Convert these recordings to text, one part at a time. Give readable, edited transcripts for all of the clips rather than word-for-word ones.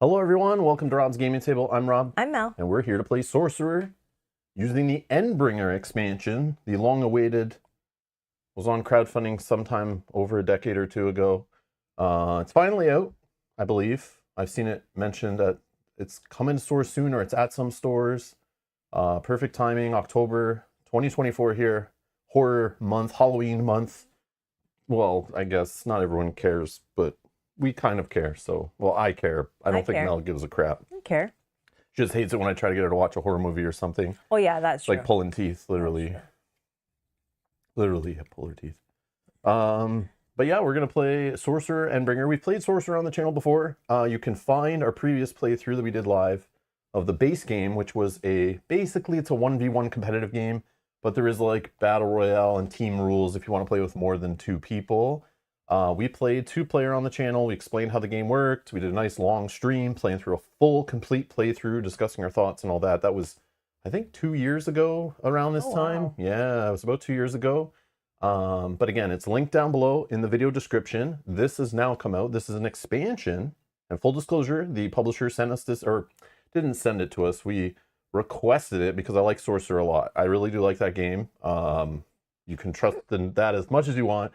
Hello everyone, welcome to Rob's Gaming Table. I'm Rob. I'm Mel. And we're here to play Sorcerer using the Endbringer expansion, the long-awaited, was on crowdfunding sometime over a decade or two ago. It's finally out, I believe. I've seen it mentioned that it's coming to stores soon or it's at some stores. Perfect timing, October 2024 here. Horror month, Halloween month. Well, I guess not everyone cares, but we kind of care. So, well, I care. I don't think care. Mel gives a crap. I care. She just hates it when I try to get her to watch a horror movie or something. Oh yeah, that's It's like true. pulling teeth, literally. Literally, pull her teeth. But yeah, we're gonna play Sorcerer Endbringer. We've played Sorcerer on the channel before. You can find our previous playthrough that we did live of the base game, which was basically it's a 1v1 competitive game, but there is like battle royale and team rules if you want to play with more than 2 people. We played 2-player on the channel. We explained how the game worked. We did a nice long stream playing through a full, complete playthrough, discussing our thoughts and all that. That was, I think, 2 years ago around this time. Wow. Yeah, it was about 2 years ago. But again, it's linked down below in the video description. This has now come out. This is an expansion. And full disclosure, the publisher sent us this, or didn't send it to us. We requested it because I like Sorcerer a lot. I really do like that game. You can trust in that as much as you want.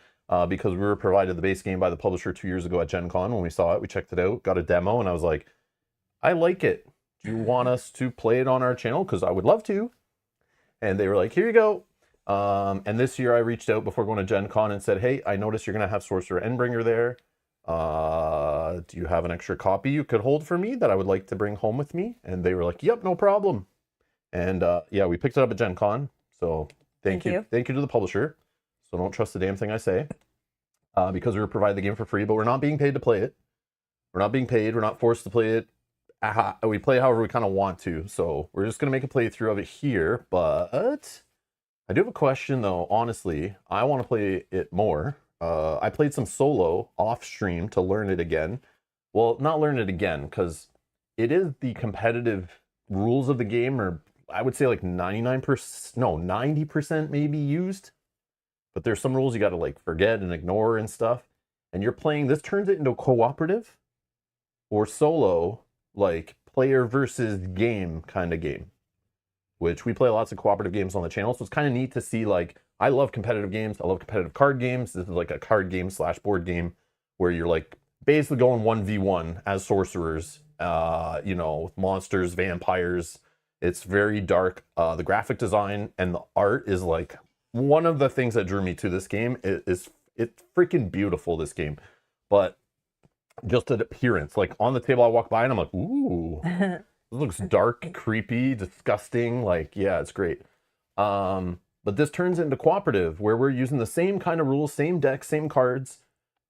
Because we were provided the base game by the publisher 2 years ago at Gen Con. When we saw it, we checked it out, got a demo, and I was like, I like it. Do you want us to play it on our channel? Because I would love to. And they were like, here you go. And this year I reached out before going to Gen Con and said, hey, I noticed you're going to have Sorcerer Endbringer there. Do you have an extra copy you could hold for me that I would like to bring home with me? And they were like, yep, no problem. And yeah, we picked it up at Gen Con. So thank you. Thank you to the publisher. So don't trust the damn thing I say. Because we were provided the game for free, but we're not being paid to play it. We're not being paid. We're not forced to play it. We play however we kind of want to. So we're just going to make a playthrough of it here. But I do have a question, though. Honestly, I want to play it more. I played some solo off stream to learn it again. Well, not learn it again, because it is the competitive rules of the game, or I would say like 99%, no, 90% maybe used. But there's some rules you got to like forget and ignore and stuff. And you're playing, this turns it into cooperative or solo, like player versus game kind of game, which we play lots of cooperative games on the channel. So it's kind of neat to see, like, I love competitive games. I love competitive card games. This is like a card game slash board game where you're like basically going 1v1 as sorcerers, you know, with monsters, vampires. It's very dark. The graphic design and the art is like one of the things that drew me to this game. It's freaking beautiful, this game. But just an appearance, like on the table I walk by and I'm like, ooh, this looks dark, creepy, disgusting. Like, yeah, it's great. But this turns into cooperative where we're using the same kind of rules, same deck, same cards.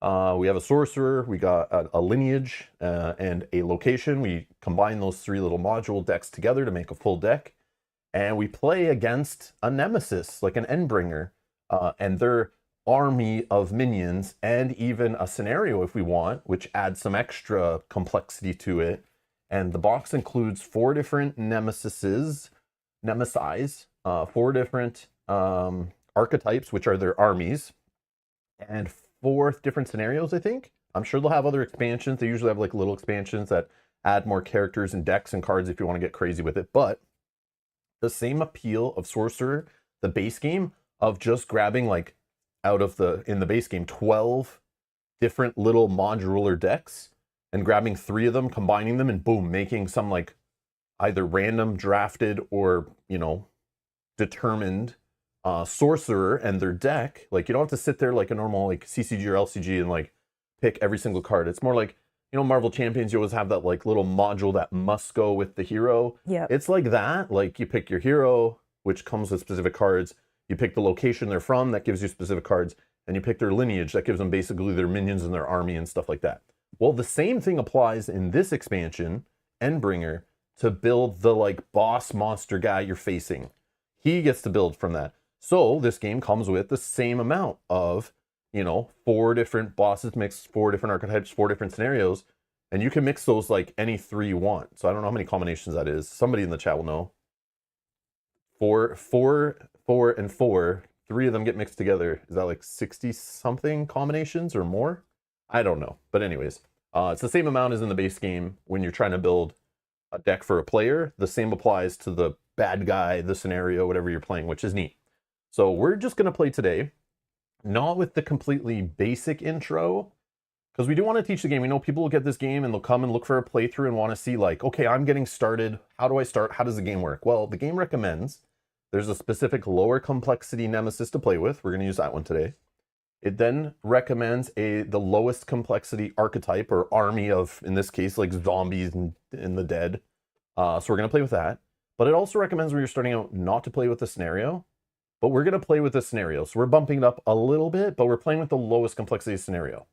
We have a sorcerer, we got a lineage and a location. We combine those 3 little module decks together to make a full deck. And we play against a nemesis, like an Endbringer, and their army of minions, and even a scenario if we want, which adds some extra complexity to it. And the box includes 4 different nemesises, 4 different archetypes, which are their armies, and 4 different scenarios, I think. I'm sure they'll have other expansions. They usually have like little expansions that add more characters and decks and cards if you want to get crazy with it. But the same appeal of Sorcerer, the base game, of just grabbing like out of in the base game 12 different little modular decks and grabbing 3 of them, combining them, and boom, making some like either random drafted or, you know, determined sorcerer and their deck. Like, you don't have to sit there like a normal like CCG or LCG and like pick every single card. It's more like, you know, Marvel Champions, you always have that like little module that must go with the hero. Yeah. It's like that. Like, you pick your hero, which comes with specific cards. You pick the location they're from, that gives you specific cards. And you pick their lineage, that gives them basically their minions and their army and stuff like that. Well, the same thing applies in this expansion, Endbringer, to build the like boss monster guy you're facing. He gets to build from that. So this game comes with the same amount of, you know, 4 different bosses mixed, 4 different archetypes, 4 different scenarios, and you can mix those like any 3 you want. So I don't know how many combinations that is. Somebody in the chat will know. 4, and 4, 3 of them get mixed together. Is that like 60 something combinations or more? I don't know. But anyways, It's the same amount as in the base game when you're trying to build a deck for a player. The same applies to the bad guy, the scenario, whatever you're playing, which is neat. So we're just going to play today, not with the completely basic intro, because we do want to teach the game. We know people will get this game and they'll come and look for a playthrough and want to see like, okay, I'm getting started. How do I start? How does the game work? Well, the game recommends there's a specific lower complexity nemesis to play with. We're going to use that one today. It then recommends the lowest complexity archetype or army of, in this case, like zombies and the dead. So we're going to play with that. But it also recommends when you're starting out not to play with the scenario, but we're going to play with the scenario. So we're bumping it up a little bit, but we're playing with the lowest complexity scenario.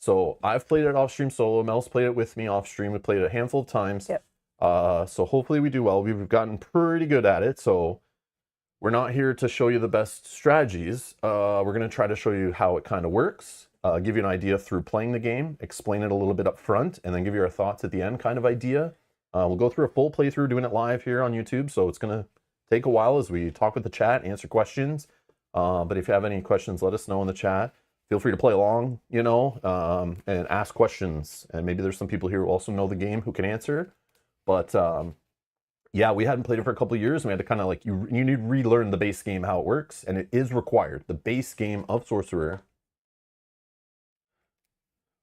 So I've played it off stream solo. Mel's played it with me off stream. We played it a handful of times. Yep. So hopefully we do well. We've gotten pretty good at it. So we're not here to show you the best strategies. We're going to try to show you how it kind of works, give you an idea through playing the game, explain it a little bit up front, and then give you our thoughts at the end kind of idea. We'll go through a full playthrough doing it live here on YouTube, so it's going to take a while as we talk with the chat, answer questions. But if you have any questions, let us know in the chat. Feel free to play along, you know, and ask questions. And maybe there's some people here who also know the game who can answer. But yeah, we hadn't played it for a couple of years. And we had to kind of like, you need to relearn the base game, how it works. And it is required. The base game of Sorcerer.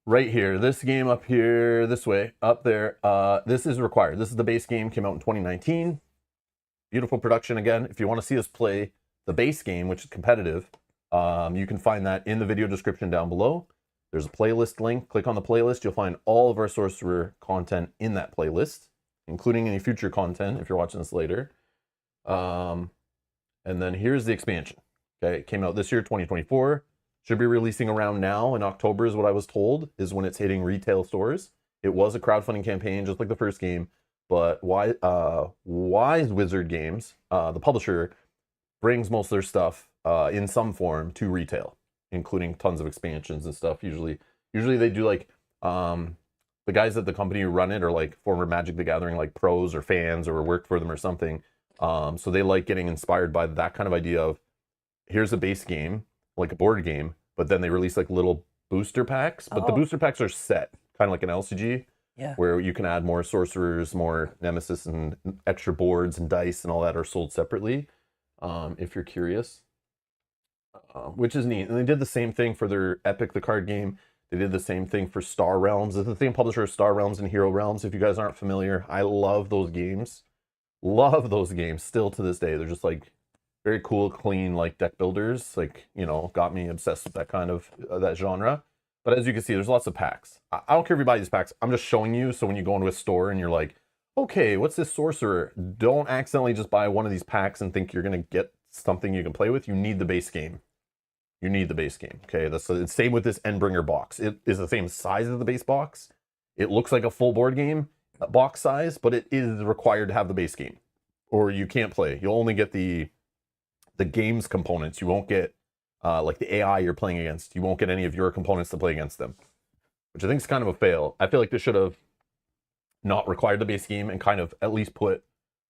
Right here, this game up here, this way, up there, this is required. This is the base game, came out in 2019. Beautiful production again. If you want to see us play the base game, which is competitive, you can find that in the video description down below. There's a playlist link. Click on the playlist. You'll find all of our Sorcerer content in that playlist, including any future content if you're watching this later. And then here's the expansion. Okay, it came out this year, 2024. Should be releasing around now in October is what I was told, is when it's hitting retail stores. It was a crowdfunding campaign, just like the first game, but Wise Wizard Games, the publisher, brings most of their stuff in some form to retail, including tons of expansions and stuff. Usually they do like, the guys at the company who run it are like former Magic the Gathering, like pros or fans or worked for them or something. So they like getting inspired by that kind of idea of, here's a base game, like a board game, but then they release like little booster packs. But the booster packs are set, kind of like an LCG, where you can add more sorcerers, more nemesis, and extra boards and dice and all that are sold separately, if you're curious, which is neat. And they did the same thing for their Epic, the card game. They did the same thing for Star Realms. It's the same publisher as Star Realms and Hero Realms. If you guys aren't familiar, I love those games. Love those games still to this day. They're just like very cool, clean, like deck builders. Like, you know, got me obsessed with that kind of, that genre. But as you can see, there's lots of packs. I don't care if you buy these packs. I'm just showing you. So when you go into a store and you're like, okay, what's this Sorcerer? Don't accidentally just buy one of these packs and think you're going to get something you can play with. You need the base game. You need the base game. Okay, that's the same with this Endbringer box. It is the same size as the base box. It looks like a full board game box size, but it is required to have the base game, or you can't play. You'll only get the game's components. You won't get like the AI you're playing against. You won't get any of your components to play against them, which I think is kind of a fail. I feel like they should have not required the base game and kind of at least put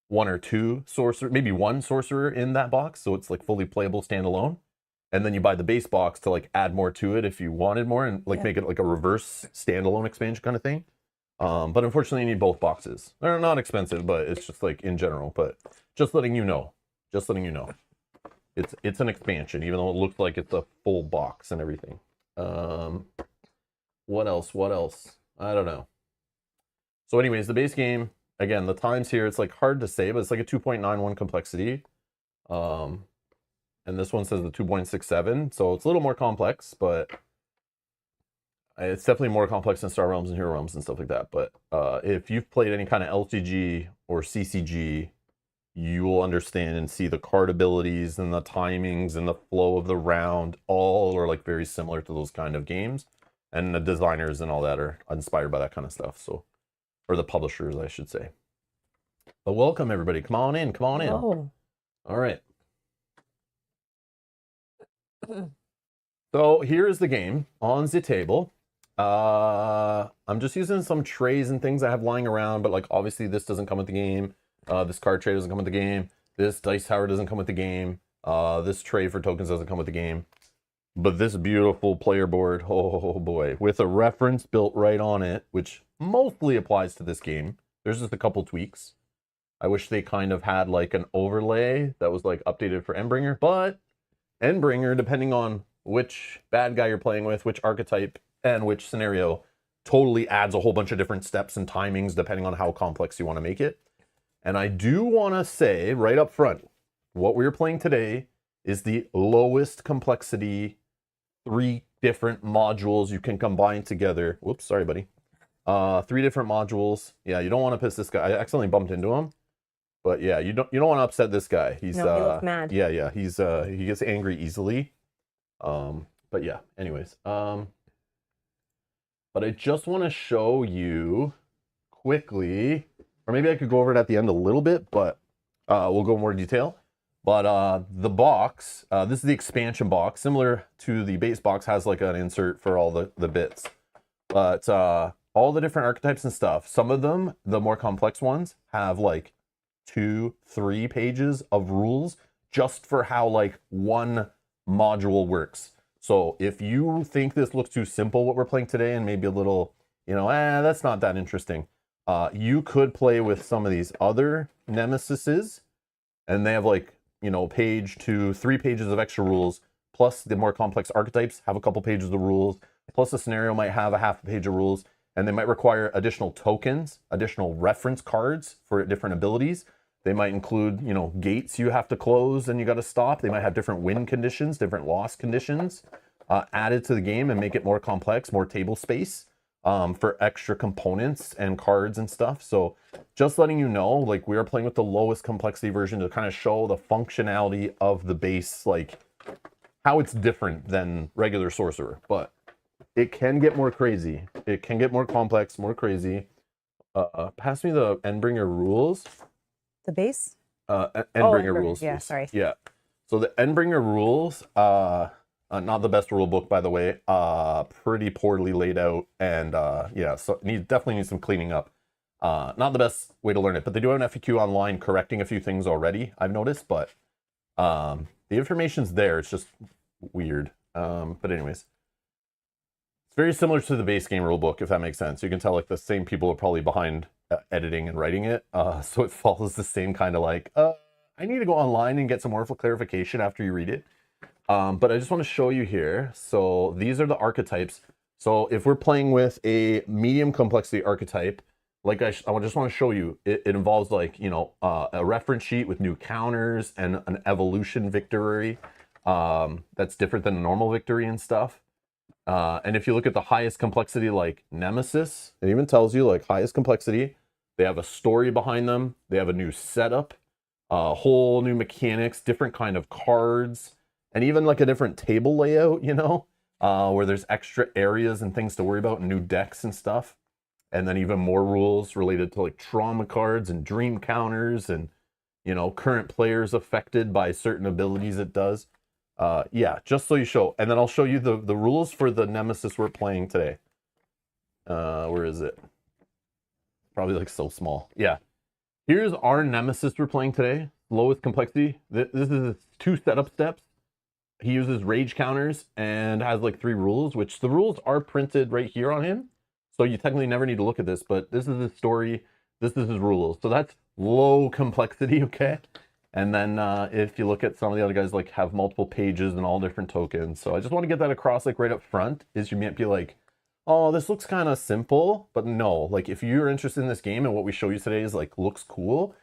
one or two sorcerer, maybe one sorcerer in that box, so it's like fully playable standalone. And then you buy the base box to like add more to it if you wanted more, and like make it like a reverse standalone expansion kind of thing. But unfortunately, you need both boxes. They're not expensive, but it's just like in general. But just letting you know, it's an expansion, even though it looks like it's a full box and everything. What else? I don't know. So anyways, the base game, again, the times here, it's like hard to say, but it's like a 2.91 complexity. And this one says the 2.67, so it's a little more complex, but it's definitely more complex than Star Realms and Hero Realms and stuff like that. But if you've played any kind of LCG or CCG, you will understand and see the card abilities and the timings and the flow of the round all are like very similar to those kind of games. And the designers and all that are inspired by that kind of stuff. So, or the publishers, I should say. But welcome everybody. Come on in. Oh. All right. So here's the game on the table. I'm just using some trays and things I have lying around, but like obviously this doesn't come with the game. This card tray doesn't come with the game. This dice tower doesn't come with the game. This tray for tokens doesn't come with the game. But this beautiful player board, oh boy, with a reference built right on it, which mostly applies to this game. There's just a couple tweaks. I wish they kind of had like an overlay that was like updated for Endbringer, but Endbringer, depending on which bad guy you're playing with, which archetype, and which scenario, totally adds a whole bunch of different steps and timings depending on how complex you want to make it. And I do want to say right up front, what we're playing today is the lowest complexity 3 different modules you can combine together. Whoops, sorry, buddy. 3 different modules. Yeah, you don't want to piss this guy. I accidentally bumped into him. But yeah, you don't want to upset this guy. He's no, he looks mad. Yeah, he gets angry easily. But yeah, anyways. But I just want to show you quickly, or maybe I could go over it at the end a little bit, but we'll go in more detail. But the box, this is the expansion box, similar to the base box, has like an insert for all the bits. But all the different archetypes and stuff, some of them, the more complex ones, have like 2-3 pages of rules just for how like one module works. So if you think this looks too simple, what we're playing today, and maybe a little, you know, that's not that interesting, you could play with some of these other nemesises, and they have like, you know, 1 to 3 pages of extra rules, plus the more complex archetypes have a couple pages of rules, plus a scenario might have a half a page of rules, and they might require additional tokens, additional reference cards for different abilities. They might include, you know, gates you have to close and you got to stop. They might have different win conditions, different loss conditions added to the game and make it more complex, more table space for extra components and cards and stuff. So just letting you know, like, we are playing with the lowest complexity version to kind of show the functionality of the base, like how it's different than regular Sorcerer. But it can get more crazy. It can get more complex, more crazy. Pass me the Endbringer rules. The base? Endbringer rules. Yeah, please. sorry. Yeah. So the Endbringer rules, not the best rule book, by the way. Pretty poorly laid out, and yeah, so definitely needs some cleaning up. Not the best way to learn it, but they do have an FAQ online correcting a few things already, I've noticed, but the information's there. It's just weird. But anyways, it's very similar to the base game rulebook, if that makes sense. You can tell like the same people are probably behind editing and writing it, so it follows the same kind of like, I need to go online and get some more clarification after you read it. But I just want to show you here. So these are the archetypes. So if we're playing with a medium complexity archetype, like I just want to show you, it involves like, you know, a reference sheet with new counters and an evolution victory that's different than a normal victory and stuff. And if you look at the highest complexity, like Nemesis, it even tells you like highest complexity, they have a story behind them. They have a new setup, whole new mechanics, different kind of cards, and even like a different table layout, you know, where there's extra areas and things to worry about and new decks and stuff. And then even more rules related to like trauma cards and dream counters and, you know, current players affected by certain abilities it does. Yeah, just so you show, and then I'll show you the rules for the Nemesis we're playing today. Where is it? Probably like so small. Yeah. Here's our Nemesis we're playing today. Lowest complexity. This is 2 setup steps. He uses rage counters and has like 3 rules, which the rules are printed right here on him. So you technically never need to look at this, but this is his story. This is his rules. So that's low complexity, okay? And then if you look at some of the other guys, like have multiple pages and all different tokens. So I just want to get that across like right up front, is you might be like, oh, this looks kind of simple, but no, like if you're interested in this game and what we show you today is like looks cool,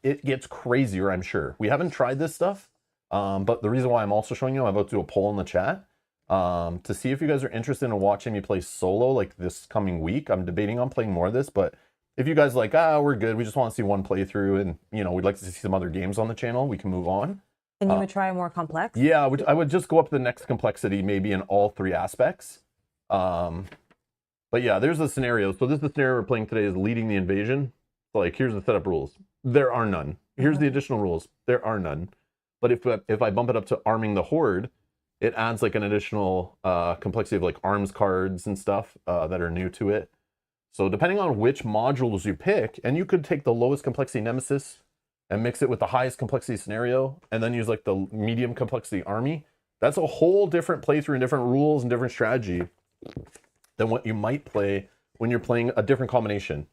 it gets crazier, I'm sure. We haven't tried this stuff, but the reason why I'm also showing you, I'm about to do a poll in the chat to see if you guys are interested in watching me play solo like this coming week. I'm debating on playing more of this, but if you guys like, we're good, we just want to see one playthrough and, you know, we'd like to see some other games on the channel, we can move on. And you would try more complex? Yeah, I would just go up to the next complexity, maybe in all 3 aspects. But yeah, there's the scenario. So this is the scenario we're playing today, is leading the invasion. So like, here's the setup rules. There are none. Here's the additional rules. There are none. But if I bump it up to arming the horde, it adds like an additional complexity of like arms cards and stuff that are new to it. So depending on which modules you pick, and you could take the lowest complexity Nemesis and mix it with the highest complexity scenario, and then use like the medium complexity army, That's a whole different playthrough and different rules and different strategy than what you might play when you're playing a different combination.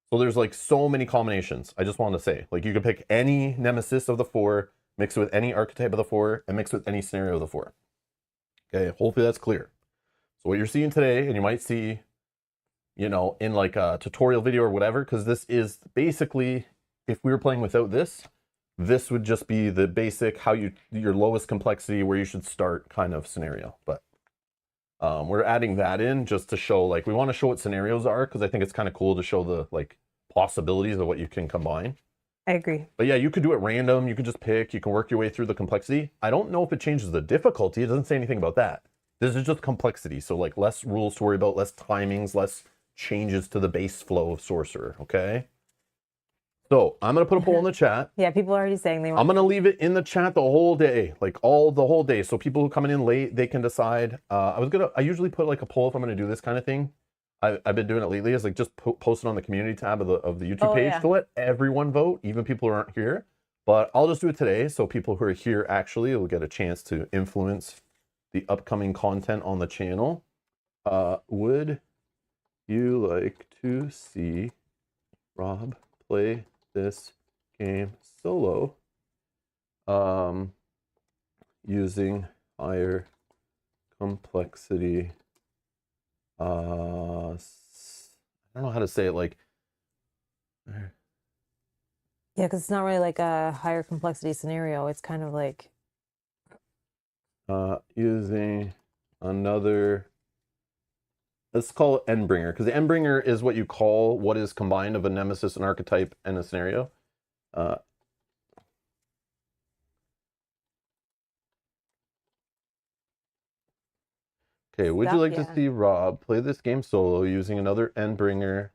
So there's like so many combinations. I just wanted to say, like, you could pick any nemesis of the 4, mix it with any archetype of the 4, and mix it with any scenario of the 4. Okay, hopefully that's clear. So what you're seeing today, and you might see, you know, in like a tutorial video or whatever, because this is basically, if we were playing without this, this would just be the basic, your lowest complexity, where you should start kind of scenario. But we're adding that in just to show, like, we want to show what scenarios are, because I think it's kind of cool to show the, like, possibilities of what you can combine. I agree. But yeah, you could do it random. You could just pick. You can work your way through the complexity. I don't know if it changes the difficulty. It doesn't say anything about that. This is just complexity. So, like, less rules to worry about, less timings, less changes to the base flow of Sorcerer, okay? So, I'm going to put a poll in the chat. Yeah, people are already saying they want. I'm going to leave it in the chat the whole day, like the whole day. So people who coming in late, they can decide. I usually put like a poll if I'm going to do this kind of thing. I've been doing it lately. Is like just post it on the community tab of the YouTube page to let everyone vote, even people who aren't here. But I'll just do it today, so people who are here actually will get a chance to influence the upcoming content on the channel. Would you like to see Rob play this game solo using higher complexity? I don't know how to say it, like, Yeah, because it's not really like a higher complexity scenario. It's kind of like using another, let's call it Endbringer, because the Endbringer is what you call what is combined of a nemesis, an archetype, and a scenario. Okay, would you like to see Rob play this game solo using another Endbringer?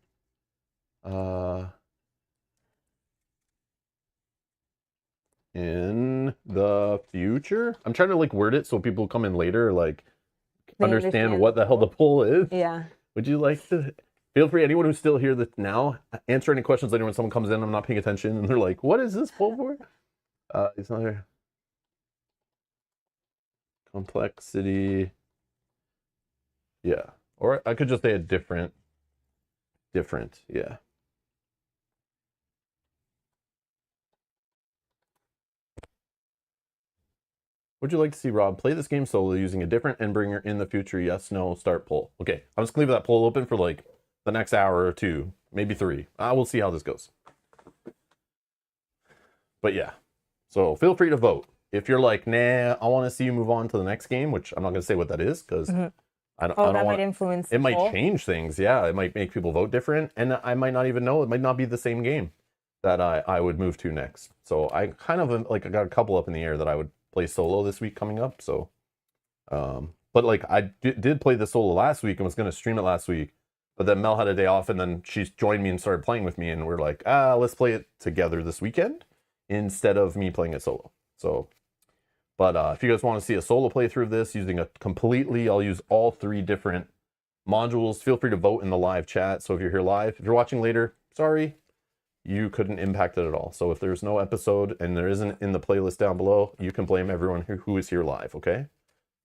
In the future? I'm trying to like word it so people come in later, like, understand what the hell the poll is. Yeah. Would you like to? Feel free, anyone who's still here now, answer any questions later when someone comes in. I'm not paying attention and they're like, what is this poll for? It's another complexity. Yeah. Or I could just say a different, yeah. Would you like to see Rob play this game solo using a different Endbringer in the future? Yes, no, start poll. Okay, I'm just gonna leave that poll open for like the next hour or 2, maybe 3. We'll see how this goes. But yeah, so feel free to vote. If you're like, nah, I want to see you move on to the next game, which I'm not gonna say what that is, because I don't that want, might influence. It might change things. Yeah, it might make people vote different, and I might not even know. It might not be the same game that I would move to next. So I kind of like, I got a couple up in the air that I would play solo this week coming up. So, but like I did play the solo last week and was going to stream it last week, but then Mel had a day off and then she joined me and started playing with me, and we're like, let's play it together this weekend instead of me playing it solo. So, but if you guys want to see a solo playthrough of this using I'll use all 3 different modules. Feel free to vote in the live chat. So if you're here live, if you're watching later, sorry, you couldn't impact it at all. So if there's no episode and there isn't in the playlist down below, you can blame everyone who is here live, okay?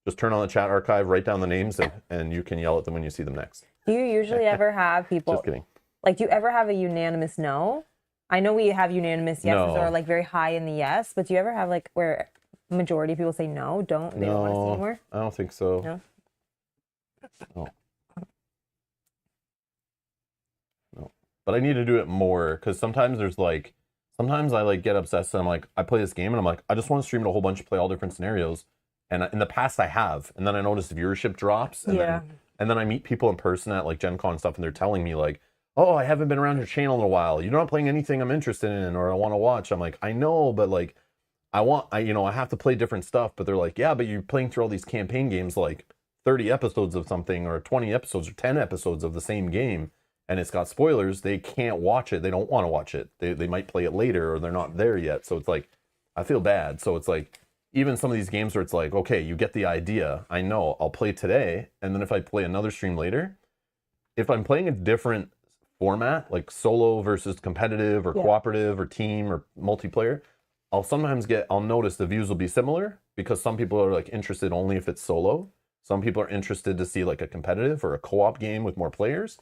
Just turn on the chat archive, write down the names, and you can yell at them when you see them next. Do you usually ever have people... Just kidding. Like, do you ever have a unanimous no? I know we have unanimous yeses or like very high in the yes, but do you ever have like where majority of people say no, they don't want to see anymore? I don't think so. No? No. But I need to do it more, because sometimes I like get obsessed and I'm like, I play this game and I'm like, I just want to stream it a whole bunch, play all different scenarios. And in the past I have, and then I notice viewership drops, and then I meet people in person at like Gen Con and stuff, and they're telling me like, oh, I haven't been around your channel in a while. You're not playing anything I'm interested in or I want to watch. I'm like, I know, but like, I have to play different stuff. But they're like, yeah, but you're playing through all these campaign games, like 30 episodes of something or 20 episodes or 10 episodes of the same game, and it's got spoilers. They can't watch it. They don't want to watch it. They might play it later, or they're not there yet. So it's like, I feel bad. So it's like, even some of these games where it's like, okay, you get the idea. I know, I'll play today. And then if I play another stream later, if I'm playing a different format, like solo versus competitive or cooperative or team or multiplayer, I'll sometimes I'll notice the views will be similar because some people are like interested only if it's solo. Some people are interested to see like a competitive or a co-op game with more players.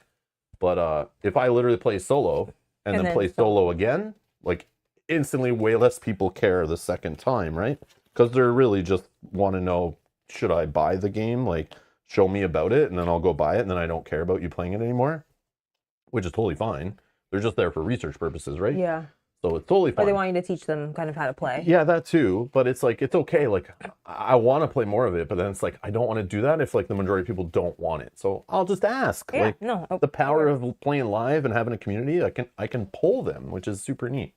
But if I literally play solo and then play solo again, like instantly way less people care the second time, right? Because they're really just want to know, should I buy the game? Like, show me about it, and then I'll go buy it, and then I don't care about you playing it anymore, which is totally fine. They're just there for research purposes, right? Yeah. So it's totally fine. Or they want you to teach them kind of how to play. Yeah, that too. But it's like, it's okay. Like, I want to play more of it, but then it's like, I don't want to do that if like the majority of people don't want it. So I'll just ask. Yeah, like, no. The power of playing live and having a community, I can pull them, which is super neat.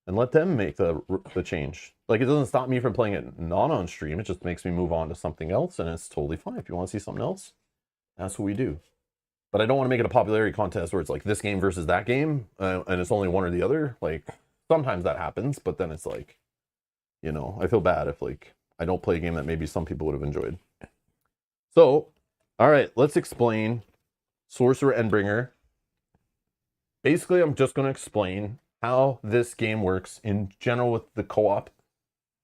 And let them make the change. Like, it doesn't stop me from playing it not on stream. It just makes me move on to something else, and it's totally fine. If you want to see something else, that's what we do. But I don't want to make it a popularity contest where it's like this game versus that game, and it's only one or the other. Like, sometimes that happens, but then it's like, you know, I feel bad if like I don't play a game that maybe some people would have enjoyed. So, all right, let's explain Sorcerer Endbringer. Basically, I'm just going to explain how this game works in general with the co-op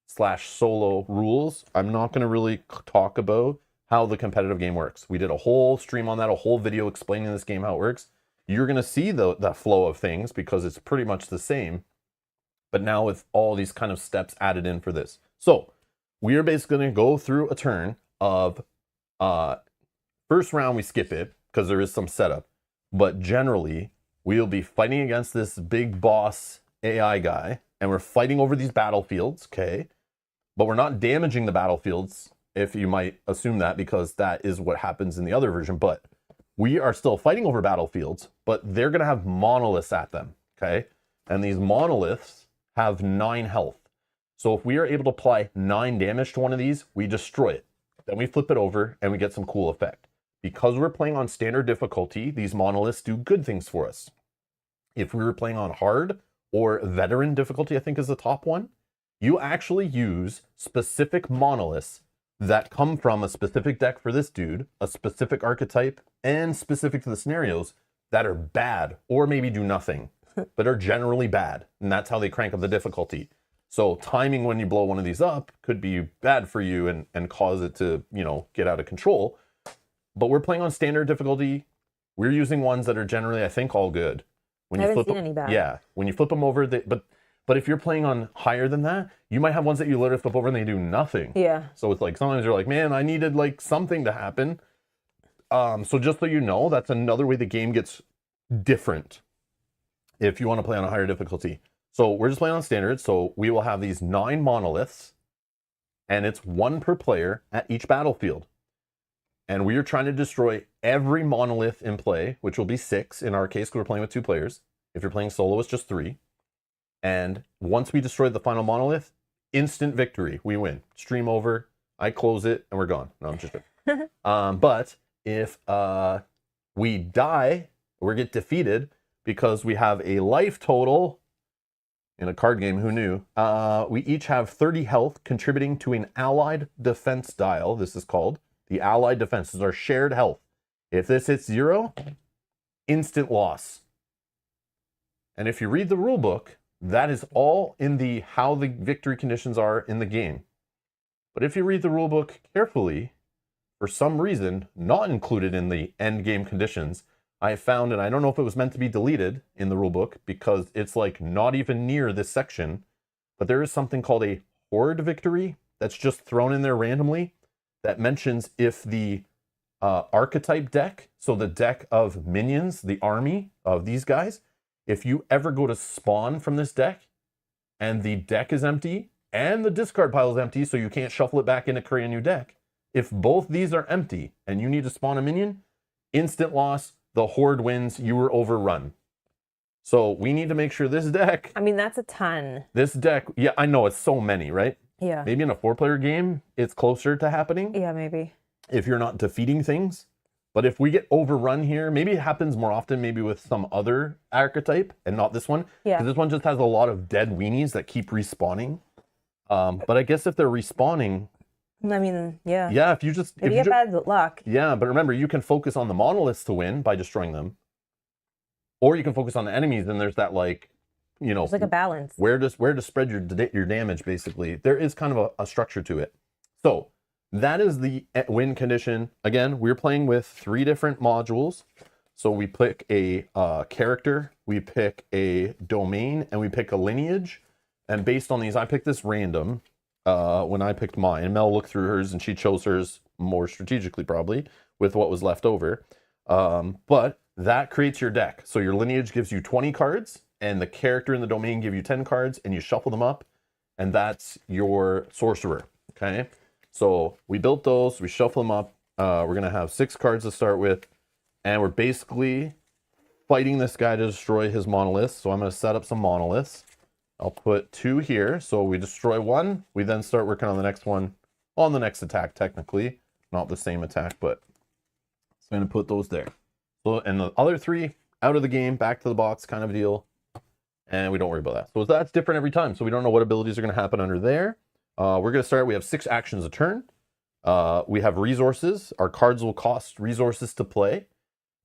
/ solo rules. I'm not going to really talk about how the competitive game works. We did a whole stream on that, a whole video explaining this game, how it works. You're going to see the flow of things because it's pretty much the same, but now with all these kind of steps added in for this. So we are basically going to go through a turn of first round, we skip it because there is some setup, but generally we'll be fighting against this big boss AI guy, and we're fighting over these battlefields, okay? But we're not damaging the battlefields, if you might assume that, because that is what happens in the other version. But we are still fighting over battlefields, but they're going to have monoliths at them, okay? And these monoliths have 9 health. So if we are able to apply 9 damage to one of these, we destroy it. Then we flip it over, and we get some cool effect. Because we're playing on standard difficulty, these monoliths do good things for us. If we were playing on hard or veteran difficulty, I think is the top one, you actually use specific monoliths that come from a specific deck for this dude, a specific archetype, and specific to the scenarios that are bad or maybe do nothing, but are generally bad. And that's how they crank up the difficulty. So timing when you blow one of these up could be bad for you and cause it to, you know, get out of control. But we're playing on standard difficulty. We're using ones that are generally, I think, all good. When I you haven't flip seen any bad. Yeah, when you flip them over, but if you're playing on higher than that, you might have ones that you literally flip over and they do nothing. Yeah. So it's like sometimes you're like, man, I needed like something to happen. So just so you know, that's another way the game gets different if you want to play on a higher difficulty. So we're just playing on standard. So we will have these 9 monoliths, and it's 1 per player at each battlefield. And we are trying to destroy every monolith in play, which will be 6 in our case because we're playing with 2 players. If you're playing solo, it's just 3. And once we destroy the final monolith, instant victory. We win. Stream over. I close it, and we're gone. No, I'm just joking. But if we die or get defeated because we have a life total in a card game, who knew? We each have 30 health, contributing to an allied defense dial. This is called the allied defense. This is our shared health. If this hits 0, instant loss. And if you read the rule book, that is all in the how the victory conditions are in the game. But if you read the rule book carefully, for some reason, not included in the end game conditions, I found, and I don't know if it was meant to be deleted in the rule book because it's like not even near this section, but there is something called a horde victory that's just thrown in there randomly that mentions if the archetype deck, so the deck of minions, the army of these guys, if you ever go to spawn from this deck and the deck is empty and the discard pile is empty, so you can't shuffle it back in to create a new deck, if both these are empty and you need to spawn a minion, instant loss, the horde wins, you were overrun. So we need to make sure this deck... I mean, that's a ton. This deck, yeah, I know, it's so many, right? Yeah. Maybe in a 4-player game, it's closer to happening. Yeah, maybe. If you're not defeating things. But if we get overrun here, maybe it happens more often, maybe with some other archetype and not this one. Yeah. Because this one just has a lot of dead weenies that keep respawning. But I guess if they're respawning... I mean, yeah. Yeah, if you just... If you get bad luck. Yeah, but remember, you can focus on the monoliths to win by destroying them. Or you can focus on the enemies, and there's that, like, you know, there's like a balance. Where to spread your damage, basically. There is kind of a structure to it. So that is the win condition. Again, we're playing with 3 different modules. So we pick a character, we pick a domain, and we pick a lineage. And based on these, I picked this random when I picked mine. Mel looked through hers and she chose hers more strategically, probably, with what was left over. But that creates your deck. So your lineage gives you 20 cards, and the character and the domain give you 10 cards, and you shuffle them up, and that's your sorcerer. Okay, so we built those, we shuffle them up. We're gonna have 6 cards to start with, and we're basically fighting this guy to destroy his monoliths. So I'm gonna set up some monoliths. I'll put 2 here, so we destroy 1. We then start working on the next one on the next attack, technically. Not the same attack, but so I'm gonna put those there. So, and the other 3 out of the game, back to the box kind of deal. And we don't worry about that. So that's different every time. So we don't know what abilities are gonna happen under there. We're gonna start, we have 6 actions a turn. We have resources. Our cards will cost resources to play.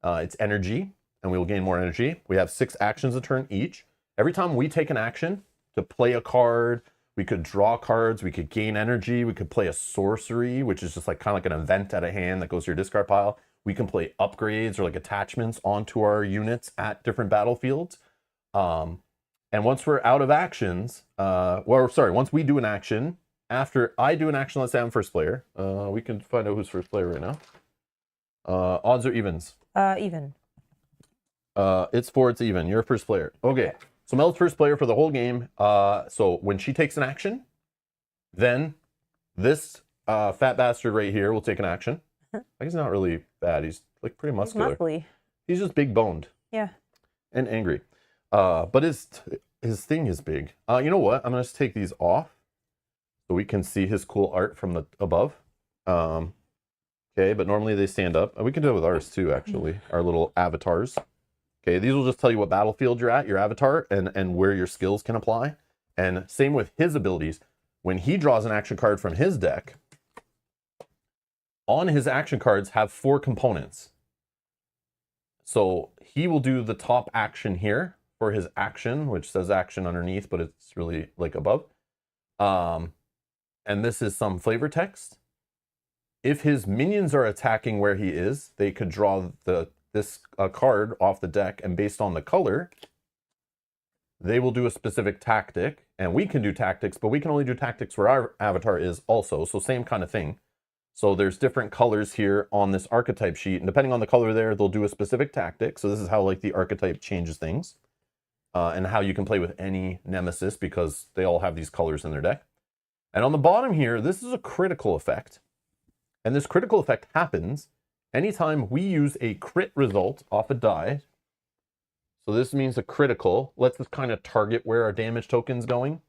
It's energy, and we will gain more energy. We have 6 actions a turn each. Every time we take an action to play a card, we could draw cards, we could gain energy, we could play a sorcery, which is just like kind of like an event at a hand that goes to your discard pile. We can play upgrades or like attachments onto our units at different battlefields. And once we're out of actions, once we do an action, after I do an action, let's say I'm first player. We can find out who's first player right now. Odds or evens? Even. It's even. You're first player. Okay. So Mel's first player for the whole game. So when she takes an action, then this fat bastard right here will take an action. Like, he's not really bad. He's like pretty muscular. He's just big boned. Yeah. And angry. But his thing is big. You know what? I'm gonna just take these off so we can see his cool art from the above. Okay, but normally they stand up. We can do it with ours too, actually. Our little avatars. Okay, these will just tell you what battlefield you're at, your avatar, and where your skills can apply. And same with his abilities. When he draws an action card from his deck, on his action cards have 4 components. So he will do the top action here for his action, which says action underneath, but it's really like above. And this is some flavor text. If his minions are attacking where he is, they could draw this card off the deck, and based on the color, they will do a specific tactic. And we can do tactics, but we can only do tactics where our avatar is also. So same kind of thing. So there's different colors here on this archetype sheet, and depending on the color there, they'll do a specific tactic. So this is how like the archetype changes things, and how you can play with any nemesis because they all have these colors in their deck. And on the bottom here, this is a critical effect. And this critical effect happens anytime we use a crit result off a die. So this means a critical lets us kind of target where our damage token's going.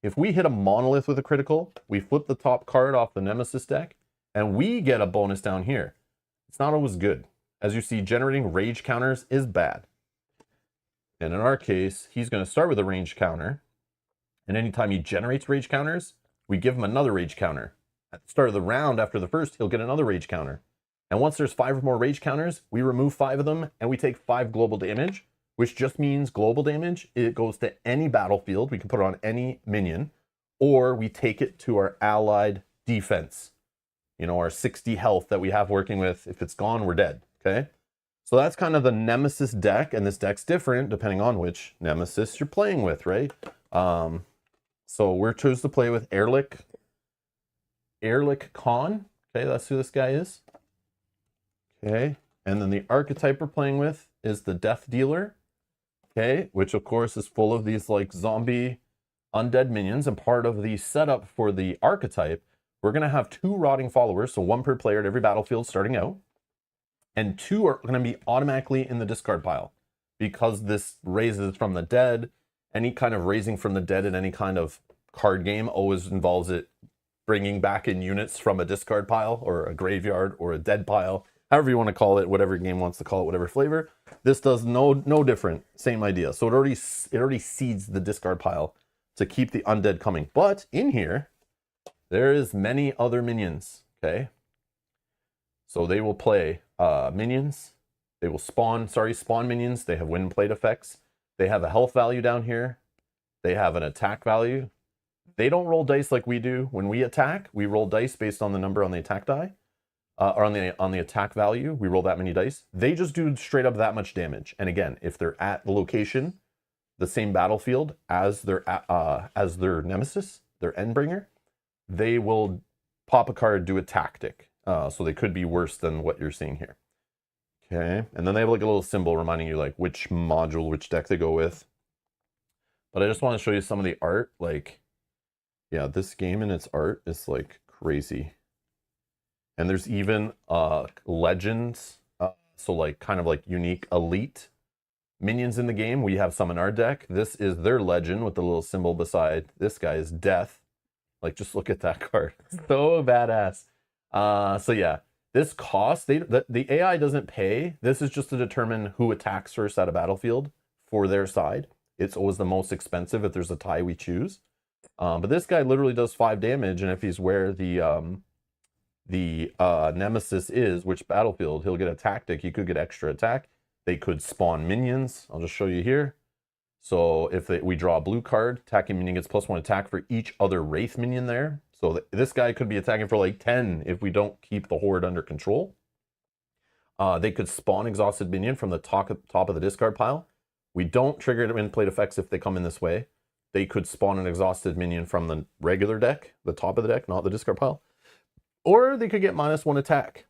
If we hit a monolith with a critical, we flip the top card off the nemesis deck, and we get a bonus down here. It's not always good. As you see, generating rage counters is bad. And in our case, he's going to start with a rage counter. And anytime he generates rage counters, we give him another rage counter. At the start of the round, after the first, he'll get another rage counter. And once there's 5 or more rage counters, we remove 5 of them, and we take 5 global damage, which just means global damage. It goes to any battlefield. We can put it on any minion, or we take it to our allied defense. You know, our 60 health that we have working with. If it's gone, we're dead, okay? So that's kind of the nemesis deck, and this deck's different depending on which nemesis you're playing with, right? So we're choosing to play with Erlich Khan. Okay, that's who this guy is. Okay, and then the archetype we're playing with is the Death Dealer. Okay, which of course is full of these like zombie undead minions, and part of the setup for the archetype, we're going to have 2 rotting followers, so 1 per player at every battlefield starting out, and 2 are going to be automatically in the discard pile because this raises from the dead. Any kind of raising from the dead in any kind of card game always involves it bringing back in units from a discard pile or a graveyard or a dead pile, however you want to call it, whatever game wants to call it, whatever flavor. This does no different, same idea. So it already seeds the discard pile to keep the undead coming. But in here, there is many other minions, okay? So they will play minions. They will spawn minions. They have win plate effects. They have a health value down here. They have an attack value. They don't roll dice like we do. When we attack, we roll dice based on the number on the attack die, or on the attack value. We roll that many dice. They just do straight up that much damage. And again, if they're at the location, the same battlefield as their nemesis, their Endbringer, they will pop a card, do a tactic. So they could be worse than what you're seeing here. Okay, and then they have like a little symbol reminding you like which module, which deck they go with. But I just want to show you some of the art. Like, yeah, this game and its art is like crazy. And there's even legends, so like kind of like unique elite minions in the game. We have some in our deck. This is their legend with the little symbol beside this guy's death. Like, just look at that card. So badass. So yeah, this cost, the AI doesn't pay. This is just to determine who attacks first at a battlefield for their side. It's always the most expensive if there's a tie we choose. But this guy literally does 5 damage, and if he's where the nemesis is, which battlefield, he'll get a tactic. He could get extra attack. They could spawn minions. I'll just show you here. So if we draw a blue card, attacking minion gets +1 attack for each other wraith minion there. So this guy could be attacking for like 10 if we don't keep the horde under control. They could spawn exhausted minion from the top of the discard pile. We don't trigger it in plate effects if they come in this way. They could spawn an exhausted minion from the regular deck, the top of the deck, not the discard pile. Or they could get -1 attack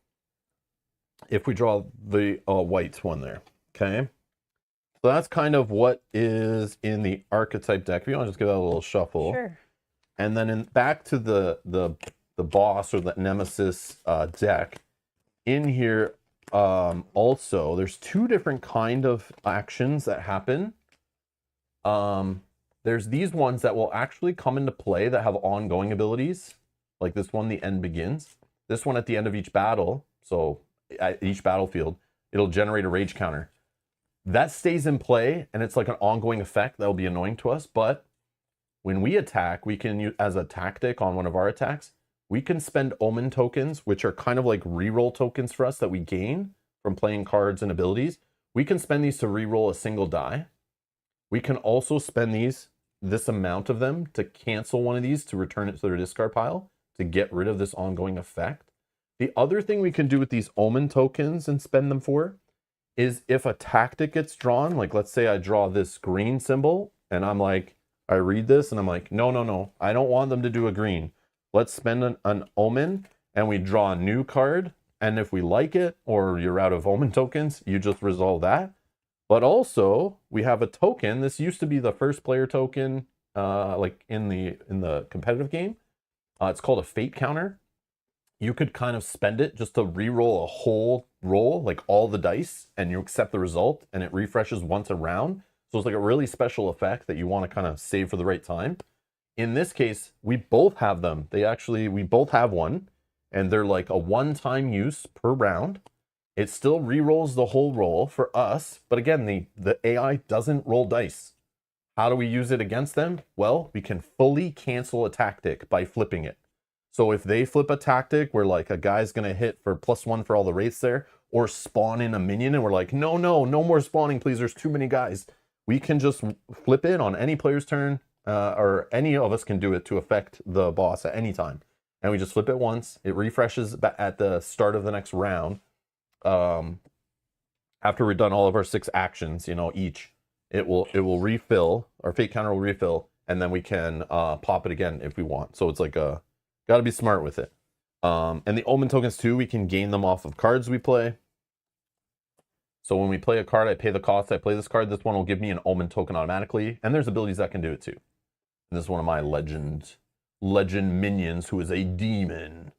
if we draw the white one there. Okay. So that's kind of what is in the archetype deck. If you want to just give that a little shuffle. Sure. And then back to the boss or the nemesis deck. In here, also, there's 2 different kind of actions that happen. There's these ones that will actually come into play that have ongoing abilities. Like this one, the end begins. This one at the end of each battle, so at each battlefield, it'll generate a rage counter. That stays in play, and it's like an ongoing effect that'll be annoying to us. But when we attack, we can use as a tactic on one of our attacks, we can spend Omen tokens, which are kind of like reroll tokens for us that we gain from playing cards and abilities. We can spend these to reroll a single die. We can also spend this amount of them to cancel one of these to return it to their discard pile to get rid of this ongoing effect. The other thing we can do with these Omen tokens and spend them for is if a tactic gets drawn, like let's say I draw this green symbol and I'm like, I read this and I'm like, no, I don't want them to do a green. Let's spend an Omen and we draw a new card. And if we like it or you're out of Omen tokens, you just resolve that. But also we have a token. This used to be the first player token, like in the competitive game. It's called a fate counter. You could kind of spend it just to re-roll a whole roll, like all the dice, and you accept the result, and it refreshes once a round. So it's like a really special effect that you want to kind of save for the right time. In this case, we both have them. We both have one, and they're like a one-time use per round. It still re-rolls the whole roll for us, but again, the AI doesn't roll dice. How do we use it against them? Well, we can fully cancel a tactic by flipping it. So if they flip a tactic where like a guy's going to hit for +1 for all the wraiths there, or spawn in a minion and we're like, no more spawning, please, there's too many guys. We can just flip it on any player's turn, or any of us can do it to affect the boss at any time. And we just flip it once. It refreshes at the start of the next round. After we've done all of our 6 actions, each, it will refill, our fate counter will refill, and then we can pop it again if we want. So it's like got to be smart with it. And the Omen tokens too, we can gain them off of cards we play. So when we play a card, I pay the cost, I play this card, this one will give me an Omen token automatically. And there's abilities that can do it too. And this is one of my legend minions who is a demon.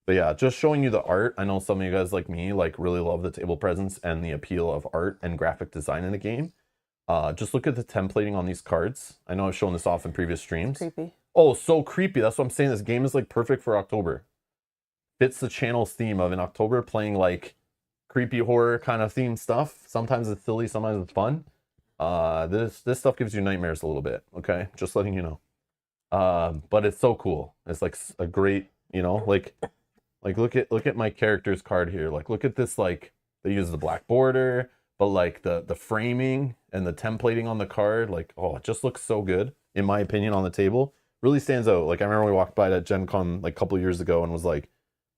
But yeah, just showing you the art. I know some of you guys like me, like really love the table presence and the appeal of art and graphic design in the game. Just look at the templating on these cards. I know I've shown this off in previous streams. Creepy. Oh, so creepy. That's what I'm saying. This game is like perfect for October. Fits the channel's theme of in October playing like creepy horror kind of themed stuff. Sometimes it's silly, sometimes it's fun. This stuff gives you nightmares a little bit, okay? Just letting you know. But it's so cool. It's like a great, like look at my character's card here. Like look at this, like they use the black border, but like the framing and the templating on the card, like, oh, it just looks so good. in my opinion, on the table. Really stands out. Like I remember we walked by at Gen Con like a couple of years ago and was like,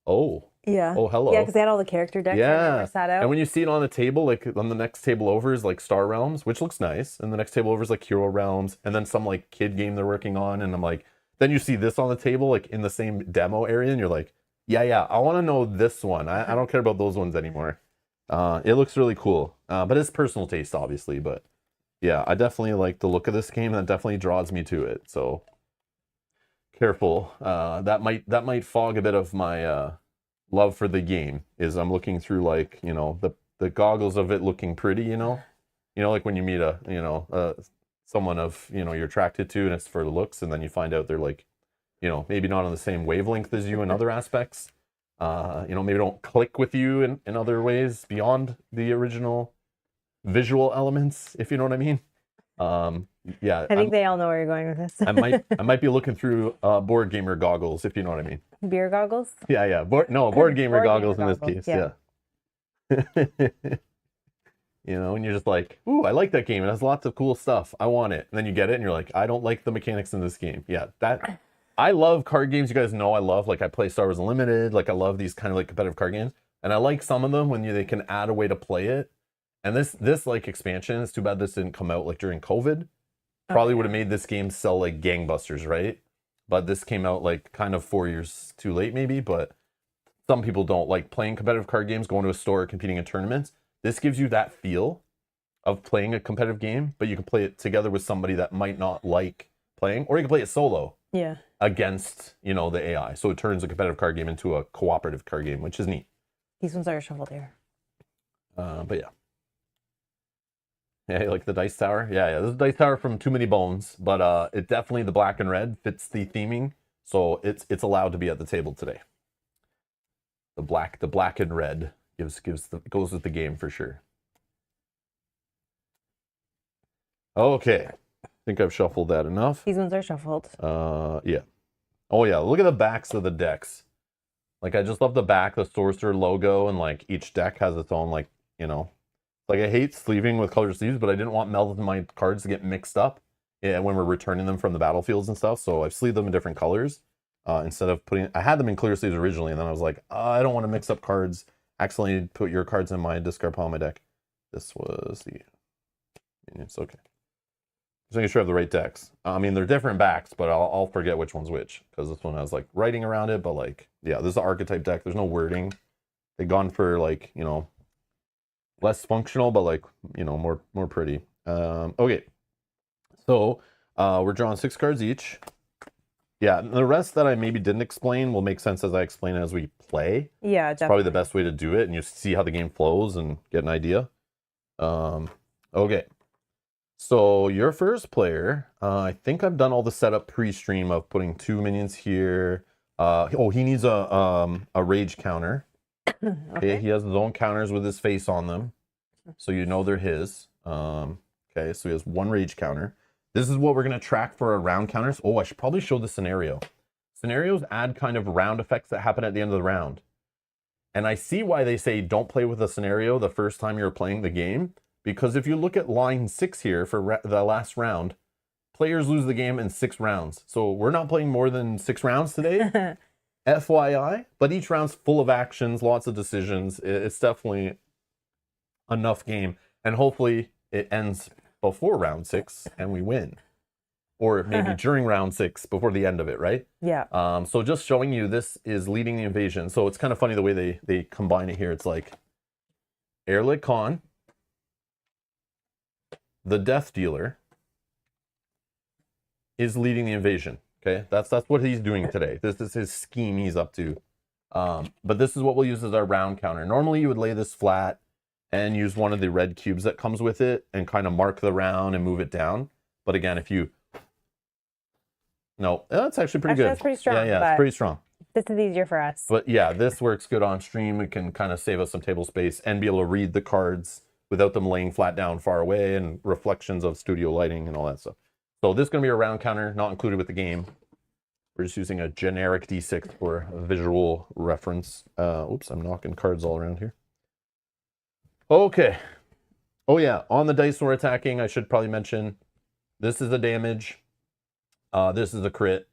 oh, Yeah. oh, hello. Yeah, because they had all the character decks yeah. sat out. And when you see it on the table, like on the next table over is like Star Realms, which looks nice. And the next table over is like Hero Realms. And then some like kid game they're working on. And I'm like, then you see this on the table, like in the same demo area. And you're like, yeah, I want to know this one. I don't care about those ones anymore. It looks really cool. But it's personal taste, obviously. But yeah, I definitely like the look of this game. That definitely draws me to it. So careful. That might fog a bit of my love for the game. Is I'm looking through like, you know, the goggles of it looking pretty, you know, like when you meet a, you know, someone of, you know, you're attracted to and it's for the looks, and then you find out they're like, you know, maybe not on the same wavelength as you in other aspects. You know, maybe don't click with you in other ways beyond the original visual elements, if you know what I mean. Yeah, I think they all know where you're going with this. I might be looking through board gamer goggles, if you know what I mean. Beer goggles? Yeah. Board gamer goggles in this case. Yeah. You know, and you're just like, ooh, I like that game. It has lots of cool stuff. I want it. And then you get it and you're like, I don't like the mechanics in this game. Yeah, I love card games. You guys know I love, like I play Star Wars Unlimited. Like I love these kind of like competitive card games. And I like some of them when they can add a way to play it. And this like expansion, it's too bad this didn't come out like during COVID. Probably would have made this game sell like gangbusters, right? But this came out like kind of 4 years too late maybe. But some people don't like playing competitive card games, going to a store, competing in tournaments. This gives you that feel of playing a competitive game, but you can play it together with somebody that might not like playing, or you can play it solo. Yeah. Against, you know, the AI. So it turns a competitive card game into a cooperative card game, which is neat. These ones are shuffled here. But yeah. Yeah, like the dice tower. Yeah. This is a dice tower from Too Many Bones, but it definitely, the black and red fits the theming, so it's allowed to be at the table today. The black and red goes with the game for sure. Okay, I think I've shuffled that enough. These ones are shuffled. Yeah. Oh yeah, look at the backs of the decks. Like I just love the back, the Sorcerer logo, and like each deck has its own, like, you know, like I hate sleeving with colored sleeves, but I didn't want my cards to get mixed up when we're returning them from the battlefields and stuff. So I've sleeved them in different colors instead of I had them in clear sleeves originally, and then I was like, I don't want to mix up cards. Accidentally put your cards in my discard pile on my deck. This was it's okay. Just making sure I have the right decks. I mean, they're different backs, but I'll forget which one's which, because this one has like writing around it, but like, yeah, this is the archetype deck. There's no wording. They've gone for like, you know, less functional, but like, you know, more pretty. Okay, so we're drawing 6 cards each. Yeah, the rest that I maybe didn't explain will make sense as I explain it as we play. Yeah, definitely. It's probably the best way to do it, and you see how the game flows and get an idea. Okay. So your first player, I think I've done all the setup pre-stream of putting 2 minions here. He needs a rage counter. Okay, he has his own counters with his face on them, so you know they're his. Okay, so he has 1 rage counter. This is what we're going to track for our round counters. Oh, I should probably show the scenario. Scenarios add kind of round effects that happen at the end of the round. And I see why they say don't play with a scenario the first time you're playing the game. Because if you look at line 6 here for the last round, players lose the game in 6 rounds. So we're not playing more than 6 rounds today. FYI. But each round's full of actions, lots of decisions. It's definitely enough game. And hopefully it ends before round 6 and we win, or maybe during round 6 before the end of it, right? Yeah. So just showing you, this is leading the invasion. So it's kind of funny the way they combine it here. It's like Erlich Khan, the Death Dealer, is leading the invasion. Okay, that's what he's doing today. This is his scheme he's up to. But this is what we'll use as our round counter. Normally you would lay this flat and use one of the red cubes that comes with it and kind of mark the round and move it down. But again, if you... No, that's actually pretty good. That's pretty strong. Yeah, it's pretty strong. This is easier for us. But yeah, this works good on stream. It can kind of save us some table space and be able to read the cards without them laying flat down far away and reflections of studio lighting and all that stuff. So this is going to be a round counter, not included with the game. We're just using a generic D6 for a visual reference. Oops, I'm knocking cards all around here. Okay. Oh yeah, on the dice we're attacking, I should probably mention, this is the damage. This is a crit,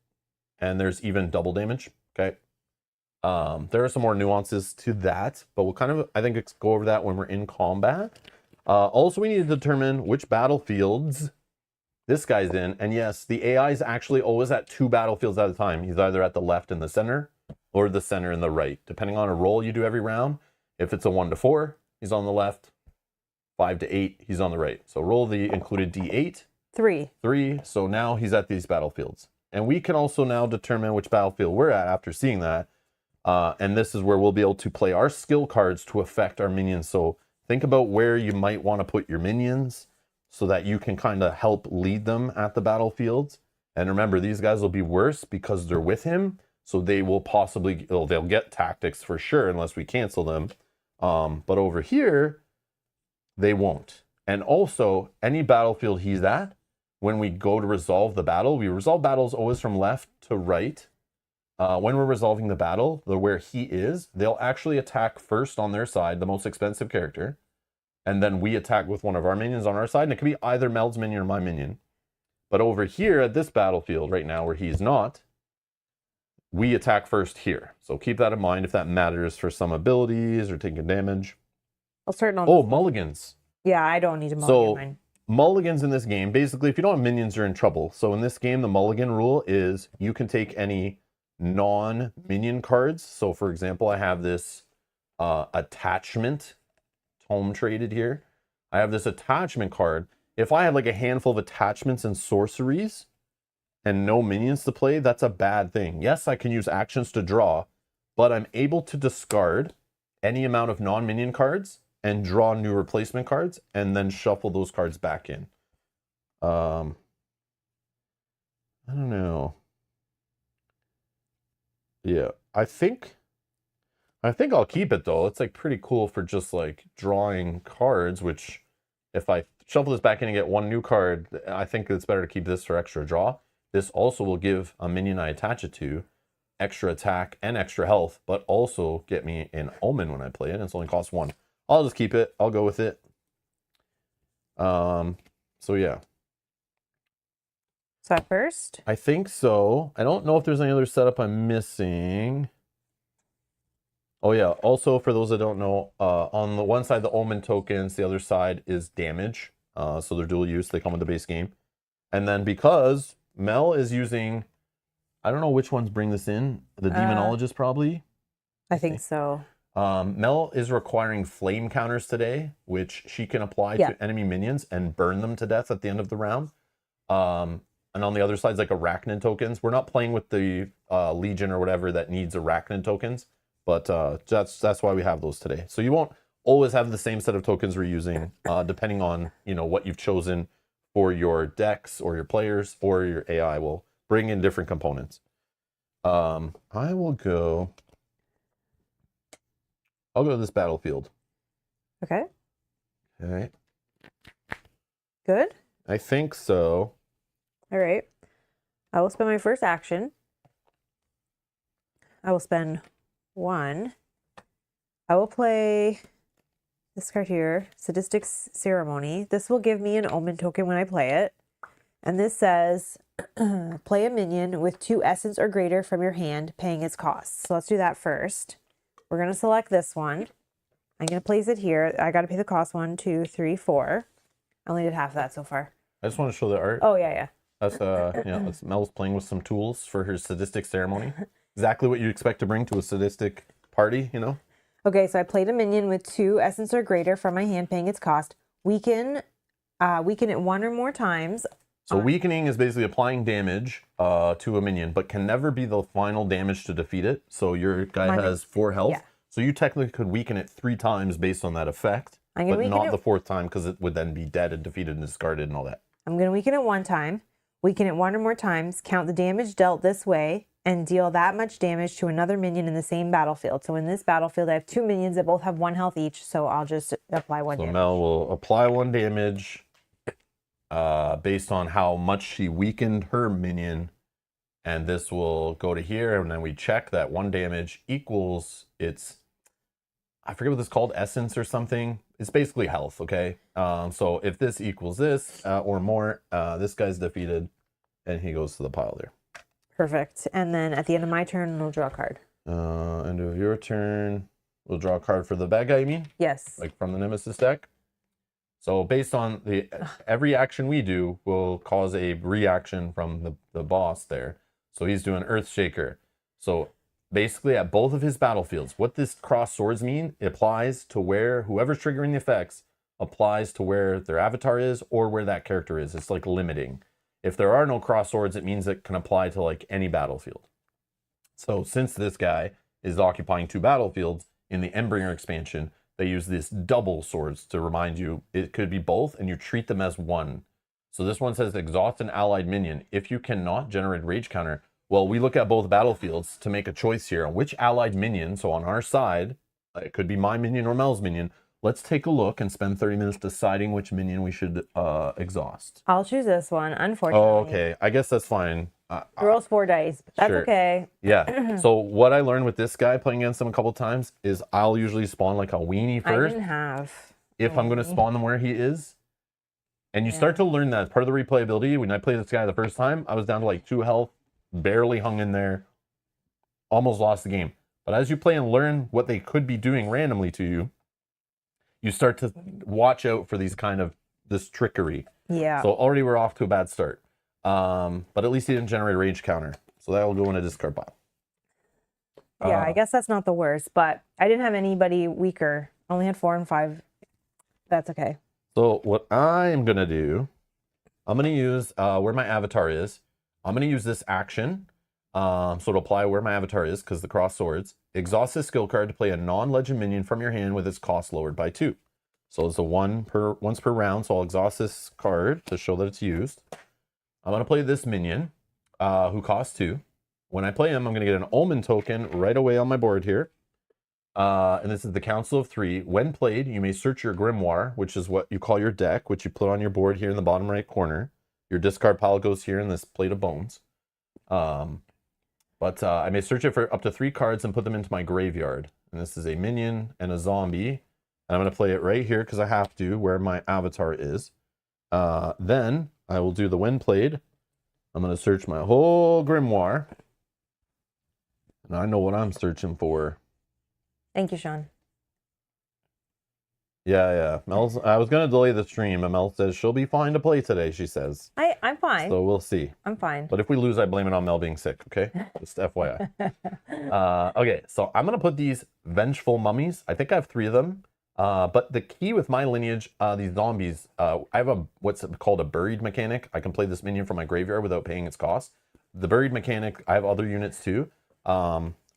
and there's even double damage. Okay. There are some more nuances to that, but we'll kind of, I think, go over that when we're in combat. Also, we need to determine which battlefields this guy's in. And yes, the AI is actually always at 2 battlefields at a time. He's either at the left in the center or the center and the right, depending on a roll you do every round. If it's a 1 to 4, he's on the left. 5 to 8, he's on the right. So roll the included D8. 3. So now he's at these battlefields. And we can also now determine which battlefield we're at after seeing that. And this is where we'll be able to play our skill cards to affect our minions. So think about where you might want to put your minions so that you can kind of help lead them at the battlefields. And remember, these guys will be worse because they're with him. So they will possibly, they'll get tactics for sure unless we cancel them. But over here, they won't. And also, any battlefield he's at, when we go to resolve the battle, we resolve battles always from left to right. When we're resolving the battle, where he is, they'll actually attack first on their side, the most expensive character. And then we attack with one of our minions on our side. And it can be either Mel's minion or my minion. But over here at this battlefield right now where he's not, we attack first here. So keep that in mind if that matters for some abilities or taking damage. Oh, mulligans. Yeah, I don't need to mulligan mine. Mulligans in this game, basically, if you don't have minions, you're in trouble. So in this game, the mulligan rule is you can take any non-minion cards. So for example, I have this attachment home traded here. I have this attachment card. If I had like a handful of attachments and sorceries and no minions to play, that's a bad thing. Yes, I can use actions to draw, but I'm able to discard any amount of non-minion cards and draw new replacement cards and then shuffle those cards back in. I don't know. Yeah, I think I'll keep it though. It's like pretty cool for just like drawing cards, which if I shuffle this back in and get one new card, I think it's better to keep this for extra draw. This also will give a minion I attach it to extra attack and extra health, but also get me an Omen when I play it, and it's only costs 1. I'll just keep it. I'll go with it. So yeah. So at first? I think so. I don't know if there's any other setup I'm missing. Oh yeah, also for those that don't know, on the one side, the Omen tokens, the other side is damage. So they're dual use, they come with the base game. And then because Mel is using, I don't know which ones bring this in, the Demonologist probably? I think so. Mel is requiring flame counters today, which she can apply to enemy minions and burn them to death at the end of the round. And on the other side is like Arachnid tokens. We're not playing with the Legion or whatever that needs Arachnid tokens, but that's why we have those today. So you won't always have the same set of tokens we're using, depending on what you've chosen for your decks or your players or your AI will bring in different components. I will go. I'll go to this battlefield. Okay. Okay. Good? I think so. All right. I will spend my first action. I will spend 1. I will play this card here, Sadistic Ceremony. This will give me an Omen token when I play it. And this says, play a minion with 2 essence or greater from your hand, paying its cost. So let's do that first. We're going to select this one. I'm going to place it here. I got to pay the cost. 1, 2, 3, 4. I only did half of that so far. I just want to show the art. Oh, yeah. That's that's Mel's playing with some tools for her sadistic ceremony. Exactly what you expect to bring to a sadistic party, Okay, so I played a minion with 2 essence or greater from my hand, paying its cost. Weaken it 1 or more times. So weakening is basically applying damage to a minion, but can never be the final damage to defeat it. So your guy has 4 health. Yeah. So you technically could weaken it 3 times based on that effect, but not the 4th time because it would then be dead and defeated and discarded and all that. I'm going to weaken it 1 time. Weaken it 1 or more times. Count the damage dealt this way and deal that much damage to another minion in the same battlefield. So in this battlefield, I have 2 minions that both have 1 health each. So I'll just apply 1 damage. So Mel will apply 1 damage. Based on how much she weakened her minion, and this will go to here, and then we check that 1 damage equals its, I forget what this is called, essence or something. It's basically health, okay? So if this equals this or more, this guy's defeated, and he goes to the pile there. Perfect. And then at the end of my turn, we'll draw a card. End of your turn, we'll draw a card for the bad guy, you mean? Yes. Like from the Nemesis deck? So based on every action we do will cause a reaction from the boss there. So he's doing Earthshaker. So basically at both of his battlefields, what this cross swords mean, it applies to where whoever's triggering the effects applies to where their avatar is or where that character is. It's like limiting. If there are no cross swords, it means it can apply to like any battlefield. So since this guy is occupying 2 battlefields in the Endbringer expansion, they use this double swords to remind you it could be both and you treat them as one. So this one says exhaust an allied minion. If you cannot generate rage counter, well, we look at both battlefields to make a choice here on which allied minion. So on our side, it could be my minion or Mel's minion. Let's take a look and spend 30 minutes deciding which minion we should exhaust. I'll choose this one, unfortunately. Oh, okay. I guess that's fine. Rolls 4 dice, but that's Sure. okay. Yeah. So what I learned with this guy playing against him a couple times is I'll usually spawn like a weenie I first didn't have. if I'm going to spawn them where he is. And you start to learn that part of the replayability. When I played this guy the first time, I was down to like 2 health, barely hung in there, almost lost the game. But as you play and learn what they could be doing randomly to you, you start to watch out for these kind of this trickery. Yeah. So already we're off to a bad start. But at least he didn't generate a rage counter. So that will go in a discard pile. Yeah, I guess that's not the worst, but I didn't have anybody weaker. Only had 4 and 5. That's okay. So what I am going to do, I'm going to use where my avatar is. I'm going to use this action. So to apply where my avatar is, because the cross swords. Exhaust this skill card to play a non-legend minion from your hand with its cost lowered by 2. So it's a once per round. So I'll exhaust this card to show that it's used. I'm going to play this minion who costs 2. When I play him, I'm going to get an Omen token right away on my board here. And this is the Council of 3. When played, you may search your grimoire, which is what you call your deck, which you put on your board here in the bottom right corner. Your discard pile goes here in this plate of bones. But I may search it for up to 3 cards and put them into my graveyard. And this is a minion and a zombie. And I'm going to play it right here because I have to, where my avatar is. Then I will do the when played. I'm going to search my whole grimoire. And I know what I'm searching for. Thank you, Sean. Yeah. I was going to delay the stream, and Mel says she'll be fine to play today, she says. I'm fine. So we'll see. I'm fine. But if we lose, I blame it on Mel being sick, okay? Just FYI. Okay, so I'm going to put these vengeful mummies. I think I have 3 of them. But the key with my lineage, these zombies, I have what's called a buried mechanic. I can play this minion from my graveyard without paying its cost. The buried mechanic, I have other units too.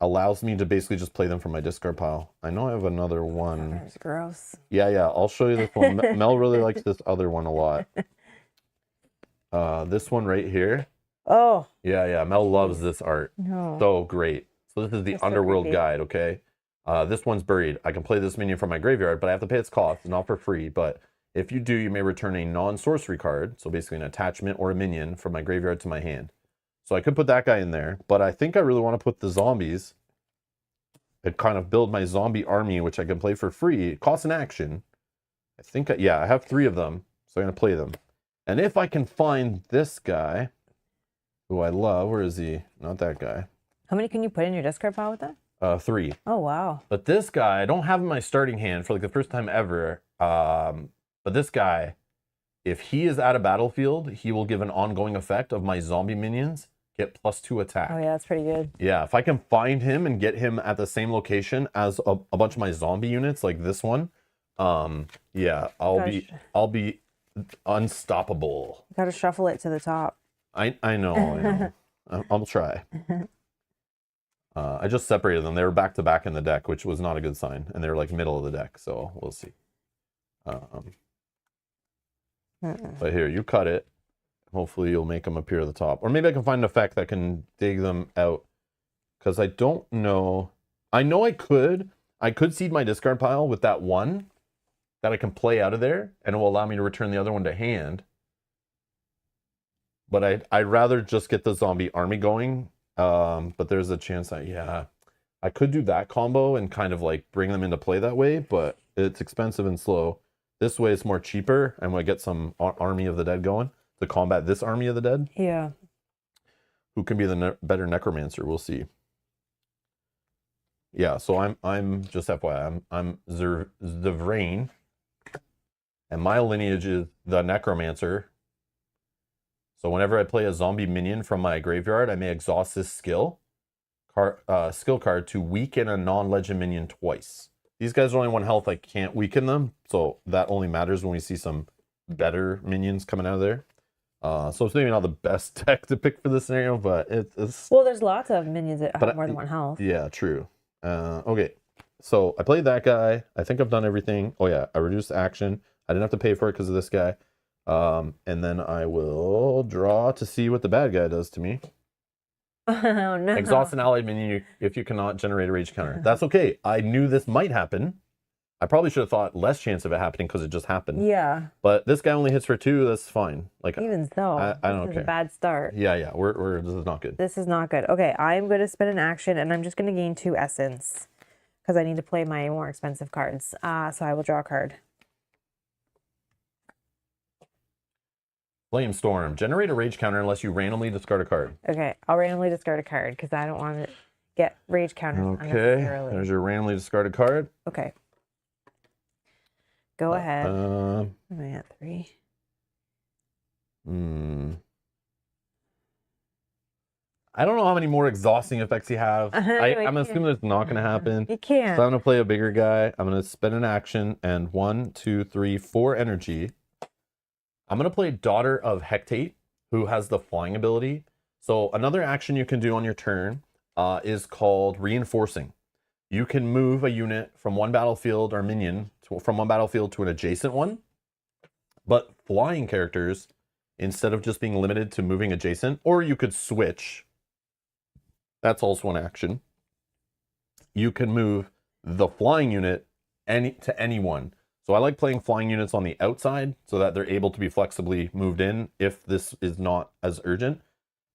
Allows me to basically just play them from my discard pile. I know I have another one. That's gross. Yeah. I'll show you this one. Mel really likes this other one a lot. This one right here. Oh. Yeah. Mel loves this art. No. So great. So this is the Underworld Guide, okay? This one's buried. I can play this minion from my graveyard, but I have to pay its cost. It's not for free, but if you do, you may return a non-sorcery card, so basically an attachment or a minion from my graveyard to my hand. So I could put that guy in there, but I think I really want to put the zombies and kind of build my zombie army, which I can play for free. It costs an action. I think, I have 3 of them, so I'm going to play them. And if I can find this guy, who I love, where is he? Not that guy. How many can you put in your discard pile with that? 3. Oh, wow. But this guy, I don't have in my starting hand for like the first time ever. But this guy, if he is at a battlefield, he will give an ongoing effect of my zombie minions get +2 attack. Oh, yeah, that's pretty good. Yeah, if I can find him and get him at the same location as a bunch of my zombie units, like this one, yeah, I'll be unstoppable. Got to shuffle it to the top. I know. I'll try. I just separated them. They were back to back in the deck, which was not a good sign, and they were like middle of the deck. So we'll see. But here, you cut it. Hopefully you'll make them appear at the top. Or maybe I can find an effect that can dig them out. Because I don't know. I know I could seed my discard pile with that one that I can play out of there, and it will allow me to return the other one to hand. But I'd rather just get the zombie army going. But there's a chance that, I could do that combo and kind of like bring them into play that way, but it's expensive and slow. This way it's more cheaper, and we get some army of the dead going to combat this army of the dead. Yeah. who can be the better necromancer. We'll see. Yeah, so I'm just FYI, I'm Zvrain, and my lineage is the necromancer. So whenever I play a zombie minion from my graveyard, I may exhaust this skill card to weaken a non-legend minion twice. These guys are only 1 health. I can't weaken them, so that only matters when we see some better minions coming out of there. So it's maybe not the best deck to pick for this scenario, but it's... Well, there's lots of minions that have more than 1 health. Yeah, true. Okay, so I played that guy. I think I've done everything. Oh yeah, I reduced action. I didn't have to pay for it because of this guy. And then I will draw to see what the bad guy does to me. Oh no. Exhaust an allied minion if you cannot generate a rage counter. That's okay. I knew this might happen. I probably should have thought less chance of it happening because it just happened. Yeah. But this guy only hits for 2. That's fine. Like, even so, I don't this is care. a bad start. Yeah. This is not good. This is not good. Okay, I'm going to spend an action, and I'm just going to gain 2 essence because I need to play my more expensive cards. So I will draw a card. Flamestorm. Generate a rage counter unless you randomly discard a card. Okay, I'll randomly discard a card because I don't want to get rage counters Okay, unnecessarily. there's your randomly discarded card. Okay. Go ahead. Um, Am I at 3? I don't know how many more exhausting effects you have. I'm assuming it's not going to happen. You can't. So I'm going to play a bigger guy. I'm going to spend an action and 1, 2, 3, 4 energy. I'm going to play Daughter of Hecate, who has the flying ability. So another action you can do on your turn is called Reinforcing. You can move a unit from one battlefield or minion from one battlefield to an adjacent one. But flying characters, instead of just being limited to moving adjacent, or you could switch. That's also an action. You can move the flying unit to anyone. So I like playing flying units on the outside so that they're able to be flexibly moved in if this is not as urgent.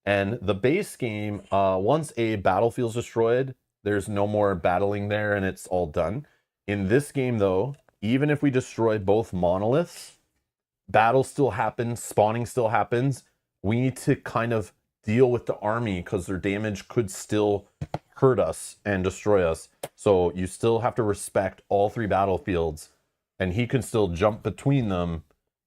And the base game, once a battlefield's destroyed, there's no more battling there and it's all done. In this game though, even if we destroy both monoliths, battle still happens, spawning still happens. We need to kind of deal with the army because their damage could still hurt us and destroy us. So you still have to respect all 3 battlefields, and he can still jump between them.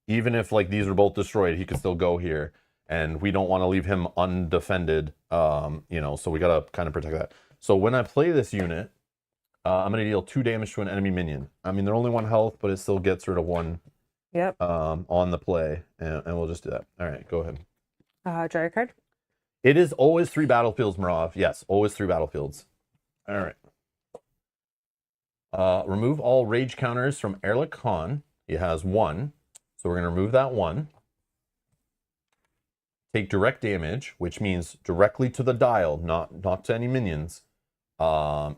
Even if like these are both destroyed, he can still go here, and we don't want to leave him undefended. You know, so we got to kind of protect that. So when I play this unit, I'm going to deal 2 damage to an enemy minion. I mean, they're only 1 health, but it still gets rid of 1. Yep. On the play, and we'll just do that. All right, go ahead. Draw your card. It is always 3 battlefields, Marav. Yes, always 3 battlefields. All right. Remove all rage counters from Erlich Khan. He has 1, so we're going to remove that 1. Take direct damage, which means directly to the dial, not to any minions.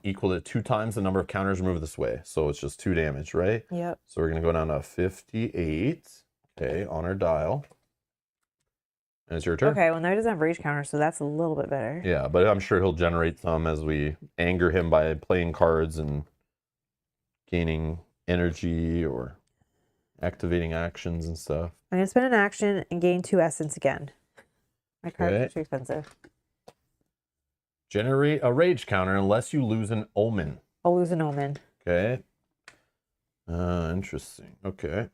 Equal to 2 times the number of counters removed this way. So it's just 2 damage, right? Yep. So we're going to go down to 58. Okay, on our dial. And it's your turn. Okay, well, now he doesn't have rage counter, so that's a little bit better. Yeah, but I'm sure he'll generate some as we anger him by playing cards and gaining energy or activating actions and stuff. I'm going to spend an action and gain 2 essence again. My cards are too expensive. Generate a rage counter unless you lose an omen. I'll lose an omen. Okay. Interesting. Okay.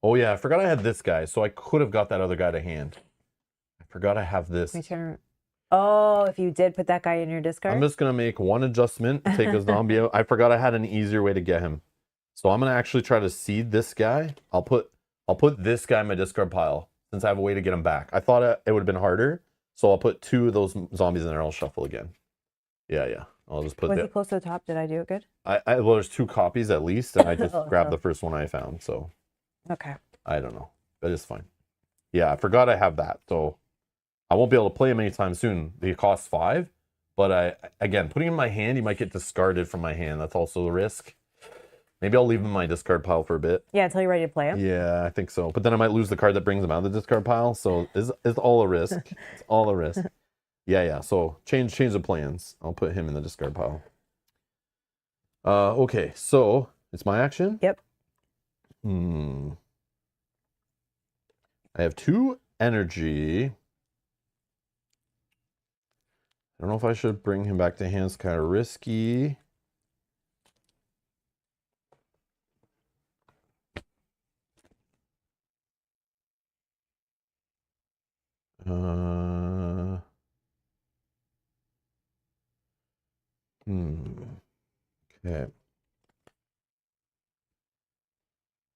Oh yeah, I forgot I had this guy, so I could have got that other guy to hand. I forgot I have this. My turn. Oh, if you did put that guy in your discard? I'm just gonna make 1 adjustment, take a zombie out. I forgot I had an easier way to get him. So I'm gonna actually try to seed this guy. I'll put this guy in my discard pile since I have a way to get him back. I thought it would have been harder, so I'll put 2 of those zombies in there. I'll shuffle again. Yeah. I'll just put Was that. he close to the top? Did I do it good? Well, there's 2 copies at least, and I just grabbed the first one I found. So okay. I don't know, but it's fine. Yeah, I forgot I have that, so I won't be able to play him anytime soon. They cost 5, but again, putting him in my hand, he might get discarded from my hand. That's also a risk. Maybe I'll leave him in my discard pile for a bit. Yeah, until you're ready to play him. Yeah, I think so. But then I might lose the card that brings him out of the discard pile. So it's all a risk. It's all a risk. Yeah. So change the plans. I'll put him in the discard pile. Okay, so it's my action. Yep. I have 2 energy. I don't know if I should bring him back to hand. It's kind of risky. Okay.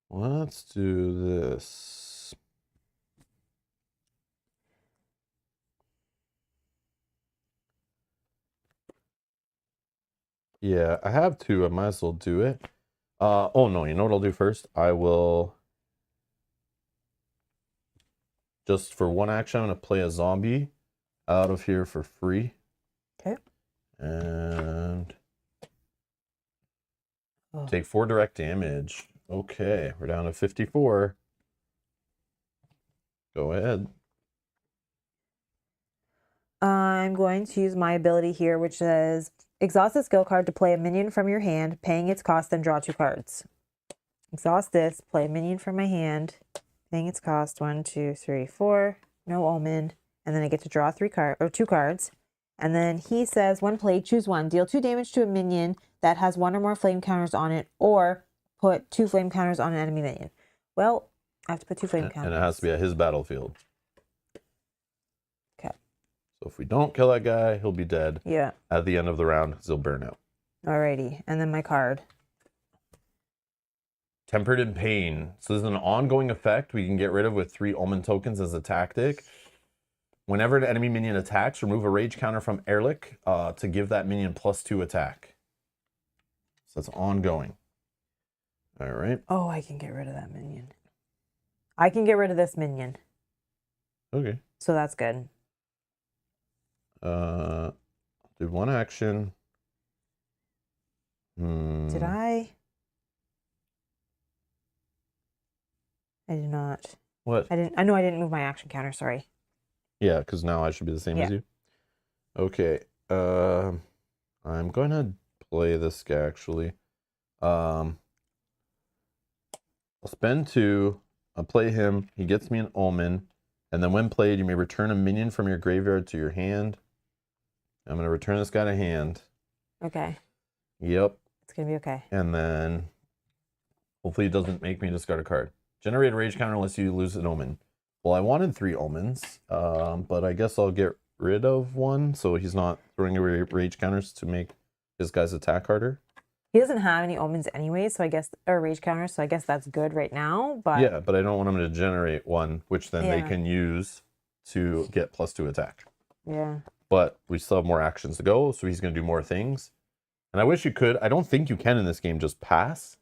Let's do this. Yeah, I have 2. I might as well do it. Oh no, you know what I'll do first? I will just for 1 action, I'm gonna play a zombie out of here for free. Okay. And take 4 direct damage. Okay, we're down to 54. Go ahead. I'm going to use my ability here, which says exhaust a skill card to play a minion from your hand, paying its cost, then draw 2 cards. Exhaust this, play a minion from my hand, paying its cost. 1, 2, 3, 4. No Omen, and then I get to draw 2 cards. And then he says, when played, choose 1. Deal 2 damage to a minion that has 1 or more flame counters on it, or put 2 flame counters on an enemy minion. Well, I have to put 2 flame counters. And it has to be at his battlefield. Okay. So if we don't kill that guy, he'll be dead. Yeah. At the end of the round, he'll burn out. Alrighty. And then my card. Tempered in Pain. So this is an ongoing effect we can get rid of with 3 Omen Tokens as a tactic. Whenever an enemy minion attacks, remove a rage counter from Ehrlich to give that minion +2 attack. So that's ongoing. All right. Oh, I can get rid of that minion. I can get rid of this minion. Okay. So that's good. Did 1 action. Did I? I did not. What? I know I didn't move my action counter, sorry. Yeah, because now I should be the same as you. Okay. I'm going to play this guy, actually. I'll spend 2. I'll play him. He gets me an Omen. And then when played, you may return a minion from your graveyard to your hand. I'm going to return this guy to hand. Okay. Yep. It's going to be okay. And then hopefully it doesn't make me discard a card. Generate a rage counter unless you lose an Omen. Well, I wanted 3 Omens, but I guess I'll get rid of 1 so he's not throwing away rage counters to make his guys attack harder. He doesn't have any Omens anyway, so I guess, or rage counters, so I guess that's good right now. But yeah, but I don't want him to generate 1, which then they can use to get +2 attack. Yeah. But we still have more actions to go, so he's going to do more things. And I wish you could. I don't think you can in this game just pass.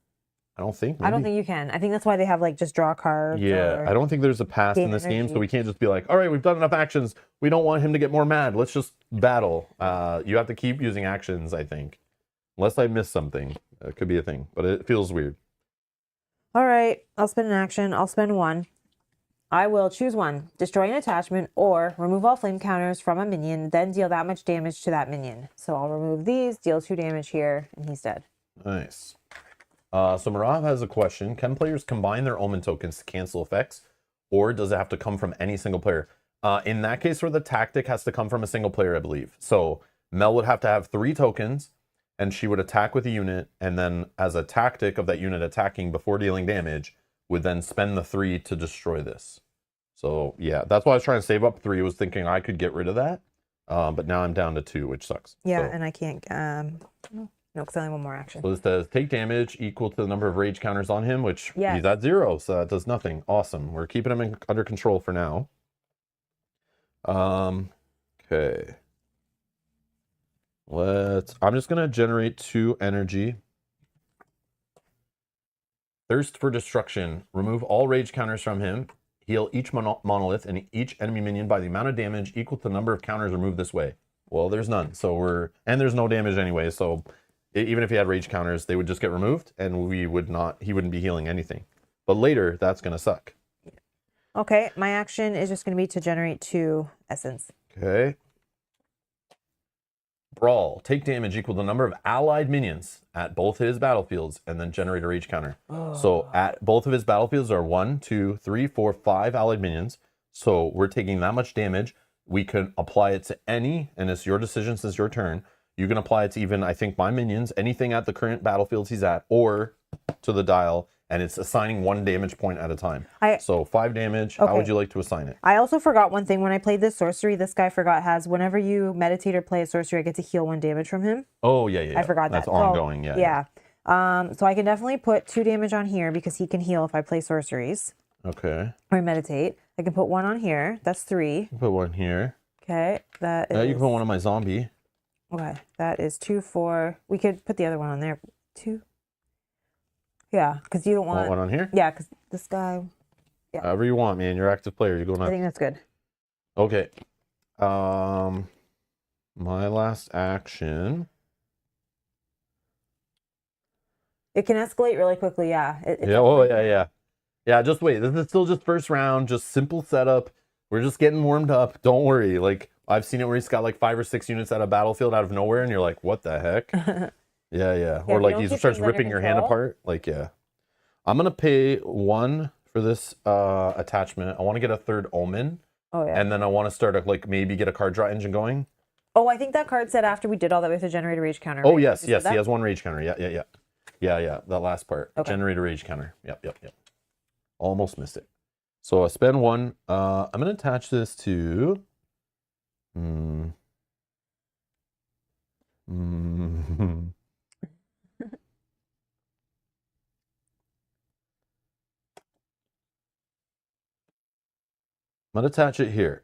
I don't think. Maybe. I don't think you can. I think that's why they have like just draw cards. Yeah, I don't think there's a pass in this game, so we can't just be like, all right, we've done enough actions. We don't want him to get more mad. Let's just battle. You have to keep using actions, I think. Unless I missed something. It could be a thing, but it feels weird. All right, I'll spend an action. I'll spend 1. I will choose 1. Destroy an attachment or remove all flame counters from a minion, then deal that much damage to that minion. So I'll remove these, deal 2 damage here, and he's dead. Nice. So Marav has a question. Can players combine their Omen tokens to cancel effects, or does it have to come from any single player? In that case, where the tactic has to come from a single player, I believe. So Mel would have to have 3 tokens, and she would attack with a unit, and then as a tactic of that unit attacking before dealing damage, would then spend the 3 to destroy this. So yeah, that's why I was trying to save up 3. I was thinking I could get rid of that, but now I'm down to 2, which sucks. Yeah, so. and I can't. No, because I only have 1 more action. So this does take damage equal to the number of rage counters on him, which he's at 0, so that does nothing. Awesome. We're keeping him under control for now. Okay. I'm just gonna generate 2 energy. Thirst for Destruction. Remove all rage counters from him. Heal each monolith and each enemy minion by the amount of damage equal to the number of counters removed this way. Well, there's none. So and there's no damage anyway, so even if he had rage counters, they would just get removed and he wouldn't be healing anything. But later, that's gonna suck. Okay, my action is just gonna be to generate 2 essence. Okay. Brawl. Take damage equal to the number of allied minions at both his battlefields and then generate a rage counter. So at both of his battlefields are 1, 2, 3, 4, 5 allied minions. So we're taking that much damage. We can apply it to any, and it's your decision since your turn. You can apply it to even, I think, my minions, anything at the current battlefields he's at, or to the dial, and it's assigning 1 damage point at a time. So 5 damage. Okay. How would you like to assign it? I also forgot one thing. When I played this sorcery, this guy forgot has, whenever you meditate or play a sorcery, I get to heal 1 damage from him. Oh, yeah. I forgot that. That's ongoing, yeah. Yeah. So I can definitely put 2 damage on here because he can heal if I play sorceries. Okay. Or meditate. I can put 1 on here. That's 3. Put 1 here. Okay. That is... you can put 1 on my zombie. Okay. That is 2, 4. We could put the other one on there. 2. Yeah, because you don't want... 1 on here? Yeah, because this guy... Yeah. However you want, man. You're active player. You're going on. I think that's good. Okay. My last action... It can escalate really quickly, yeah. Yeah, just wait. This is still just first round, just simple setup. We're just getting warmed up. Don't worry. Like, I've seen it where he's got like 5 or 6 units at a battlefield out of nowhere, and you're like, what the heck? Yeah. Or like he starts ripping your hand apart. Like, yeah. I'm going to pay 1 for this attachment. I want to get a 3rd Omen. Oh, yeah. And then I want to start like maybe get a card draw engine going. Oh, I think that card said after we did all that, we have to generate a rage counter. Oh, right? yes. He has 1 rage counter. Yeah. That last part. Okay. Generate a rage counter. Yep. Almost missed it. So I spend 1. I'm going to attach this to... I'm going to attach it here.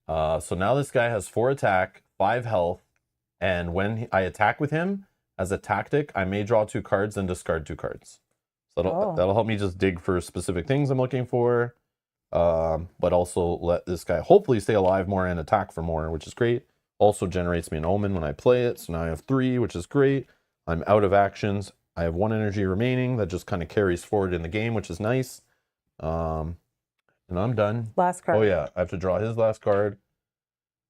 So now this guy has 4 attack, 5 health, and when I attack with him, as a tactic, I may draw 2 cards and discard 2 cards. So that'll help me just dig for specific things I'm looking for, but also let this guy hopefully stay alive more and attack for more, which is great. Also generates me an Omen when I play it, so now I have 3, which is great. I'm out of actions. I have 1 energy remaining that just kind of carries forward in the game, which is nice. And I'm done. Last card. Oh yeah, I have to draw his last card.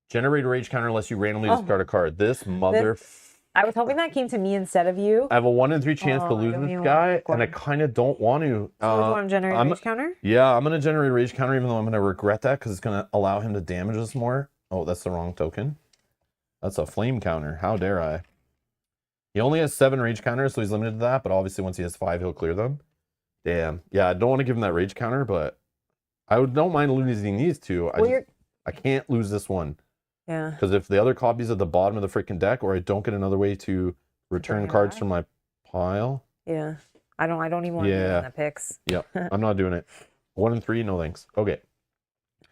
Generate a rage counter unless you randomly discard a card. This mother... I was hoping that came to me instead of you. I have a 1 in 3 chance to lose this guy, and I kind of don't want to. So you want to generate a rage counter? Yeah, I'm going to generate a rage counter, even though I'm going to regret that because it's going to allow him to damage us more. Oh, that's the wrong token. That's a flame counter. How dare I? He only has 7 rage counters, so he's limited to that, but obviously once he has 5, he'll clear them. Damn. Yeah, I don't want to give him that rage counter, but I don't mind losing these 2. I can't lose this one. Yeah. Because if the other copy's at the bottom of the freaking deck, or I don't get another way to return cards from my pile. Yeah. I don't even want to do that picks. Yep. I'm not doing it. 1 in 3, no thanks. Okay.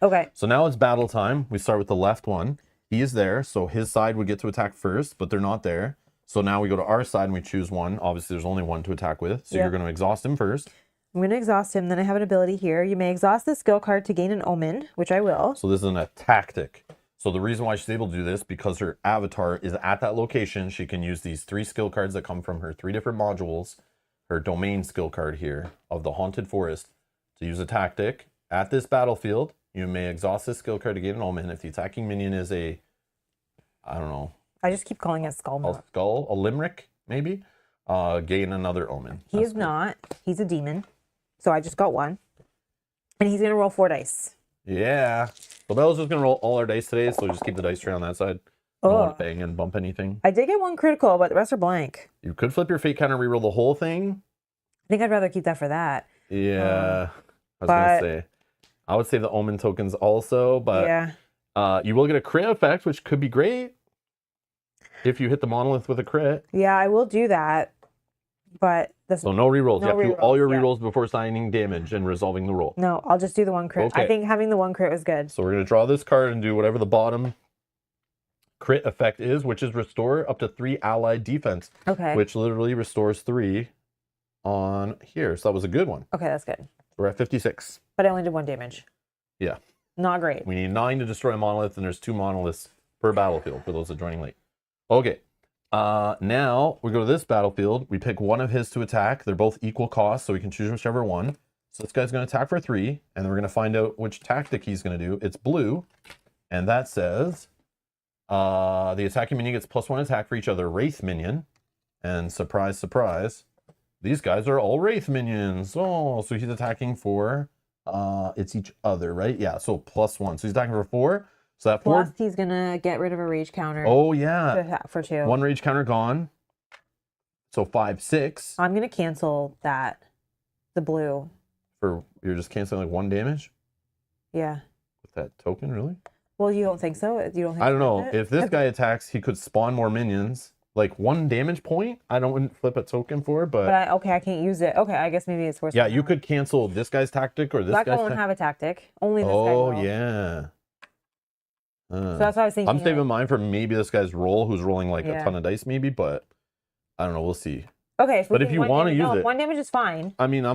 Okay. So now it's battle time. We start with the left one. He is there, so his side would get to attack first, but they're not there. So now we go to our side and we choose 1. Obviously, there's only 1 to attack with, so you're going to exhaust him first. I'm going to exhaust him. Then I have an ability here. You may exhaust this skill card to gain an Omen, which I will. So this is a tactic. So the reason why she's able to do this, because her avatar is at that location, she can use these 3 skill cards that come from her 3 different modules, her domain skill card here of the Haunted Forest, to use a tactic. At this battlefield, you may exhaust this skill card to gain an Omen. If the attacking minion is I don't know. I just keep calling it Skull. A Limerick, maybe. Gain another Omen. He is not. He's a demon. So I just got 1. And he's going to roll 4 dice. Yeah. Well, Bella's just going to roll all our dice today, so just keep the dice tray on that side. Don't want to bang and bump anything. I did get 1 critical, but the rest are blank. You could flip your fate counter and reroll the whole thing. I think I'd rather keep that for that. Yeah. I was going to say. I would say the Omen tokens also, but you will get a crit effect, which could be great if you hit the monolith with a crit. Yeah, I will do that. But so no rerolls. You have to do all your rerolls before signing damage and resolving the roll. No, I'll just do the 1 crit. Okay. I think having the 1 crit was good. So we're going to draw this card and do whatever the bottom crit effect is, which is restore up to 3 allied defense. Okay. Which literally restores 3 on here. So that was a good one. Okay, that's good. We're at 56. But I only did 1 damage. Yeah. Not great. We need 9 to destroy a monolith, and there's 2 monoliths per battlefield for those that are joining late. Okay. Now we go to this battlefield. We pick 1 of his to attack. They're both equal cost, so we can choose whichever one. So this guy's going to attack for 3, and then we're going to find out which tactic he's going to do. It's blue, and that says The attacking minion gets +1 attack for each other Wraith minion. And surprise, surprise, these guys are all Wraith minions. Oh, so he's attacking for, it's each other, right? Yeah, so +1. So he's attacking for 4. So that 4. Plus, he's going to get rid of a rage counter. Oh, yeah. For 2. 1 rage counter gone. So 5, 6. I'm going to cancel that. The blue. You're just canceling like 1 damage? Yeah. With that token, really? Well, you don't think so? You don't think I don't know. If this guy attacks, he could spawn more minions. Like 1 damage point, I wouldn't flip a token for, but okay, I can't use it. Okay, I guess maybe it's worth. Yeah, you could cancel this guy's tactic or this that guy's. That won't have a tactic. Only this guy Oh will. yeah. So that's what I was thinking. I'm saving mine for maybe this guy's roll, who's rolling like Yeah. a ton of dice, maybe, but I don't know. We'll see. Okay, but if you want to use it, 1 damage is fine. I mean,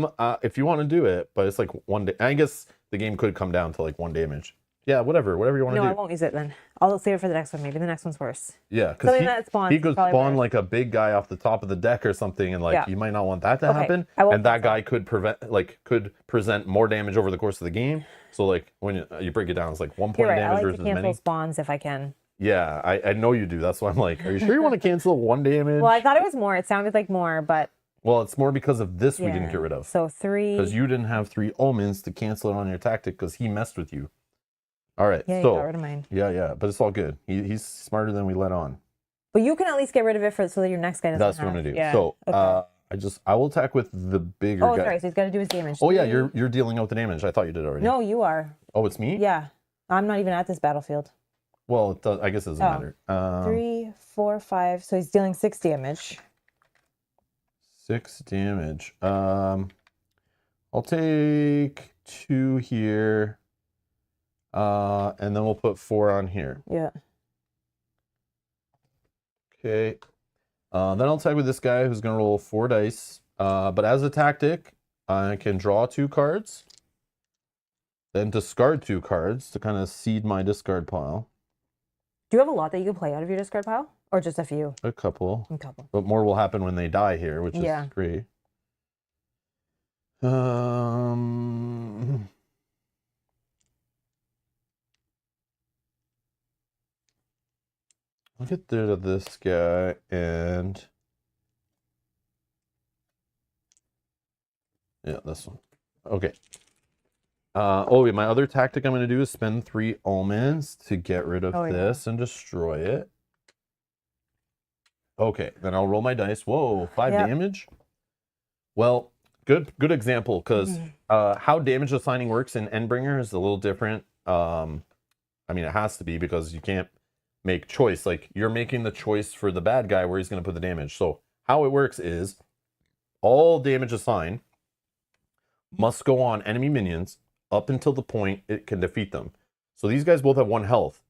if you want to do it, but it's like 1 day. I guess the game could come down to like 1 damage. Yeah, whatever you want to do. No, I won't use it then. I'll save it for the next one. Maybe the next one's worse. Yeah, because he could spawn worse. like a big guy off the top of the deck or something, and like you might not want that to happen. And that guy could present more damage over the course of the game. So like when you break it down, it's like 1 point damage I like versus to cancel many. spawns if I can. Yeah, I know you do. That's why I'm like, are you sure you want to cancel 1 damage? Well, I thought it was more. It sounded like more, but. Well, it's more because of this we didn't get rid of. So 3. Because you didn't have 3 omens to cancel it on your tactic because he messed with you. All right. Yeah, so, you got rid of mine. Yeah, but it's all good. He's smarter than we let on. But you can at least get rid of it so that your next guy doesn't That's what I'm gonna do. Yeah. So I will attack with the bigger guy. Oh, sorry. So he's got to do his damage. Oh yeah, you're dealing out the damage. I thought you did already. No, you are. Oh, it's me? Yeah. I'm not even at this battlefield. Well, it does, I guess it doesn't matter. 3, 4, 5. So he's dealing 6 damage. 6 damage. I'll take 2 here. And then we'll put 4 on here. Yeah. Okay. Then I'll tag with this guy who's going to roll 4 dice. But as a tactic, I can draw 2 cards. Then discard 2 cards to kind of seed my discard pile. Do you have a lot that you can play out of your discard pile? Or just a few? A couple. A couple. But more will happen when they die here, which is great. I'll get rid of this guy and yeah, this one. Okay. My other tactic I'm going to do is spend 3 omens to get rid of this and destroy it. Okay, then I'll roll my dice. Whoa, 5 damage. Well, good example, because how damage assigning works in Endbringer is a little different. I mean, it has to be because you can't make choice. Like, you're making the choice for the bad guy where he's going to put the damage. So how it works is all damage assigned must go on enemy minions up until the point it can defeat them. So these guys both have 1 health.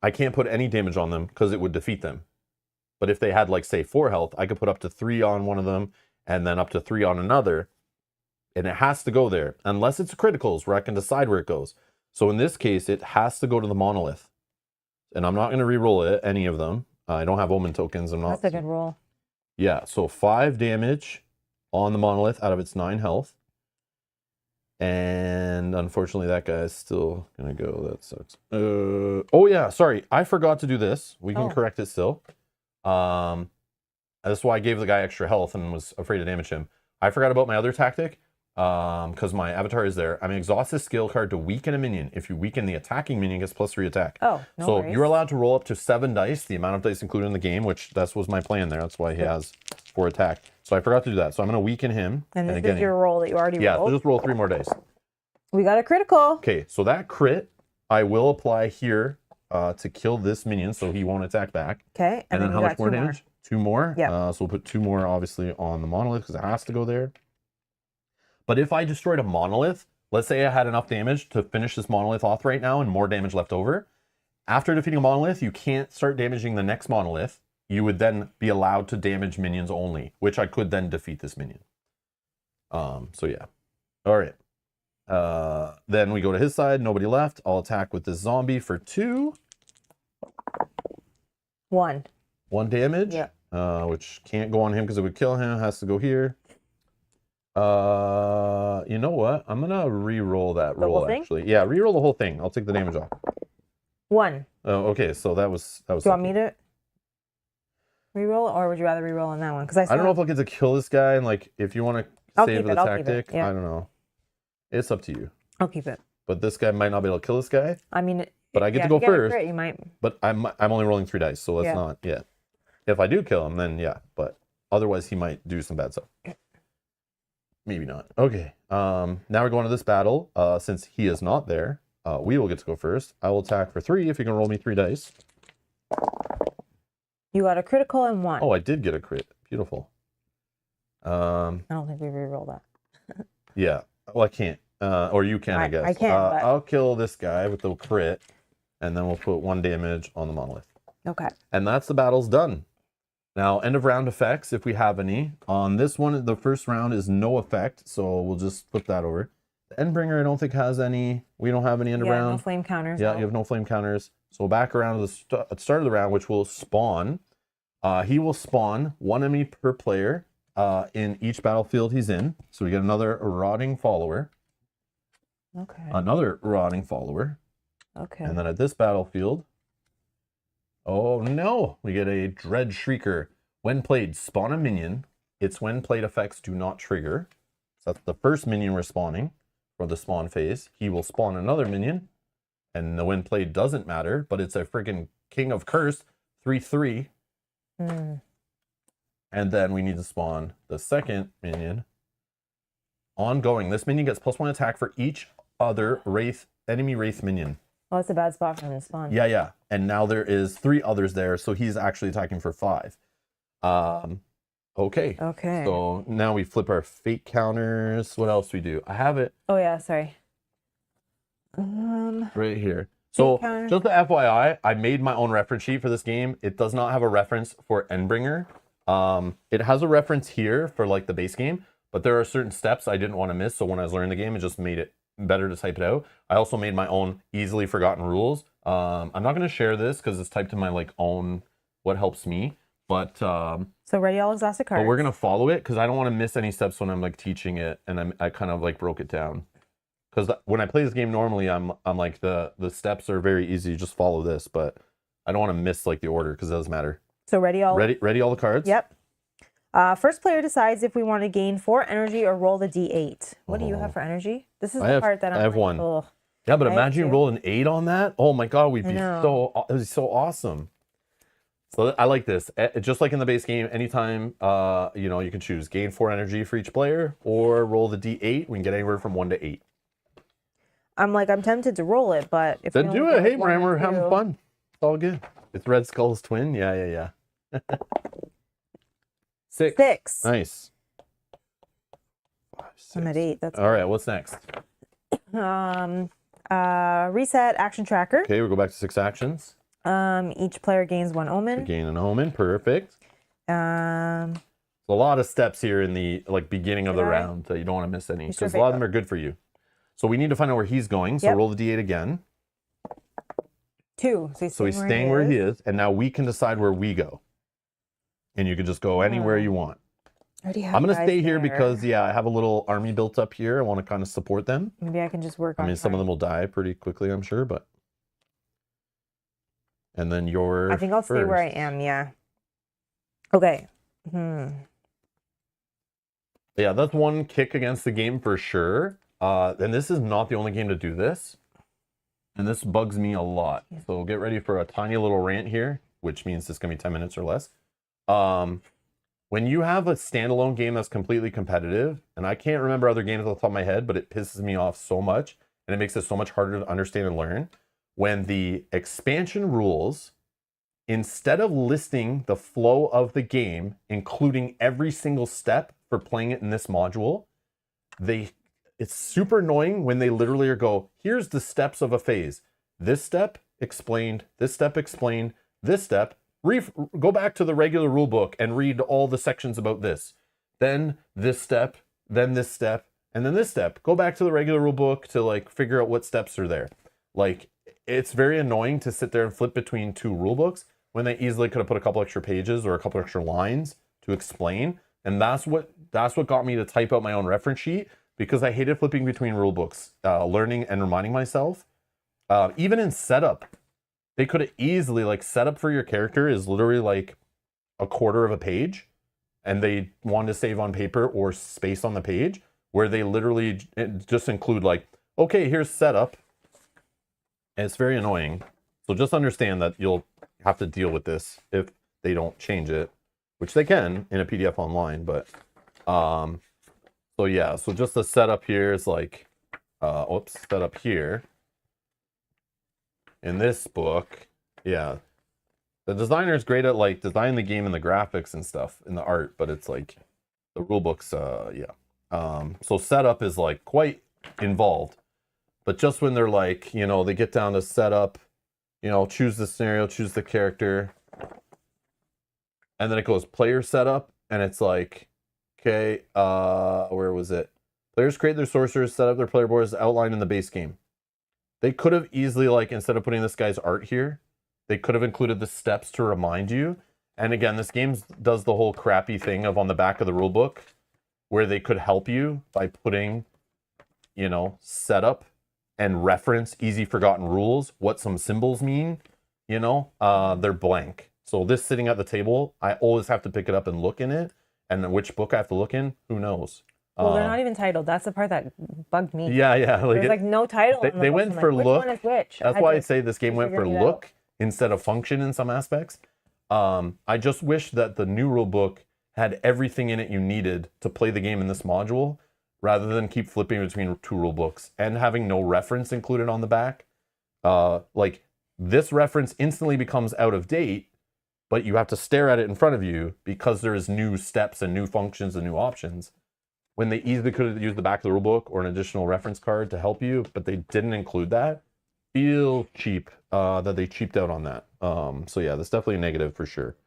I can't put any damage on them because it would defeat them. But if they had, like, say, 4 health, I could put up to 3 on one of them and then up to 3 on another. And it has to go there. Unless it's criticals where I can decide where it goes. So in this case, it has to go to the monolith. And I'm not going to re-roll it, any of them. I don't have Omen Tokens. That's a good roll. Yeah, so 5 damage on the monolith out of its 9 health. And unfortunately, that guy is still going to go. That sucks. Oh, yeah, sorry. I forgot to do this. We can correct it still. That's why I gave the guy extra health and was afraid to damage him. I forgot about my other tactic. Because my avatar is there. I'm going to exhaust this skill card to weaken a minion. If you weaken the attacking minion, it gets +3 attack. Oh, no So worries. you're allowed to roll up to 7 dice, the amount of dice included in the game, which that was my plan there. That's why he has 4 attack. So I forgot to do that. So I'm going to weaken him. And this is your roll that you already rolled? Yeah, so just roll 3 more dice. We got a critical. Okay, so that crit, I will apply here to kill this minion so he won't attack back. Okay. And then how much more damage? 2 more? Yeah. So we'll put 2 more, obviously, on the monolith because it has to go there. But if I destroyed a monolith, let's say I had enough damage to finish this monolith off right now and more damage left over. After defeating a monolith, you can't start damaging the next monolith. You would then be allowed to damage minions only, which I could then defeat this minion. So yeah. All right. Then we go to his side. Nobody left. I'll attack with this zombie for 2. 1. 1 damage. Yeah. Which can't go on him because it would kill him. Has to go here. You know what? I'm gonna re-roll that roll actually. Yeah, re-roll the whole thing. I'll take the damage off. 1. Oh, okay. So that was. Do you want me to reroll, or would you rather reroll on that one? Because I don't know if I'll get to kill this guy, and like if you want to save the I'll keep it. tactic, Yeah. I don't know. It's up to you. I'll keep it. But this guy might not be able to kill this guy. I mean, but I get yeah, to go if you get a first. crit, you might. But I'm only rolling 3 dice, so let's not yet. If I do kill him, then yeah. But otherwise, he might do some bad stuff. Maybe not. Okay. Now we're going to this battle. Since he is not there, we will get to go first. I will attack for 3 if you can roll me 3 dice. You got a critical and 1. Oh, I did get a crit. Beautiful. I don't think we reroll that. Yeah. Well, I can't. Or you can, I guess. I can. But... I'll kill this guy with the crit, and then we'll put 1 damage on the monolith. Okay. And that's the battle's done. Now, end of round effects, if we have any. On this one, the first round is no effect, so we'll just flip that over. The Endbringer, I don't think has any. We don't have any end of round. No flame counters. Yeah, you have no flame counters. So back around to the start of the round, which will spawn. He will spawn 1 enemy per player in each battlefield he's in. So we get another rotting follower. Okay. Another rotting follower. Okay. And then at this battlefield, oh no, we get a Dread Shrieker. When played, spawn a minion. Its when played effects do not trigger. So that's the first minion we're spawning for the spawn phase. He will spawn another minion. And the when played doesn't matter, but it's a freaking King of Curse, 3/3. And then we need to spawn the second minion. Ongoing. This minion gets +1 attack for each other enemy Wraith minion. Oh, that's a bad spot for him to spawn. Yeah, yeah. And now there is 3 others there, so he's actually attacking for 5. Okay. Okay. So now we flip our fate counters. What else do we do? I have it. Oh yeah, sorry. Right here. So counter. just the FYI, I made my own reference sheet for this game. It does not have a reference for Endbringer. It has a reference here for like the base game, but there are certain steps I didn't want to miss. So when I was learning the game, it just made it better to type it out. I also made my own easily forgotten rules. I'm not going to share this because it's typed in my like own what helps me. But so ready all exhausted cards. but we're gonna follow it because I don't want to miss any steps when I'm like teaching it, and I kind of like broke it down. Because when I play this game normally, I'm like the steps are very easy. Just follow this, but I don't want to miss like the order because it doesn't matter. So ready all all the cards. Yep. First player decides if we want to gain 4 energy or roll the d8. What do you have for energy? This is the part that I have like, 1. Ugh. Yeah, but imagine you roll an 8 on that. Oh my god, it would be so awesome. So I like this. Just like in the base game, anytime you can choose gain 4 energy for each player or roll the d8. We can get anywhere from 1 to 8. I'm tempted to roll it, but if then do it. Hey, Brian, we're having fun. It's all good. It's Red Skull's twin. Yeah. 6. Nice. 5, 6. I'm at 8. That's all right. What's next? Reset action tracker. Okay, we'll go back to 6 actions. Each player gains 1 omen. Gain an omen. Perfect. A lot of steps here in the beginning of the round that you don't want to miss any because a lot of them are good for you. So we need to find out where he's going. So roll the d8 again. 2. So he's staying where he is, and now we can decide where we go. And you can just go anywhere you want. I'm going to stay here because I have a little army built up here. I want to kind of support them. Maybe I can just work on. I mean, some of them will die pretty quickly, I'm sure, but. And then I think I'll stay where I am. Yeah. Okay. Yeah, that's one kick against the game for sure. And this is not the only game to do this. And this bugs me a lot. So get ready for a tiny little rant here, which means it's going to be 10 minutes or less. When you have a standalone game that's completely competitive, and I can't remember other games off the top of my head, but it pisses me off so much, and it makes it so much harder to understand and learn. When the expansion rules, instead of listing the flow of the game, including every single step for playing it in this module, it's super annoying when they literally go, here's the steps of a phase. This step explained, this step explained, this step. Go back to the regular rule book and read all the sections about this. Then this step, then this step, and then this step. Go back to the regular rule book to figure out what steps are there. It's very annoying to sit there and flip between 2 rule books when they easily could have put a couple extra pages or a couple extra lines to explain. And that's what got me to type out my own reference sheet, because I hated flipping between rule books, learning and reminding myself. Even in setup, they could have easily, like, setup for your character is literally like a quarter of a page, and they want to save on paper or space on the page, where they literally just include like, okay, here's setup. And it's very annoying. So just understand that you'll have to deal with this if they don't change it, which they can in a PDF online. But so yeah, so just the setup here is like, setup here in this book. Yeah, the designer is great at like designing the game and the graphics and stuff in the art, but it's like the rule books, yeah. So setup is like quite involved, but just when they're like, you know, they get down to setup, you know, choose the scenario, choose the character, and then it goes player setup, and it's like, okay, where was it? Players create their sorcerers, set up their player boards outlined in the base game. They could have easily, like, instead of putting this guy's art here, they could have included the steps to remind you. And again, this game does the whole crappy thing of on the back of the rule book, where they could help you by putting, you know, setup and reference easy forgotten rules, what some symbols mean, you know, they're blank. So this sitting at the table, I always have to pick it up and look in it. And then which book I have to look in, who knows? Well, they're not even titled. That's the part that bugged me. Yeah, yeah. There's like no title. They went for like, look. Which one is which? That's why I say this game went for look instead of function in some aspects. I just wish that the new rule book had everything in it you needed to play the game in this module, rather than keep flipping between two rule books and having no reference included on the back. Like, this reference instantly becomes out of date, but you have to stare at it in front of you because there's new steps and new functions and new options, when they easily could have used the back of the rule book or an additional reference card to help you, but they didn't include that. Feel cheap that they cheaped out on that. So yeah, that's definitely a negative for sure.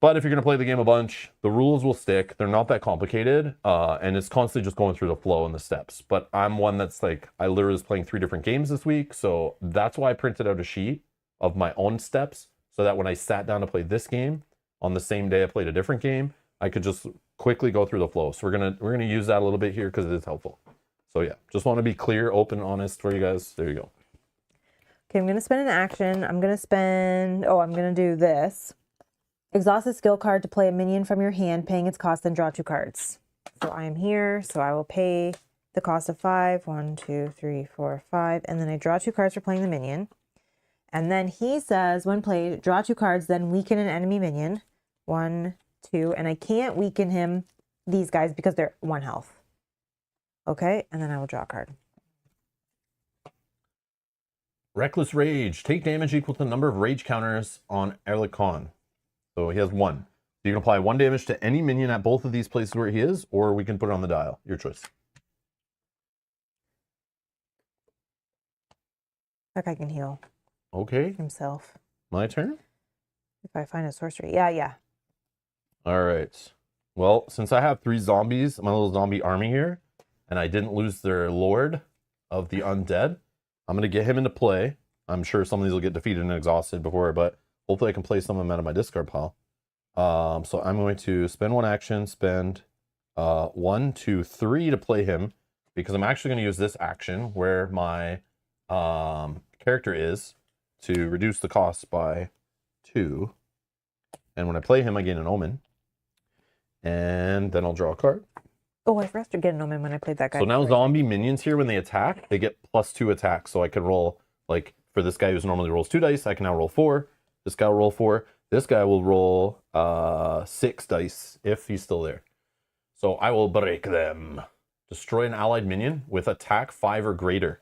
But if you're going to play the game a bunch, the rules will stick. They're not that complicated, and it's constantly just going through the flow and the steps. But I'm one that's like, I literally was playing 3 different games this week, so that's why I printed out a sheet of my own steps, so that when I sat down to play this game, on the same day I played a different game, I could just quickly go through the flow. So we're gonna use that a little bit here because it is helpful. So yeah, just want to be clear, open, honest for you guys. There you go. Okay, I'm gonna spend an action. I'm gonna do this. Exhaust a skill card to play a minion from your hand, paying its cost, then draw 2 cards. So I am here, so I will pay the cost of 5. 1, 2, 3, 4, 5, and then I draw 2 cards for playing the minion. And then he says, when played, draw 2 cards, then weaken an enemy minion. 1, 2, and I can't weaken these guys because they're 1 health. Okay, and then I will draw a card. Reckless Rage. Take damage equal to the number of rage counters on Erlikon. So he has 1. So you can apply 1 damage to any minion at both of these places where he is, or we can put it on the dial. Your choice. That guy can heal. Okay. Himself. My turn? If I find a sorcery. Yeah. All right. Well, since I have 3 zombies, my little zombie army here, and I didn't lose their lord of the undead, I'm going to get him into play. I'm sure some of these will get defeated and exhausted before, but hopefully I can play some of them out of my discard pile. So I'm going to spend 1 action, spend 1, 2, 3 to play him, because I'm actually going to use this action where my character is to reduce the cost by 2. And when I play him, I gain an Omen. And then I'll draw a card. Oh, I forgot to get an Omen when I played that guy. So now zombie minions here, when they attack, they get +2 attack. So I can roll, like, for this guy who normally rolls 2 dice, I can now roll 4. This guy will roll 4. This guy will roll 6 dice if he's still there. So I will break them. Destroy an allied minion with attack 5 or greater.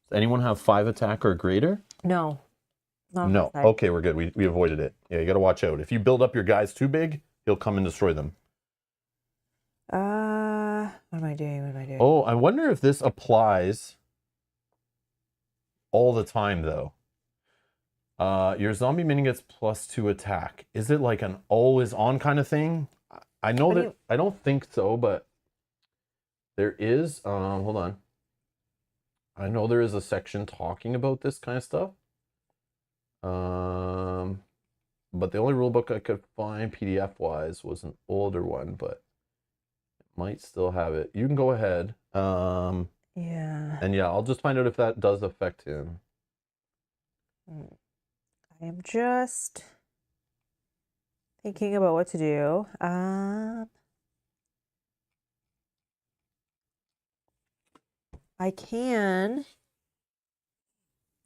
Does anyone have 5 attack or greater? No. No. Okay, we're good. We avoided it. Yeah, you got to watch out. If you build up your guys too big, he'll come and destroy them. What am I doing? Oh, I wonder if this applies all the time, though. Your zombie minion gets +2 attack. Is it like an always on kind of thing? I know that I don't think so, but there is. Hold on. I know there is a section talking about this kind of stuff. But the only rule book I could find PDF wise was an older one, but it might still have it. You can go ahead. Yeah. And yeah, I'll just find out if that does affect him. I am just thinking about what to do. I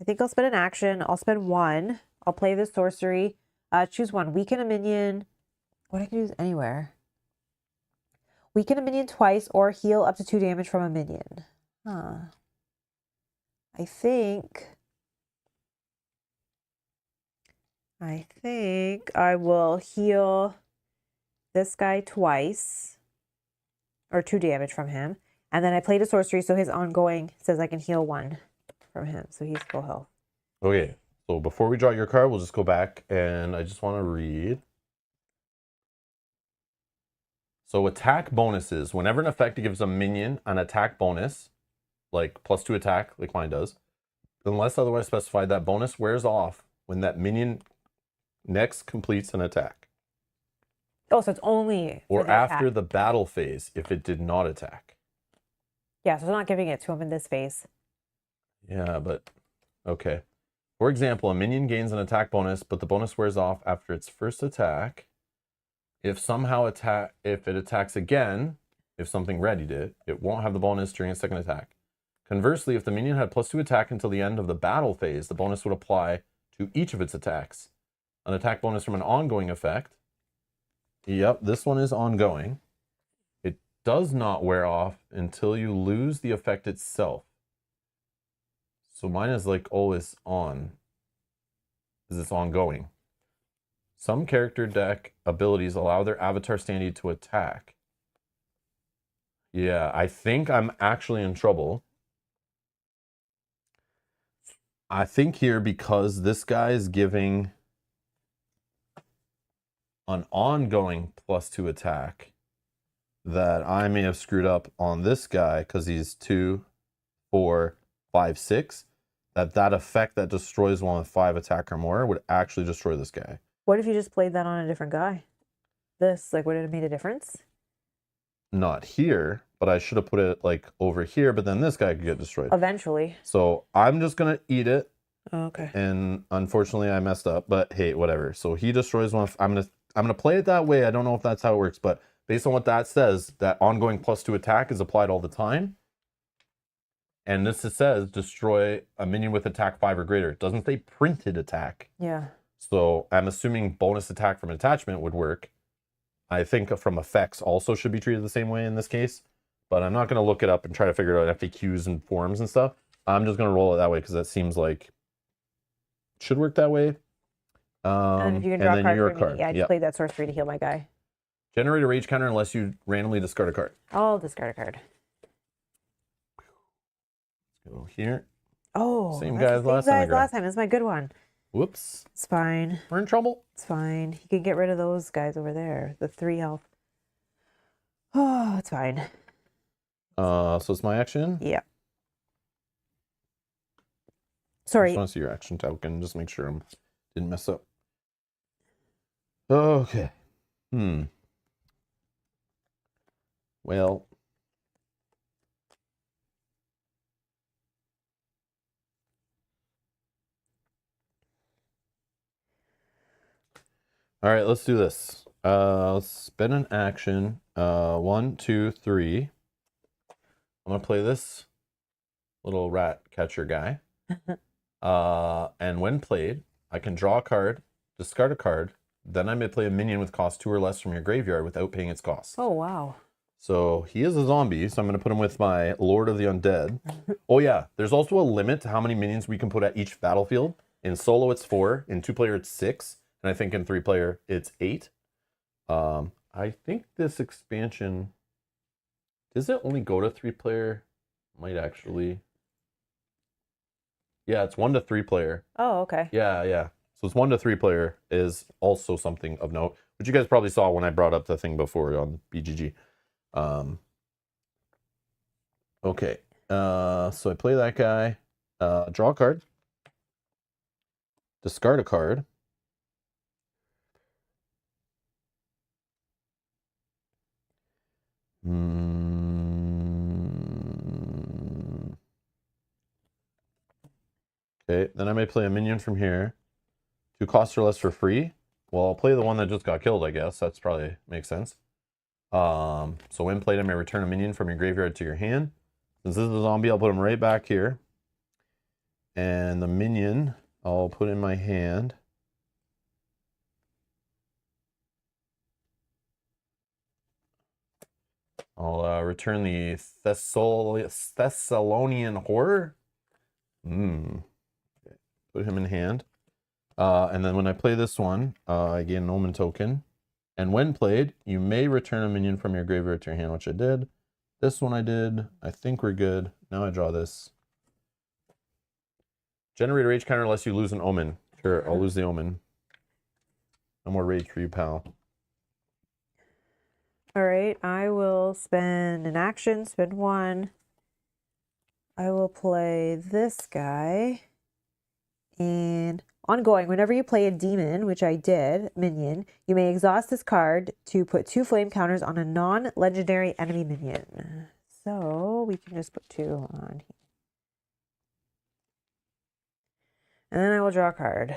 think I'll spend an action. I'll spend one. I'll play the sorcery. Choose one. Weaken a minion. What I can use anywhere. Weaken a minion twice or heal up to 2 damage from a minion. Huh. I think I will heal this guy twice or 2 damage from him. And then I played a sorcery, so his ongoing says I can heal 1 from him. So he's full health. Okay, so before we draw your card, we'll just go back and I just want to read. So attack bonuses. Whenever an effect gives a minion an attack bonus, like +2 attack, like mine does, unless otherwise specified, that bonus wears off when that minion next completes an attack. Oh, so it's only Or for the after attack. the battle phase if it did not attack. Yeah, so it's not giving it to him in this phase. Yeah, but okay. For example, a minion gains an attack bonus, but the bonus wears off after its first attack. If it attacks again, if something readied it, it won't have the bonus during its second attack. Conversely, if the minion had +2 attack until the end of the battle phase, the bonus would apply to each of its attacks. An attack bonus from an ongoing effect. Yep, this one is ongoing. It does not wear off until you lose the effect itself. So mine is like always on, because it's ongoing. Some character deck abilities allow their avatar standee to attack. Yeah, I think I'm actually in trouble. I think here, because this guy is giving an ongoing +2 attack, that I may have screwed up on this guy because he's 2, 4, 5, 6. That effect that destroys one with 5 attack or more would actually destroy this guy. What if you just played that on a different guy? This, like, would it have made a difference? Not here, but I should have put it like over here, but then this guy could get destroyed. Eventually. So I'm just gonna eat it. Oh, okay. And unfortunately I messed up, but hey, whatever. So he destroys one. I'm gonna play it that way. I don't know if that's how it works, but based on what that says, that ongoing +2 attack is applied all the time. And this says destroy a minion with attack 5 or greater. It doesn't say printed attack. Yeah. So I'm assuming bonus attack from attachment would work. I think from effects also should be treated the same way in this case, but I'm not going to look it up and try to figure out FAQs and forums and stuff. I'm just going to roll it that way because that seems like it should work that way. And if you can draw a card your for card. me. Yeah, I just played that sorcery to heal my guy. Generate a rage counter unless you randomly discard a card. I'll discard a card. Let's go here. Oh, Same that's guy as the same last time. guy as last time. That's my good one. Whoops. It's fine. We're in trouble. It's fine. He can get rid of those guys over there. The 3 health. Oh, it's fine. So it's my action. Yeah. I Sorry. just want to see your action token. Just make sure I didn't mess up. Okay. Well. All right, let's do this. Let's spend an action. 1, 2, 3. I'm gonna play this little rat catcher guy. And when played, I can draw a card, discard a card, then I may play a minion with cost 2 or less from your graveyard without paying its cost. Oh, wow. So he is a zombie, so I'm going to put him with my Lord of the Undead. Oh yeah, there's also a limit to how many minions we can put at each battlefield. In solo, it's 4. In 2-player, it's 6. And I think in 3-player, it's 8. I think this expansion... Does it only go to 3-player? Might actually... Yeah, it's 1 to 3-player. Oh, okay. Yeah. So it's 1 to 3-player is also something of note, which you guys probably saw when I brought up the thing before on BGG. Okay. So I play that guy. Draw a card. Discard a card. Okay, Okay, then I may play a minion from here. 2 costs or less for free. Well, I'll play the one that just got killed, I guess. That's probably makes sense. So when played, I may return a minion from your graveyard to your hand. Since this is a zombie, I'll put him right back here. And the minion, I'll put in my hand. I'll return the Thessalonian Horror. Put him in hand. And then when I play this one, I gain an Omen token. And when played, you may return a minion from your graveyard to your hand, which I did. This one I did. I think we're good. Now I draw this. Generate a rage counter unless you lose an Omen. Sure, I'll lose the Omen. No more rage for you, pal. All right, I will spend an action, spend 1. I will play this guy. And ongoing, whenever you play a demon, which I did, minion, you may exhaust this card to put 2 flame counters on a non-legendary enemy minion. So we can just put 2 on here. And then I will draw a card.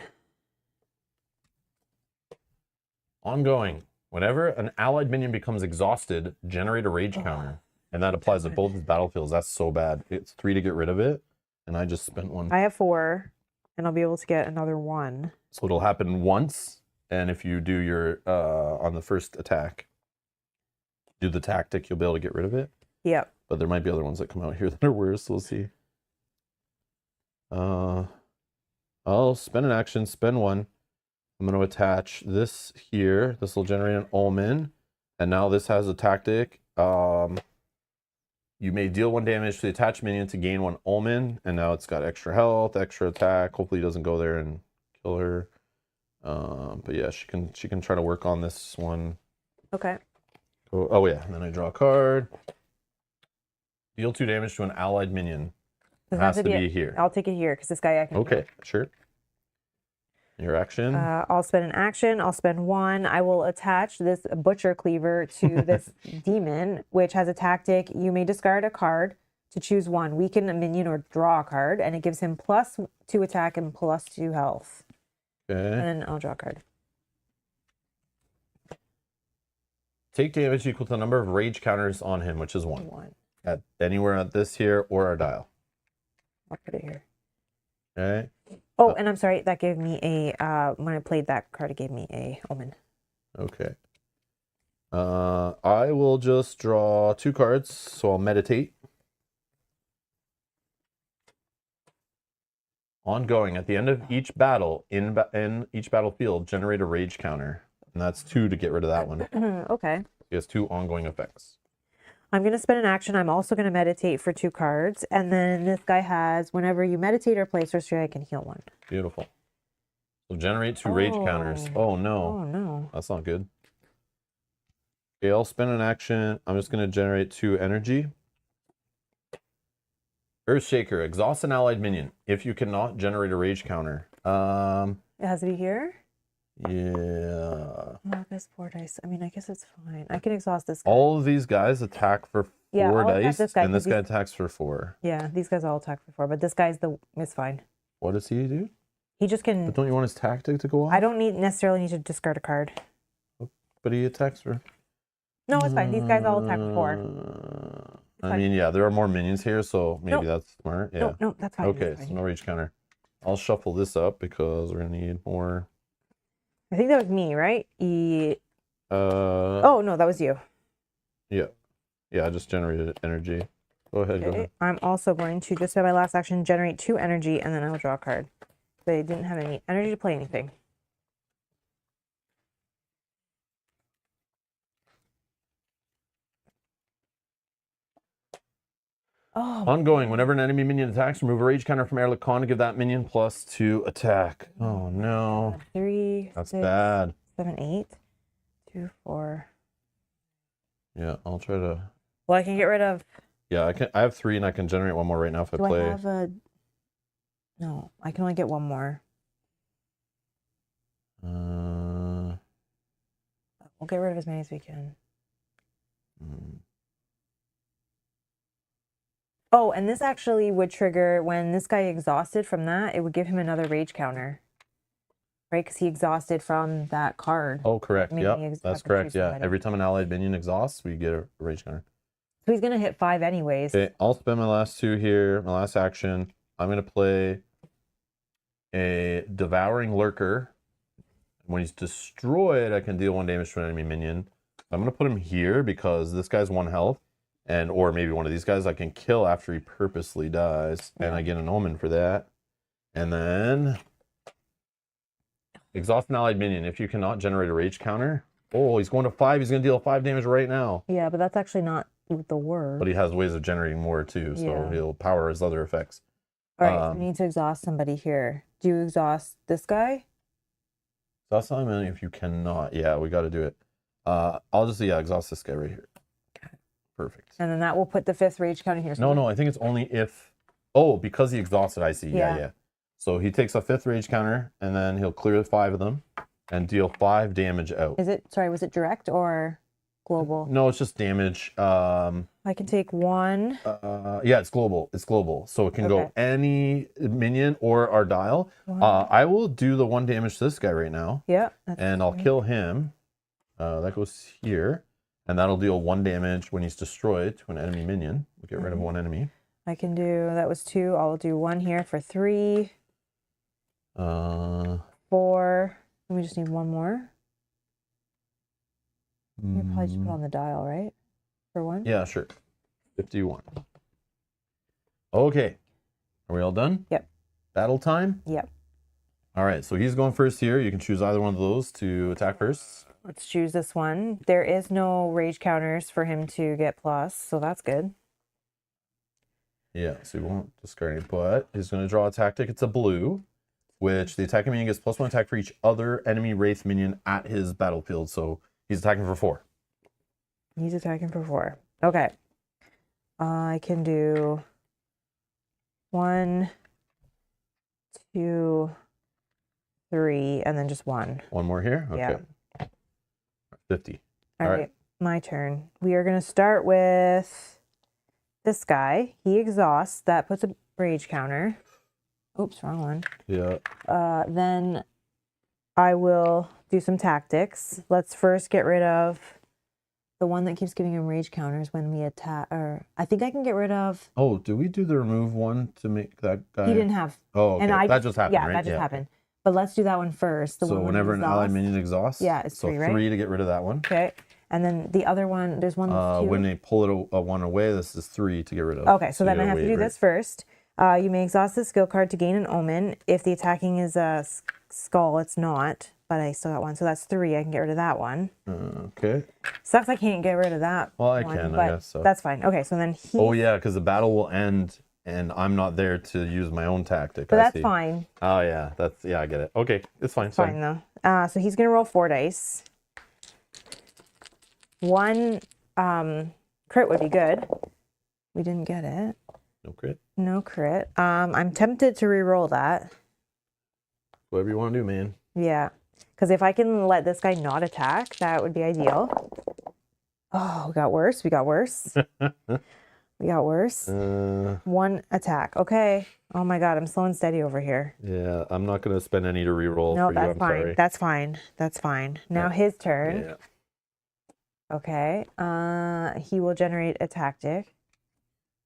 Ongoing. Whenever an allied minion becomes exhausted, generate a rage counter. And that applies to both his battlefields. That's so bad. It's 3 to get rid of it. And I just spent 1. I have 4, and I'll be able to get another 1. So it'll happen once. And if you do your, on the first attack, do the tactic, you'll be able to get rid of it. Yep. But there might be other ones that come out here that are worse. We'll see. I'll spend an action, spend 1. I'm going to attach this here. This will generate an Omen. And now this has a tactic. You may deal 1 damage to the attached minion to gain 1 Omen. And now it's got extra health, extra attack. Hopefully it doesn't go there and kill her. But yeah, she can try to work on this one. Okay. Oh yeah, and then I draw a card. Deal 2 damage to an allied minion. It has to be here. I'll take it here because this guy I can. Okay, sure. Your action. I'll spend an action. I'll spend 1. I will attach this Butcher Cleaver to this demon, which has a tactic. You may discard a card to choose 1. Weaken a minion or draw a card, and it gives him +2 attack and +2 health. Okay. And then I'll draw a card. Take damage equal to the number of rage counters on him, which is 1. At anywhere at this here or our dial. I'll put it here. Okay. Oh, and I'm sorry, that gave me a, when I played that card, it gave me a Omen. Okay. I will just draw 2 cards, so I'll meditate. Ongoing, at the end of each battle, in each battlefield, generate a rage counter. And that's 2 to get rid of that one. Okay. It has 2 ongoing effects. I'm going to spend an action. I'm also going to meditate for 2 cards. And then this guy has, whenever you meditate or play sorcery, I can heal 1. Beautiful. So generate 2 rage counters. Oh no. Oh no. That's not good. Okay, I'll spend an action. I'm just going to generate 2 energy. Earthshaker, exhaust an allied minion if you cannot generate a rage counter. It has to be here? Yeah. Marcus 4 dice. I mean, I guess it's fine. I can exhaust this guy. All of these guys attack for 4 dice, and this guy attacks for 4. Yeah, these guys all attack for 4, but this guy's it's fine. What does he do? He just can. But don't you want his tactic to go off? I don't necessarily need to discard a card. But he attacks for. No, it's fine. These guys all attack for 4. I mean, yeah, there are more minions here, so maybe that's smart. Yeah. No, that's fine. Okay, so no rage counter. I'll shuffle this up because we're gonna need more. I think that was me, right? Oh no, that was you. Yeah, I just generated energy. Go ahead. Okay. Go ahead. I'm also going to just spend my last action, generate 2 energy, and then I'll draw a card. They didn't have any energy to play anything. Oh. Ongoing. Whenever an enemy minion attacks, remove a rage counter from Airlock Con to give that minion +2 attack. Oh no. 3. That's 6, bad. 7, 8. 2, 4. Yeah, I'll try to. Well, I can get rid of. Yeah, I have 3, and I can generate 1 more right now if I play. I have a? No, I can only get 1 more. We'll get rid of as many as we can. Oh, and this actually would trigger when this guy exhausted from that, it would give him another rage counter. Right? Because he exhausted from that card. Oh, correct. Maybe Yeah, that's correct. Yeah, somebody. every time an allied minion exhausts, we get a rage counter. So he's going to hit 5 anyways. Okay, I'll spend my last 2 here. My last action. I'm going to play a Devouring Lurker. When he's destroyed, I can deal 1 damage to an enemy minion. I'm going to put him here because this guy's 1 health. And or maybe one of these guys I can kill after he purposely dies. And I get an Omen for that. And then exhaust an allied minion. If you cannot generate a rage counter. Oh, he's going to 5. He's going to deal 5 damage right now. Yeah, but that's actually not with the word. But he has ways of generating more too. So he'll power his other effects. All right, so we need to exhaust somebody here. Do you exhaust this guy? Exhaust allied minion if you cannot. Yeah, we got to do it. I'll just, exhaust this guy right here. Perfect. And then that will put the 5th rage counter here. So no, I think it's only if... Oh, because he exhausted, I see. Yeah. So he takes a 5th rage counter, and then he'll clear 5 of them and deal 5 damage out. Is it... Sorry, was it direct or global? No, it's just damage. I can take 1. Yeah, it's global. It's global. So it can go any minion or our dial. I will do the 1 damage to this guy right now. Yeah. And I'll kill him. That goes here. And that'll deal 1 damage when he's destroyed to an enemy minion. We'll get rid of 1 enemy. I can do, that was 2. I'll do 1 here for 3. 4. We just need 1 more. You probably just put on the dial, right? For 1? Yeah, sure. 51. Okay. Are we all done? Yep. Battle time? Yep. All right, so he's going first here. You can choose either one of those to attack first. Let's choose this one. There is no rage counters for him to get plus, so that's good. Yeah, so he won't discard it, but he's going to draw a tactic. It's a blue, which the attacking minion gets +1 attack for each other enemy wraith minion at his battlefield. So he's attacking for 4. He's attacking for 4. Okay. I can do 1, 2, 3, and then just 1. 1 more here? Okay. Yeah. 50. All right, my turn. We are going to start with this guy. He exhausts. That puts a rage counter. Oops, wrong one. Yeah. Then I will do some tactics. Let's first get rid of the one that keeps giving him rage counters when we attack. Or I think I can get rid of... Oh, do we do the remove one to make that guy? He didn't have... Oh, okay. And that just happened, right? Yeah, that just happened. But let's do that one first. So whenever an allied minion exhausts, it's 3, right? 3 to get rid of that one. Okay. And then the other one, there's one that's 2. When they pull it a 1 away, this is 3 to get rid of. Okay, so then I have to do this first. You may exhaust the skill card to gain an omen. If the attacking is a skull, it's not. But I still got 1, so that's 3. I can get rid of that one. Okay. Sucks I can't get rid of that. Well, I can, I guess so. That's fine. Okay, so then he... Oh, yeah, because the battle will end and I'm not there to use my own tactic. But that's fine. Oh, yeah. I get it. Okay, it's fine. It's fine, though. So he's going to roll 4 dice. 1 crit would be good. We didn't get it. No crit? No crit. I'm tempted to re-roll that. Whatever you want to do, man. Yeah. Because if I can let this guy not attack, that would be ideal. Oh, we got worse. We got worse. We got worse. 1 attack. Okay. Oh my God, I'm slow and steady over here. Yeah, I'm not going to spend any to reroll no, for you. That's fine. Sorry. That's fine. That's fine. Now his turn. Yeah. Okay. He will generate a tactic.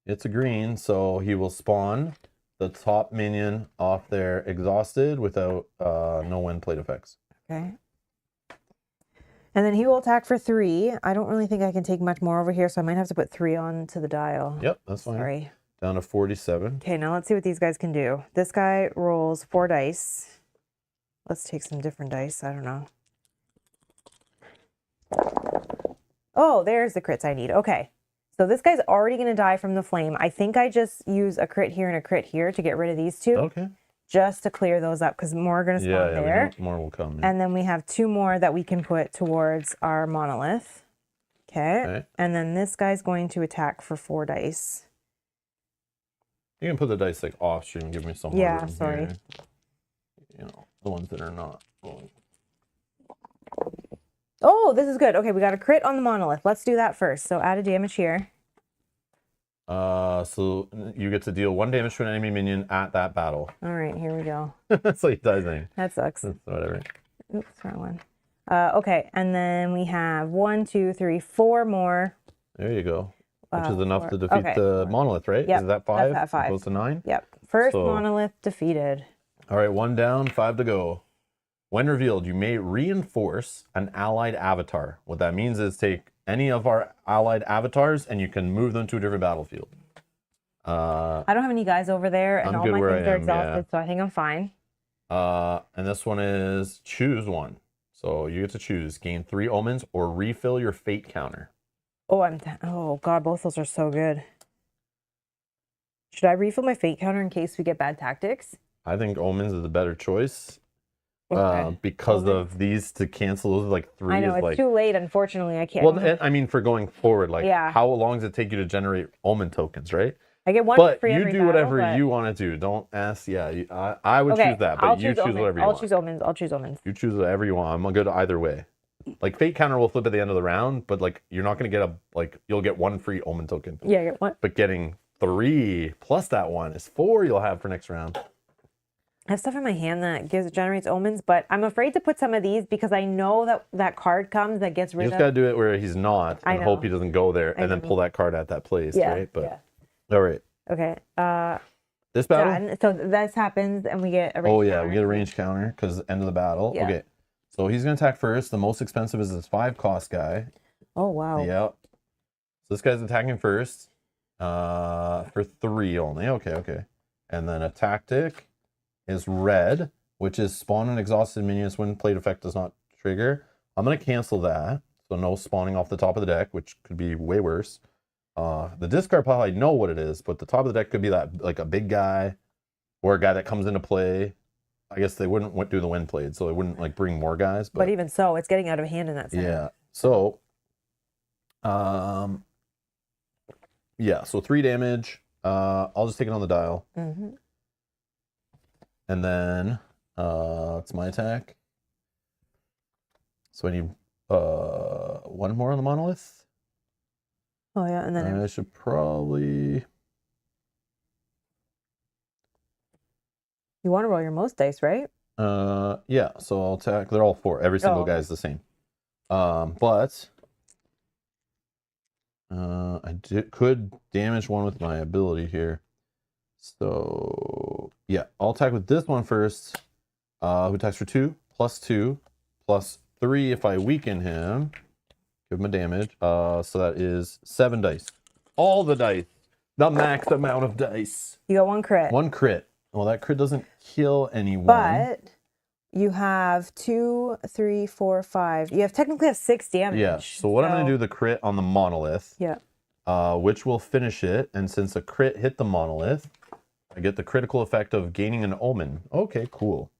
It's a green, so he will spawn the top minion off there exhausted without no wind plate effects. Okay. And then he will attack for 3. I don't really think I can take much more over here, so I might have to put 3 on to the dial. Yep, that's fine. Sorry. Down to 47. Okay, now let's see what these guys can do. This guy rolls 4 dice. Let's take some different dice. I don't know. Oh, there's the crits I need. Okay. So this guy's already going to die from the flame. I think I just use a crit here and a crit here to get rid of these 2. Okay. Just to clear those up because more are going to spawn there. More will come. And then we have 2 more that we can put towards our monolith. Okay. And then this guy's going to attack for 4 dice. You can put the dice like off stream and give me some. Yeah, sorry. Here. You know, the ones that are not rolling. Oh, this is good. Okay, we got a crit on the monolith. Let's do that first. So add a damage here. So you get to deal 1 damage to an enemy minion at that battle. All right, here we go. That's like dicing. That sucks. Whatever. Oops, wrong one. Okay, and then we have 1, 2, 3, 4 more. There you go. Which is enough 4. to defeat Okay. the monolith, right? Yep, Is that 5? that's at 5. Goes to 9? Yep. First So- monolith defeated. All right, 1 down, 5 to go. When revealed, you may reinforce an allied avatar. What that means is take any of our allied avatars and you can move them to a different battlefield. I don't have any guys over there, and I'm all good my where I things are am, exhausted, yeah. so I think I'm fine. And this one is choose one. So you get to choose. Gain 3 omens or refill your fate counter. Oh, oh god, both those are so good. Should I refill my fate counter in case we get bad tactics? I think omens is a better choice. Okay. Because Omens? of these to cancel those like 3 I know, is it's like too late, unfortunately. I can't. well, and, I mean for going forward, like Yeah. how long does it take you to generate omen tokens, right? I get one But free you every do battle, whatever but... you want to do. Don't ask. Yeah, I would Okay, choose that, but I'll you choose omens. whatever you I'll want. choose omens. I'll choose omens. You choose whatever you want. I'm good either way. Like fate counter will flip at the end of the round, but like you're not gonna get you'll get 1 free omen token. Yeah, I get one. But getting 3 plus that 1 is 4 you'll have for next round. I have stuff in my hand that generates omens, but I'm afraid to put some of these because I know that that card comes that gets You rid just of. gotta do it where he's not I and hope know. he doesn't go there I and then know. pull that card at that place, Yeah, right? But yeah. all right. Okay. This battle? Done. So this happens, and we get a range Oh yeah, counter. we get a range counter because end of the battle. Yeah. Okay. So he's gonna attack first. The most expensive is this 5 cost guy. Oh wow. Yeah. So this guy's attacking first. For 3 only. Okay. And then a tactic is red, which is spawn an exhausted minions when plate effect does not trigger. I'm gonna cancel that. So no spawning off the top of the deck, which could be way worse. The discard pile, I know what it is, but the top of the deck could be that like a big guy or a guy that comes into play. I guess they wouldn't do the wind blade, so they wouldn't like bring more guys. But even so, it's getting out of hand in that sense. yeah. So, yeah. So 3 damage. I'll just take it on the dial, Mm-hmm. and then it's my attack. So I need 1 more on the monolith. Oh yeah, and then I should probably. you want to roll your most dice, right? Yeah. So I'll attack. They're all 4. Every single guy is the same. But I could damage 1 with my ability here. So yeah, I'll attack with this one first. Who attacks for 2 plus 2 plus 3 if I weaken him. Give him a damage. So that is 7 dice. All the dice. The max amount of dice. You got 1 crit. 1 crit. Well, that crit doesn't kill anyone. But you have 2, 3, 4, 5. You technically have 6 damage. Yeah. So what I'm going to do the crit on the monolith. Yeah. Which will finish it. And since a crit hit the monolith, I get the critical effect of gaining an omen. Okay, cool.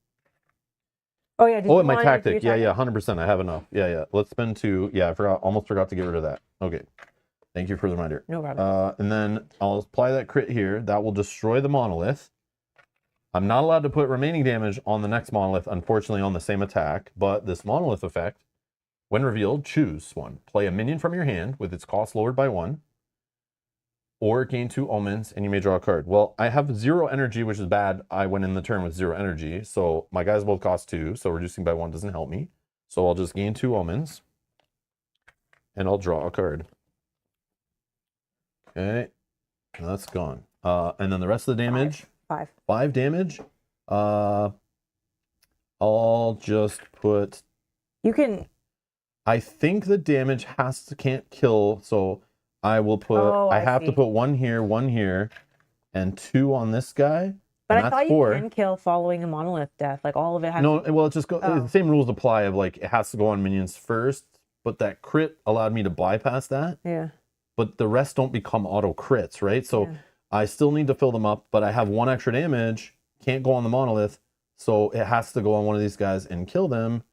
Oh yeah. Oh, and my tactic. Yeah, 100%. I have enough. Yeah. Let's spend 2. Yeah, almost forgot to get rid of that. Okay. Thank you for the reminder. No problem. And then I'll apply that crit here. That will destroy the monolith. I'm not allowed to put remaining damage on the next monolith, unfortunately, on the same attack. But this monolith effect, when revealed, choose 1. Play a minion from your hand with its cost lowered by 1. Or gain 2 omens, and you may draw a card. Well, I have 0 energy, which is bad. I went in the turn with 0 energy. So my guys both cost 2. So reducing by 1 doesn't help me. So I'll just gain 2 omens. And I'll draw a card. Okay. And that's gone. And then the rest of the damage. 5. 5 damage. I'll just put. You can. I think the damage can't kill. So I will put. Oh, I I have see. to put 1 here, and 2 on this guy. But and I that's thought 4. you can kill following a monolith death. Like all of it has. No, well, it just go. Oh. The same rules apply of like it has to go on minions first. But that crit allowed me to bypass that. Yeah. But the rest don't become auto crits, right? So Yeah. I still need to fill them up, but I have 1 extra damage. Can't go on the monolith, so it has to go on one of these guys and kill them.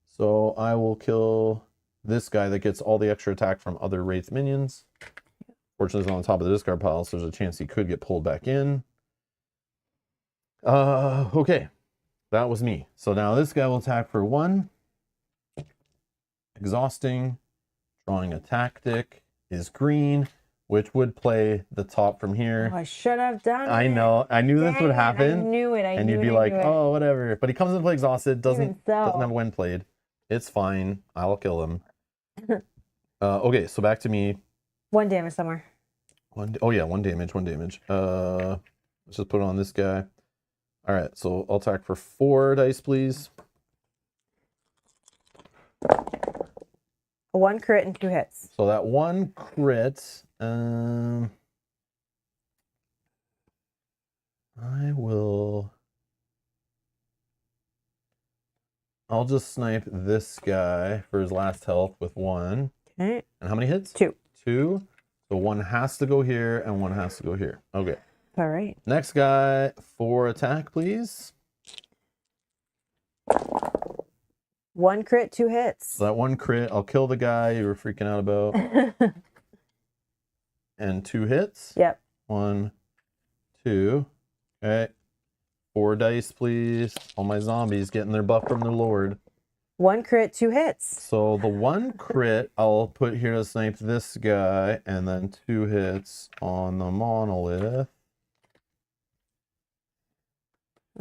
So I will kill this guy that gets all the extra attack from other Wraith minions. Fortunately, it's on the top of the discard pile, so there's a chance he could get pulled back in. Okay. That was me. So now this guy will attack for 1. Exhausting. Drawing a tactic is green. which would play the top from Oh, here. I should have done I it. know. I knew this Dang would it, happen. I knew it. And you'd be like, oh, whatever. But he comes and play exhausted. Doesn't have when played. It's fine. I'll kill him. Okay, so back to me. 1 damage somewhere. Oh yeah, 1 damage. 1 damage. Let's just put it on this guy. All right, so I'll attack for 4 dice, please. 1 crit and 2 hits. So that 1 crit. I'll just snipe this guy for his last health with 1. Okay. And how many hits? 2. 2. So 1 has to go here and 1 has to go here. Okay. All right. Next guy for attack, please. 1 crit, 2 hits. So that 1 crit, I'll kill the guy you were freaking out about. And 2 hits. Yep. 1, 2. Okay. 4 dice, please. All my zombies getting their buff from their lord. 1 crit, 2 hits. So the 1 crit I'll put here to snipe this guy, and then 2 hits on the monolith.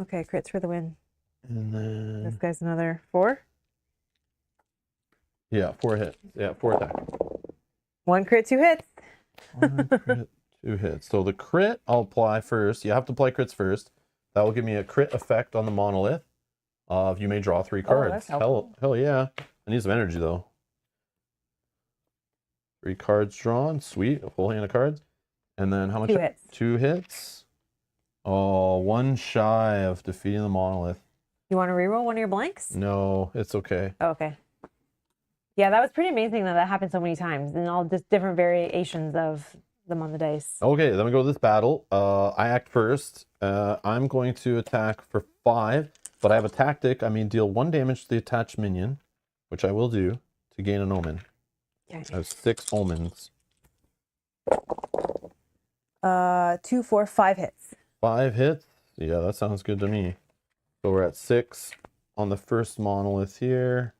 Okay, crits for the win. And then This guy's another 4. yeah, 4 hits. Yeah, 4 attack. 1 crit, 2 hits. 1 crit, 2 hits. So the crit I'll apply first. You have to apply crits first. That will give me a crit effect on the monolith. You may draw 3 cards. That's helpful. Hell yeah. I need some energy though. 3 cards drawn. Sweet. A full hand of cards. And then how much? 2 hits. 2 hits. Oh, 1 shy of defeating the monolith. You want to reroll one of your blanks? No, it's okay. Oh, okay. Yeah, that was pretty amazing that happened so many times and all just different variations of them on the dice. Okay, then we go to this battle. I act first. I'm going to attack for 5, but I have a tactic. I mean, deal 1 damage to the attached minion, which I will do to gain an omen. Okay. I have 6 omens. 2, 4, 5 hits. 5 hits? Yeah, that sounds good to me. So we're at 6 on the first monolith here.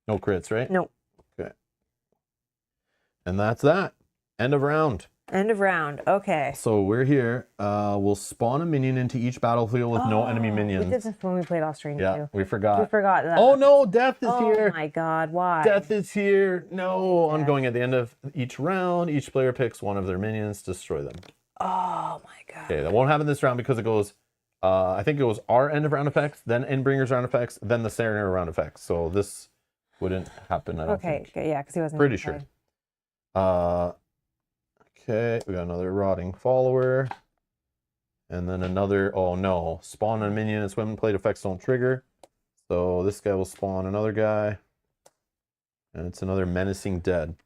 No crits, right? Nope. Okay. And that's that. End of round. End of round. Okay. So we're here. We'll spawn a minion into each battlefield with no enemy minions. We did this when we played off stream Yeah, too. we forgot. We forgot that. Oh no, death is here. Oh my god, why? Death is here. No, I'm going at the end of each round. Each player picks one of their minions, destroy them. Oh my god. Okay, that won't happen this round because it goes, I think it goes our end of round effects, then Endbringer's round effects, then the Sorcerer round effects. So this wouldn't happen, I don't think. Okay, yeah, because he wasn't Pretty sure. Okay, we got another Rotting Follower. And then another, oh no, spawn a minion and swim plate effects don't trigger. So this guy will spawn another guy. And it's another Menacing Dead.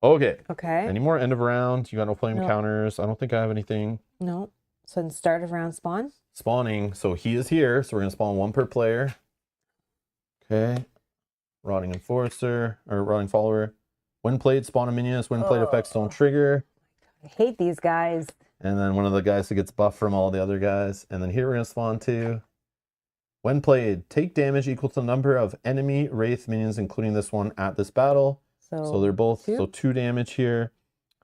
Okay. Okay. Any more end of round? You got no flame No. counters? I don't think I have anything. No. So in start of round spawn? Spawning. So he is here. So we're going to spawn 1 per player. Okay. Rotting Enforcer, or Rotting Follower. When played, spawn a minion. When played, effects don't trigger. I hate these guys. And then one of the guys who gets buffed from all the other guys. And then here we're going to spawn 2. When played, take damage equal to the number of enemy Wraith minions, including this one, at this battle. So they're both, 2? so 2 damage here.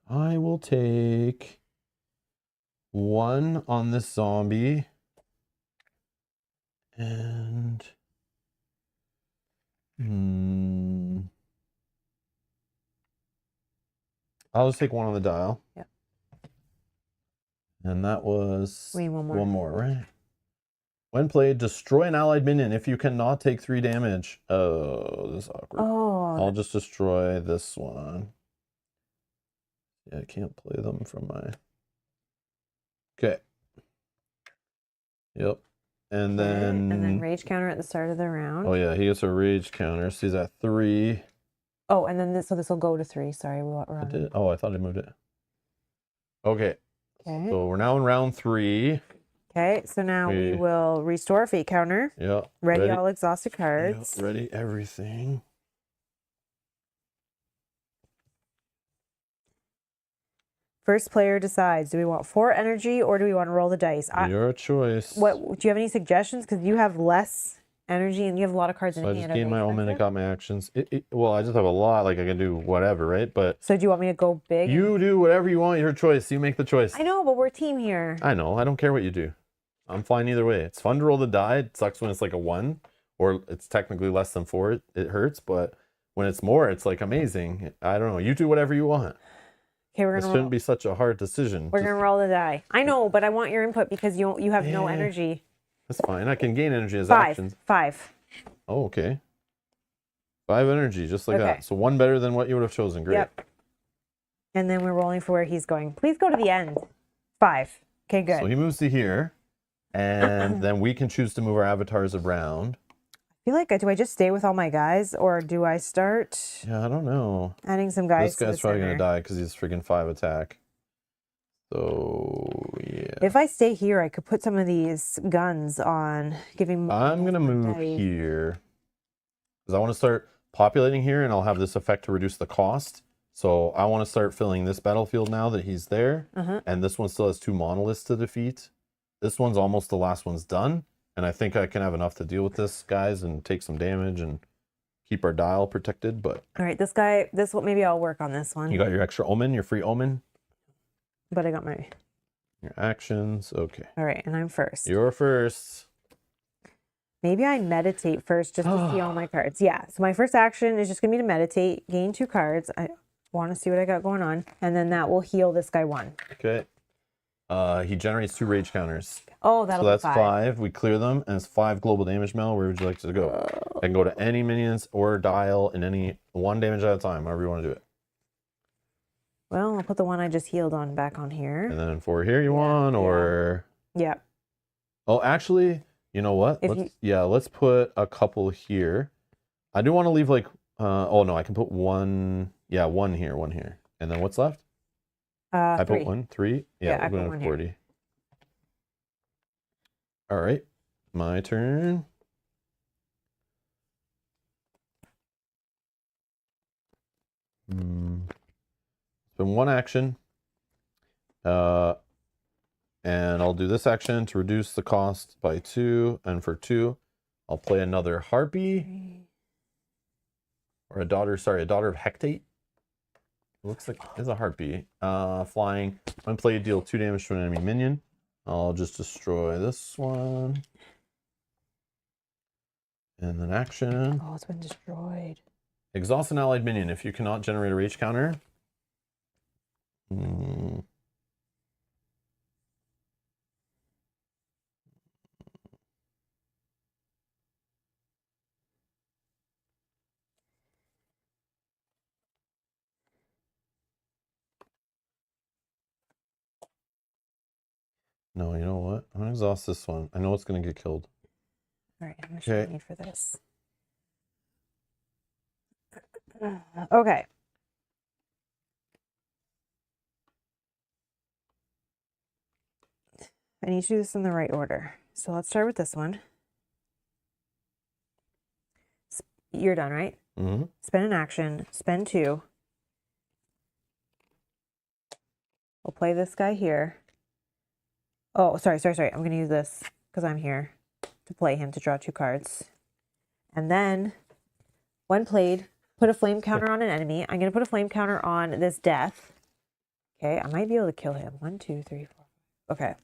I will take 1 on this zombie. And I'll just take 1 on the dial. Yep. And that was We need one more. 1 more, right? When played, destroy an allied minion if you cannot take 3 damage. Oh, this is awkward. Oh. I'll just destroy this one. Yeah, I can't play them from my... Okay. Yep. And then... And then rage counter at the start of the round. Oh yeah, he gets a rage counter. So he's at 3. Oh, and then this will go to 3. Sorry, we're I on. did. Oh, I thought I moved it. Okay. Okay. So we're now in round 3. Okay, so now we will restore fate counter. Yeah. Ready all exhausted cards. Yeah, ready everything. First player decides, do we want 4 energy or do we want to roll the dice? Your choice. What do you have any suggestions? Because you have less energy, and you have a lot of cards in So I hand. just Are gained they my Omen, I expensive? got my actions. Well, I just have a lot, like I can do whatever, right? But So do you want me to go big? you do whatever you want, your choice. You make the choice. I know, but we're a team here. I know, I don't care what you do. I'm fine either way. It's fun to roll the die. It sucks when it's like a 1, or it's technically less than 4. It hurts, but when it's more, it's like amazing. I don't know. You do whatever you want. Okay, we're This gonna shouldn't roll. be such a hard decision. We're gonna roll the die. I know, but I want your input because you have no Yeah. energy. That's fine. I can gain energy as 5. actions. 5. Oh, okay. 5 energy, just like Okay. that. So 1 better than what you would have chosen. Great. Yep. And then we're rolling for where he's going. Please go to the end. 5. Okay, good. So he moves to here, and then we can choose to move our avatars around. I feel like, do I just stay with all my guys, or do I start Yeah, I don't know. adding some guys This to the guy's probably going to center? die because he's freaking 5 attack. So, yeah. If I stay here, I could put some of these guns on, giving. I'm going to move dice. here because I want to start populating here, and I'll have this effect to reduce the cost. So I want to start filling this battlefield now that he's there. And this one still has 2 monoliths to defeat. This one's almost the last one's done. And I think I can have enough to deal with this, guys, and take some damage and keep our dial protected. But All right, this guy, this one, maybe I'll work on this one. you got your extra Omen, your free Omen, But I got my. your actions. Okay. All right, and I'm first. You're first. Maybe I meditate first just to see all my cards. Yeah, so my first action is just going to be to meditate, gain 2 cards. I want to see what I got going on. And then that will heal this guy 1. Okay. He generates 2 rage counters. Oh, that'll So that's be 5. 5. We clear them, and it's 5 global damage, Mel. Where would you like to go? I can go to any minions or dial in any 1 damage at a time, however you want to do it. Well, I'll put the one I just healed on back on here. And then 4 here you want, or... Yeah. Oh, actually, you know what? Let's put a couple here. I do want to leave like... oh, no, I can put 1... Yeah, 1 here, 1 here. And then what's left? I 3. put 1, 3. Yeah, I we're put going 1 to here. 40. All right, my turn. It's been 1 action. And I'll do this action to reduce the cost by 2. And for 2, I'll play another Harpy. Or a daughter of Hecate. It looks like it's a Harpy. Flying. When played, deal 2 damage to an enemy minion. I'll just destroy this one. And then action. Oh, it's been destroyed. Exhaust an allied minion if you cannot generate a rage counter. No, you know what? I'm gonna exhaust this one. I know it's gonna get killed. All right, how much do I need for this? Okay. I need to do this in the right order. So let's start with this one. You're done, right? Mm-hmm. Spend an action. Spend 2. We'll play this guy here. Oh, sorry. I'm going to use this because I'm here to play him to draw 2 cards. And then, when played, put a flame counter on an enemy. I'm going to put a flame counter on this death. Okay, I might be able to kill him. 1, 2, 3, 4. Okay.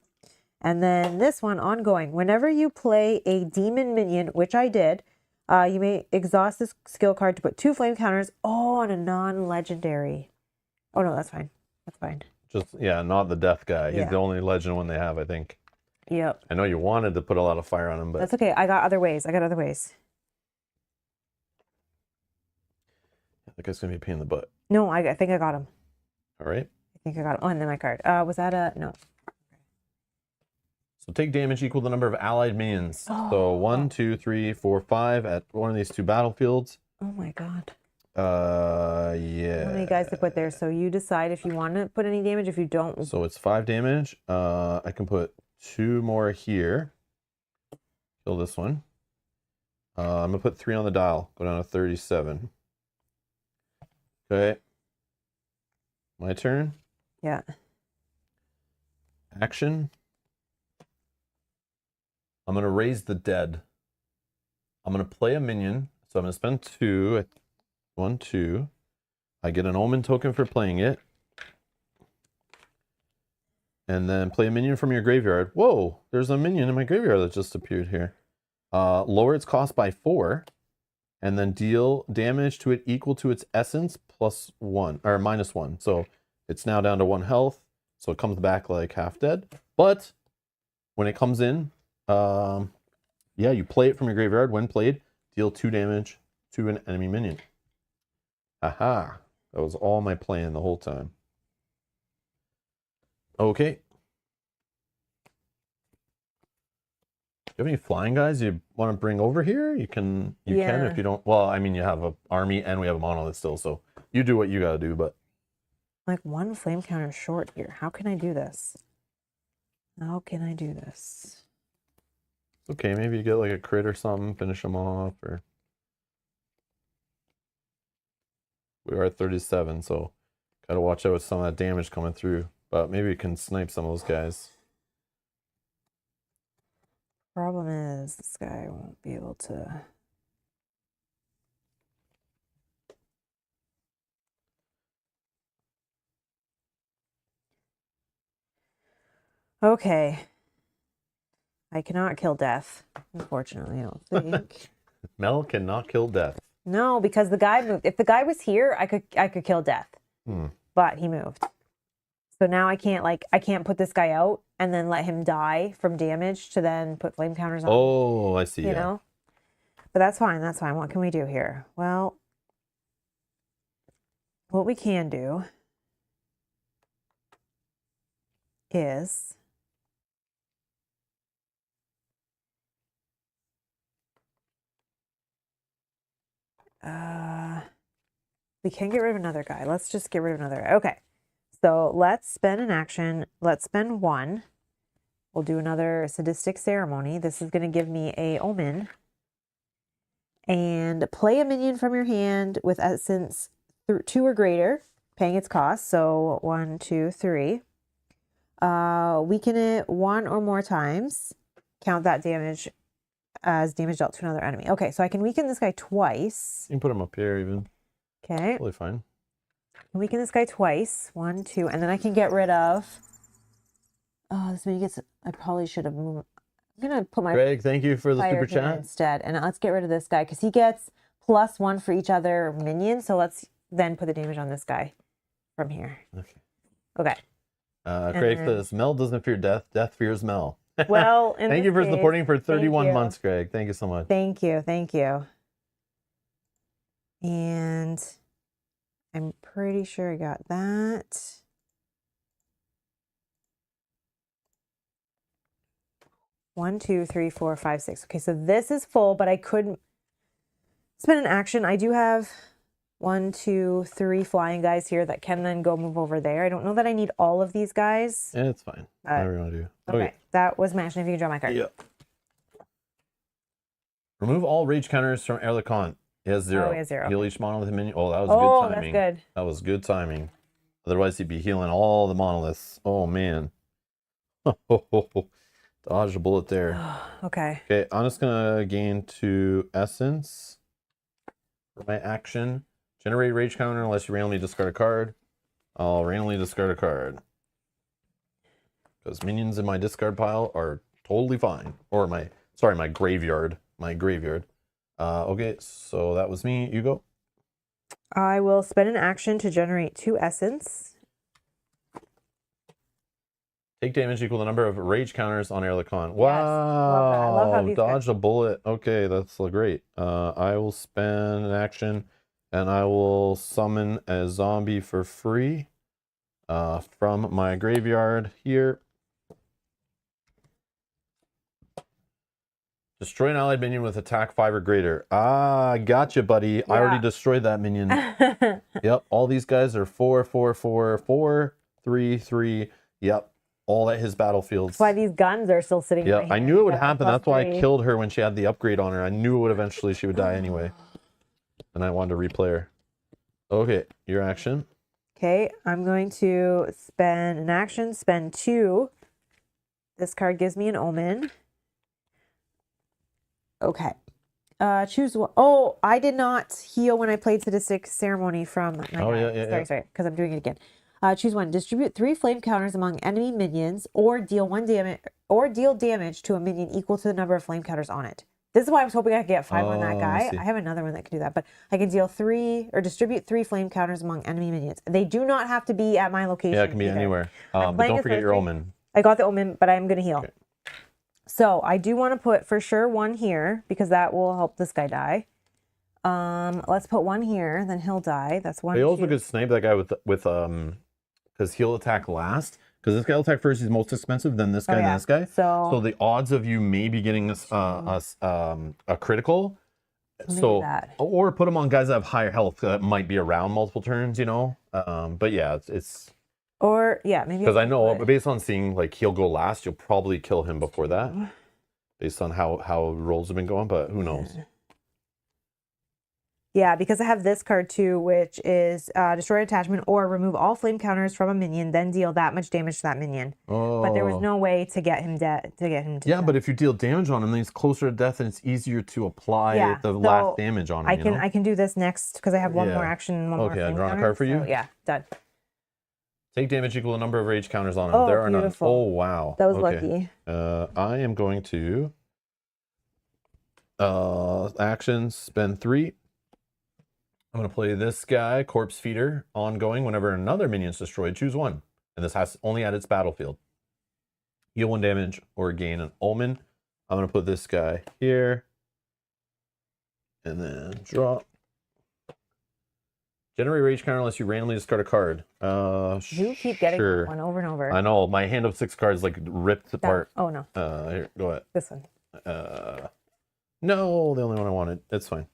And then this one, ongoing. Whenever you play a demon minion, which I did, you may exhaust this skill card to put 2 flame counters on a non-legendary. Oh, no, that's fine. That's fine. Just, yeah, not the death guy. He's Yeah. the only legend one they have, I think. Yep. I know you wanted to put a lot of fire on him, but... That's okay. I got other ways. That guy's going to be a pain in the butt. No, I think I got him. All right. I think I got him. Oh, and then my card. Was that a... No. So take damage equal to the number of allied minions. Oh. So 1, 2, 3, 4, 5 at one of these 2 battlefields. Oh, my God. Yeah. How many guys to put there? So you decide if you want to put any damage. If you don't... So it's 5 damage. I can put 2 more here. Kill this one. I'm going to put 3 on the dial. Go down to 37. Okay. My turn. Yeah. Action. I'm going to raise the dead. I'm going to play a minion. So I'm going to spend 2. 1, 2. I get an Omen token for playing it. And then play a minion from your graveyard. Whoa, there's a minion in my graveyard that just appeared here. Lower its cost by 4. And then deal damage to it equal to its essence +1 or -1. So it's now down to 1 health. So it comes back like half dead. But when it comes in, yeah, you play it from your graveyard. When played, deal 2 damage to an enemy minion. Aha. That was all my plan the whole time. Okay. Do you have any flying guys you want to bring over here? You can if you don't. Well, I mean, you have an army and we have a monolith still, so you do what you gotta do, but Like 1 flame counter short here. How can I do this? How can I do this? okay, maybe you get like a crit or something, finish them off, or we are at 37, so gotta watch out with some of that damage coming through. But maybe you can snipe some of those guys. Problem is, this guy won't be able to. Okay. I cannot kill death, unfortunately, I don't think. Mel cannot kill death. No, because the guy moved. If the guy was here, I could kill death. But he moved. So now I can't put this guy out and then let him die from damage to then put flame counters on. Oh, I see. You know? But that's fine, that's fine. What can we do here? Well, what we can do is we can get rid of another guy. Let's just get rid of another guy. Okay. So let's spend an action. Let's spend 1. We'll do another sadistic ceremony. This is going to give me a omen. And play a minion from your hand with essence 2 or greater, paying its cost. So 1, 2, 3. Weaken it 1 or more times. Count that damage as damage dealt to another enemy. Okay, so I can weaken this guy twice. You can put him up here even. Okay. Totally fine. Weaken this guy twice. 1, 2, and then I can get rid of. Oh, this mini gets. I probably should have moved. I'm gonna put my Greg, thank you for the fire super here chat. instead, and let's get rid of this guy because he gets +1 for each other minion. So let's then put the damage on this guy from here. Okay. Okay. Craig says Mel doesn't fear death. Death fears Mel. Well, thank you for case, supporting for 31 you. months, Greg. Thank you so much. Thank you. Thank you. And I'm pretty sure I got that. One, 2, 3, 4, 5, 6. Okay, so this is full, but I couldn't spend an action. I do have 1, 2, 3 flying guys here that can then go move over there. I don't know that I need all of these guys. Yeah, it's fine. Whatever you want to do. Okay, that was my action. If you can draw my card. Yep. Remove all rage counters from Erlikon. He has 0. Oh, he has 0. Heal each monolith minion. Oh, that was good timing. That's good. That was good timing. Otherwise, he'd be healing all the monoliths. Oh, man. Dodged a bullet there. Okay. Okay, I'm just going to gain 2 essence for my action. Generate rage counter unless you randomly discard a card. I'll randomly discard a card. Because minions in my discard pile are totally fine. Or my graveyard. My graveyard. Okay, so that was me. You go. I will spend an action to generate 2 essence. Take damage equal to the number of rage counters on Erlikon. Yes, Wow. love how these Dodged a bullet. Okay, that's great. I will spend an action and I will summon a zombie for free from my graveyard here. Destroy an allied minion with attack 5 or greater. Ah, gotcha, buddy. Yeah. I already destroyed that minion. Yep, all these guys are 4, 4, 4, 4, 3, 3. Yep, all at his battlefields. That's why these guns are still sitting. Yeah, in my I hand. knew it would happen. That's why I +3. killed her when she had the upgrade on her. I knew it would eventually she would die anyway. And I wanted to replay her. Okay, your action. Okay, I'm going to spend an action, spend 2. This card gives me an omen. Okay. Choose one. Oh, I did not heal when I played Sadistic Ceremony from my Oh, guy. yeah. Sorry, because I'm doing it again. Choose one. Distribute 3 flame counters among enemy minions, or deal damage to a minion equal to the number of flame counters on it. This is why I was hoping I could get 5 on that Oh, I guy. see. I have another one that can do that, but I can deal 3 or distribute 3 flame counters among enemy minions. They do not have to be at my location. Yeah, it can be either. anywhere. I'm But playing don't a forget your sorcery. Omen. I got the Omen, but I'm going to heal. Okay. So I do want to put for sure 1 here because that will help this guy die. Let's put 1 here, then he'll die. That's 1. They also could snipe that guy with because he'll attack last. Because this guy will attack first. He's most expensive. Then this guy, and then this guy. So the odds of you maybe getting a critical. So or put them on guys that have higher health that might be around multiple turns. You know. But yeah, it's. Or yeah, maybe because I know based on seeing like he'll go last, you'll probably kill him before that, based on how rolls have been going. But who knows? Yeah, because I have this card too, which is destroy attachment or remove all flame counters from a minion, then deal that much damage to that minion. Oh. But there was no way to get him dead. Yeah, but if you deal damage on him, then he's closer to death, and it's easier to apply the last damage on him. I can do this next because I have 1 more action. 1 more flame drawing counter, a card for you. So, yeah, done. Take damage equal to the number of rage counters on him. Oh, there are beautiful. none. Oh, wow. That was lucky. I am going to actions, spend 3. I'm going to play this guy, Corpse Feeder, ongoing. Whenever another minion is destroyed, choose 1. And this has only at its battlefield. Heal 1 damage or gain an Omen. I'm going to put this guy here. And then draw. Generate rage counter unless you randomly discard a card. You keep getting that one over and over. I know. My hand of 6 cards like ripped apart. Oh, no. Here, go ahead. This one. No, the only one I wanted. It's fine.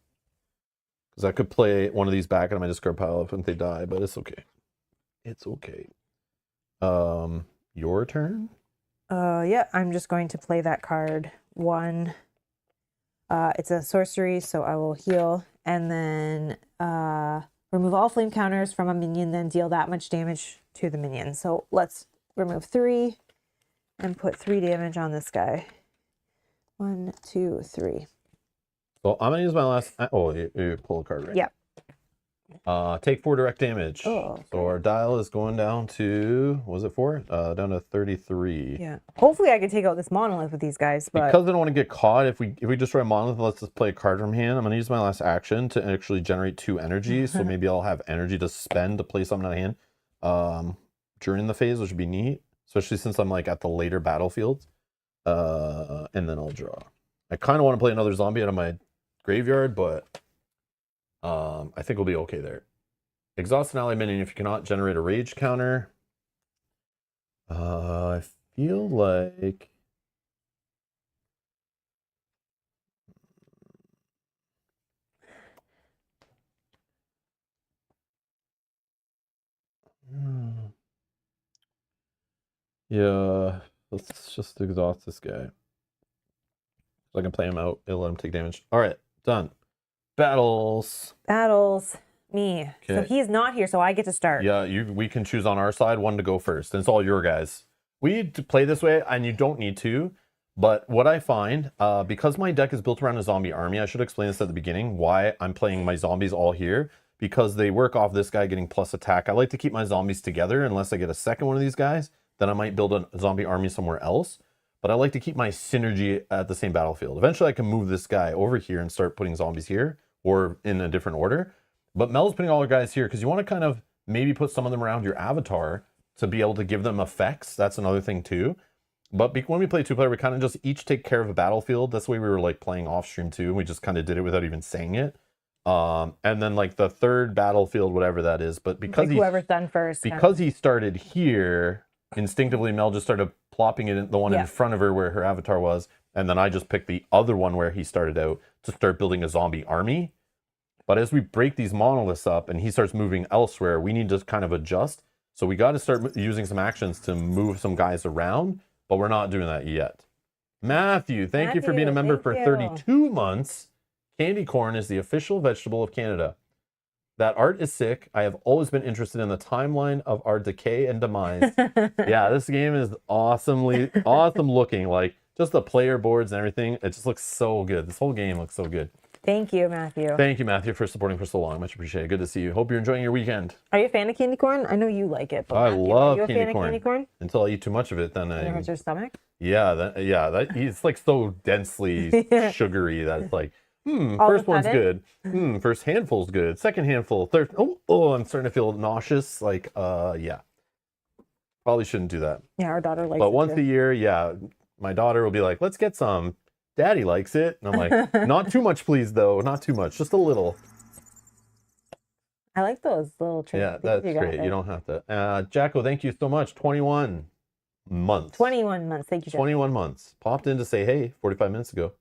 Because I could play one of these back on my discard pile if they die, but it's okay. It's okay. Your turn? Yeah, I'm just going to play that card 1. It's a sorcery, so I will heal. And then remove all flame counters from a minion, then deal that much damage to the minion. So let's remove 3 and put 3 damage on this guy. 1, 2, 3. So I'm going to use my last... Oh, you pull a card, right? Yeah. Take 4 direct damage. Oh, okay. So our dial is going down to... What was it 4? Down to 33. Yeah. Hopefully I can take out this monolith with these guys, but... Because I don't want to get caught, if we destroy a monolith, let's just play a card from hand. I'm going to use my last action to actually generate 2 energy. So maybe I'll have energy to spend to play something out of hand during the phase, which would be neat. Especially since I'm like at the later battlefields. And then I'll draw. I kind of want to play another zombie out of my graveyard, but I think we'll be okay there. Exhaust an ally minion if you cannot generate a rage counter. I feel like... Yeah, let's just exhaust this guy. So I can play him out. It'll let him take damage. All right, done. Battles. Battles. Me. Okay. So he's not here, so I get to start. Yeah, we can choose on our side one to go first. And it's all your guys. We play this way, and you don't need to. But what I find, because my deck is built around a zombie army, I should explain this at the beginning, why I'm playing my zombies all here. Because they work off this guy getting plus attack. I like to keep my zombies together unless I get a second one of these guys. Then I might build a zombie army somewhere else. But I like to keep my synergy at the same battlefield. Eventually I can move this guy over here and start putting zombies here or in a different order. But Mel's putting all her guys here because you want to kind of maybe put some of them around your avatar to be able to give them effects. That's another thing too. But when we play 2-player, we kind of just each take care of a battlefield. That's the way we were like playing off stream too. And we just kind of did it without even saying it. And then like the third battlefield, whatever that is. But because like whoever's done first. Because he started here, instinctively Mel just started plopping it in the one in front of her where her avatar was. And then I just picked the other one where he started out to start building a zombie army. But as we break these monoliths up and he starts moving elsewhere, we need to kind of adjust. So we got to start using some actions to move some guys around, but we're not doing that yet. Matthew, thank you for being a member for 32 months. Candy corn is the official vegetable of Canada. That art is sick. I have always been interested in the timeline of our decay and demise. Yeah, this game is awesome looking. Like just the player boards and everything. It just looks so good. This whole game looks so good. Thank you, Matthew. Thank you, Matthew, for supporting for so long. Much appreciated. Good to see you. Hope you're enjoying your weekend. Are you a fan of candy corn? I know you like it, but I Matthew, love are you a candy fan corn. of candy corn? Until I eat too much of it, then And it hurts your stomach? yeah, it's like so densely sugary that it's like, All first of a one's sudden? good. First handful's good. Second handful, third, oh, I'm starting to feel nauseous. Like, yeah. Probably shouldn't do that. Yeah, our daughter likes But it once too. a year, yeah, my daughter will be like, let's get some. Daddy likes it. And I'm like, not too much, please, though. Not too much. Just a little. I like those little treats. Yeah, that's great. You don't have to. Jacko, thank you so much. 21 months. 21 months. Thank you, Jeff. 21 months. Popped in to say hey 45 minutes ago.